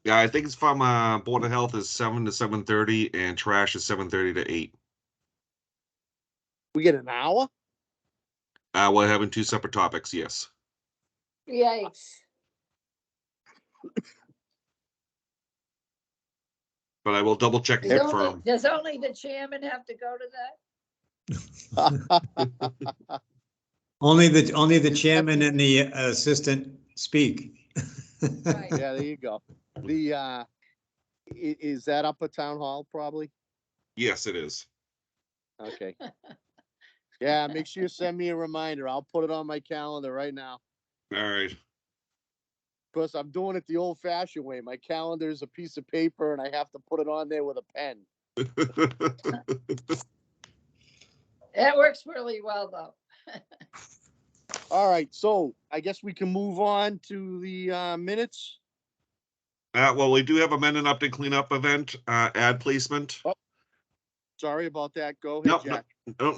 Yeah, I think it's from Board of Health is 7 to 7:30 and trash is 7:30 to 8. we get an hour? We're having two separate topics, yes. Yikes. But I will double check and confirm. Does only the chairman have to go to that? Only the chairman and the assistant speak. Right. Yeah, there you go. The, is that up at Town Hall probably? Yes, it is. Okay. Yeah, make sure you send me a reminder. I'll put it on my calendar right now. All right. Of course, I'm doing it the old fashioned way. My calendar is a piece of paper and I have to put it on there with a pen. That works really well, though. All right, so I guess we can move on to the minutes. Well, we do have a men and update cleanup event, ad placement. Oh, sorry about that. Go ahead, No, Jack.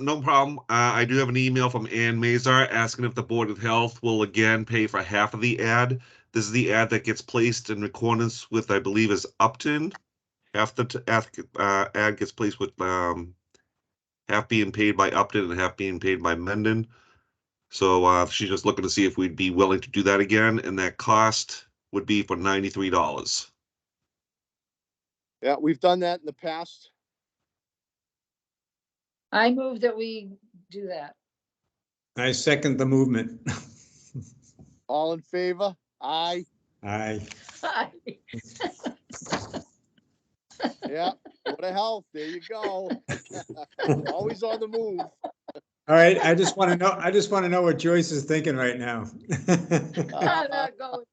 no problem. I do have an email from Ann Mazar asking if the Board of Health will again pay for half of the ad. This is the ad that gets placed in accordance with, I believe, is Upton. Half the ad gets placed with half being paid by Upton and half being paid by Mendon. So she's just looking to see if we'd be willing to do that again, and that cost would be for $93. Yeah, we've done that in the past. I move that we do that. I second the movement. All in favor? Aye. Aye. Yeah, Board of Health. There you go. Always on the move. All right, I just want to know what Joyce is thinking right now. I'm not going.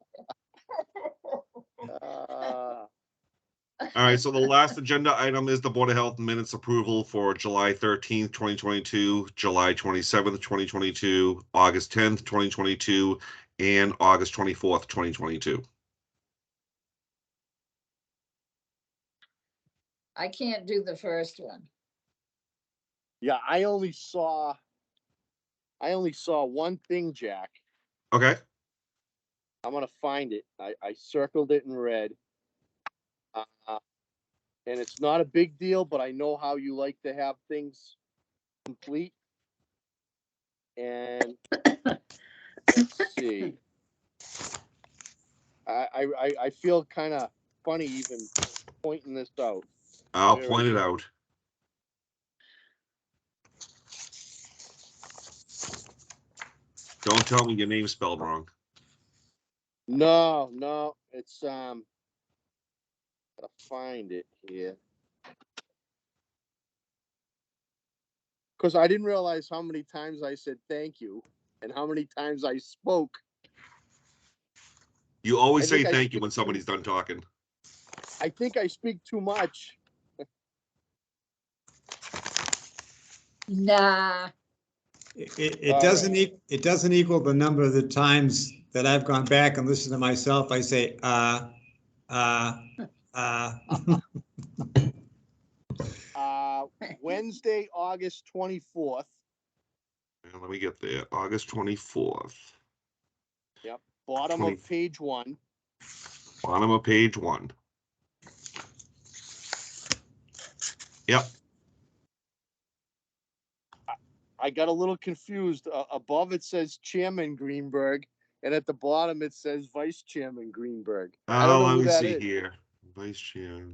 All right, so the last agenda item is the Board of Health minutes approval for July 13th, 2022, July 27th, 2022, August 10th, 2022, and August 24th, 2022. I can't do the first one. Yeah, I only saw one thing, Jack. Okay. I'm gonna find it. I circled it in red. And it's not a big deal, but I know how you like to have things complete. And let's see. I feel kind of funny even pointing this out. I'll Where point is it it? out. Don't tell me your name's spelled wrong. No, it's, gotta find it here. Cause I didn't realize how many times I said thank you and how many times I spoke. You always I say think I thank you speak when too- somebody's done talking. I think I speak too much. Nah, It doesn't it doesn't equal the number of the times that I've gone back and listened to myself. I say, uh. Wednesday, August 24th. And let me get there. August 24th. Yep, bottom of page 1. Bottom of page 1. Yep. I got a little confused. Above it says Chairman Greenberg, and at the bottom it says Vice Chairman Greenberg. I don't know Let who me that see is. here. Vice Chair.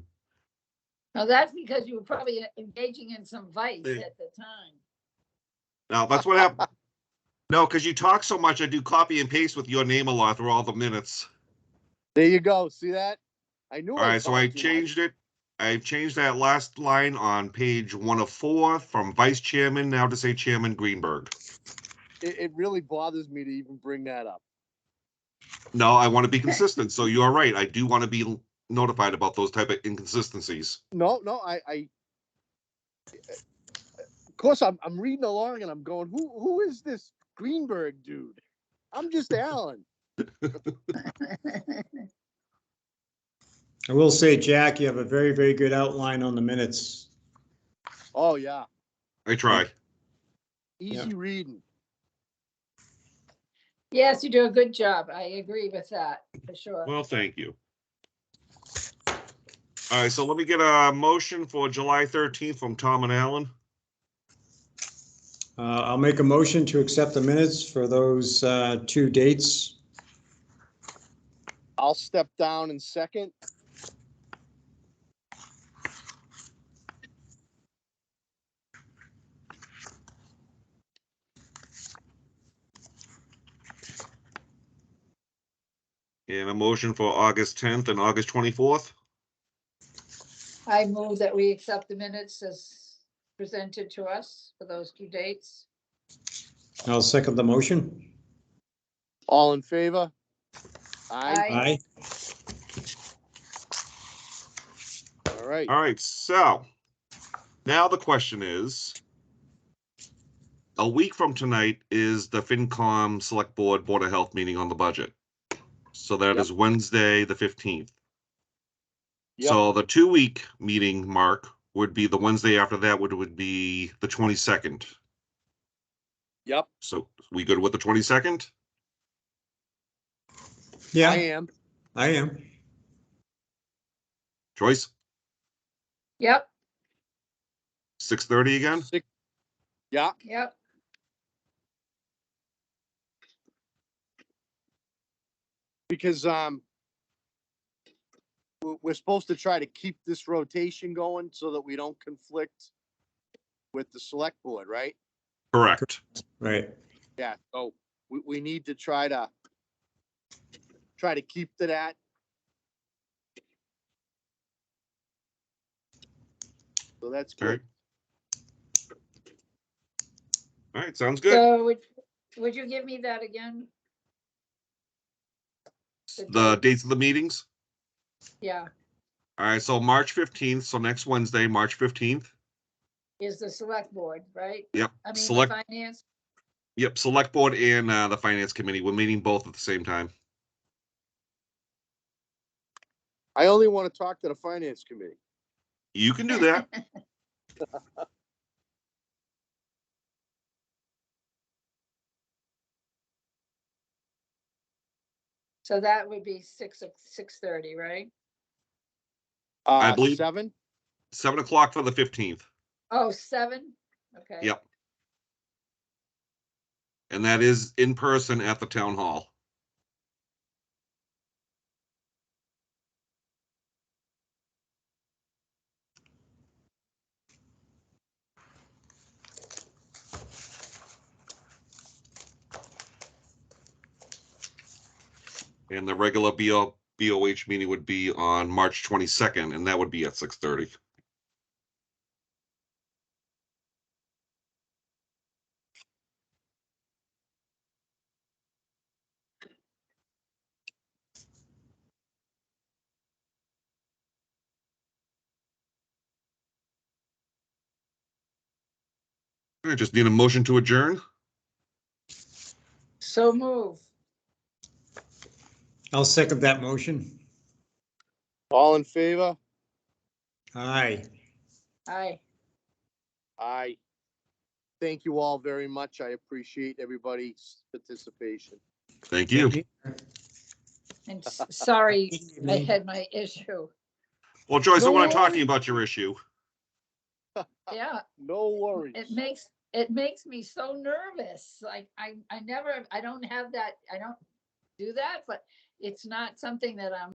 now that's because you were probably engaging in some vice Yeah. at the time. Now, that's what happened. No, because you talk so much, I do copy and paste with your name a lot through all the minutes. There you go. See that? I knew All right, so I talked too much. changed it. I changed that last line on page 1 of 4 from Vice Chairman now to say Chairman Greenberg. It really bothers me to even bring that up. No, I want to be consistent. So you're right. I do want to be notified about those type of inconsistencies. No, of course I'm reading along and I'm going, who is this Greenberg dude? I'm just Alan. I will say, Jack, you have a very, very good outline on the minutes. Oh yeah, I try. easy reading. Yes, you do a good job. I agree with that, for sure. Well, thank you. All right, so let me get a motion for July 13th from Tom and Alan. I'll make a motion to accept the minutes for those 2 dates. I'll step down in second. And a motion for August 10th and August 24th. I move that we accept the minutes as presented to us for those 2 dates. I'll second the motion. All in favor? Aye. Aye. All right. All right, so now the question is, a week from tonight is the FinCom Select Board Board of Health meeting on the budget. So that is Wednesday, the 15th. Yep. So the 2-week meeting mark would be the Wednesday after that, which would be the 22nd. Yep, So we good with the 22nd? Yeah, I am. I am. Joyce, Yep, 6:30 again? Yeah, yep. because we're supposed to try to keep this rotation going so that we don't conflict with the select board, right? Correct. Right. Yeah, so we need to try to keep to that. So that's All right. good. All right, sounds good. So would you give me that again? The dates of the meetings? Yeah, All right, so March 15th, so next Wednesday, March 15th. is the select board, right? Yep. I mean, the Select, finance. yep, Select Board and the Finance Committee. We're meeting both at the same time. I only want to talk to the finance committee. You can do that. So that would be 6:30, right? I believe 7? 7 o'clock for the 15th. Oh, 7? Okay. Yep. And that is in person at the town hall. And the regular BOH meeting would be on March 22nd, and that would be at 6:30. I just need a motion to adjourn. So move. I'll second that motion. All in favor? Aye. Aye. Aye. Thank you all very much. I appreciate everybody's participation. Thank you. I'm sorry I Evening. had my issue. Well, Joyce, I want to talk to No. you about your issue. Yeah, No worries. it makes me so nervous. Like I don't have that, I don't do that, but it's not something that I'm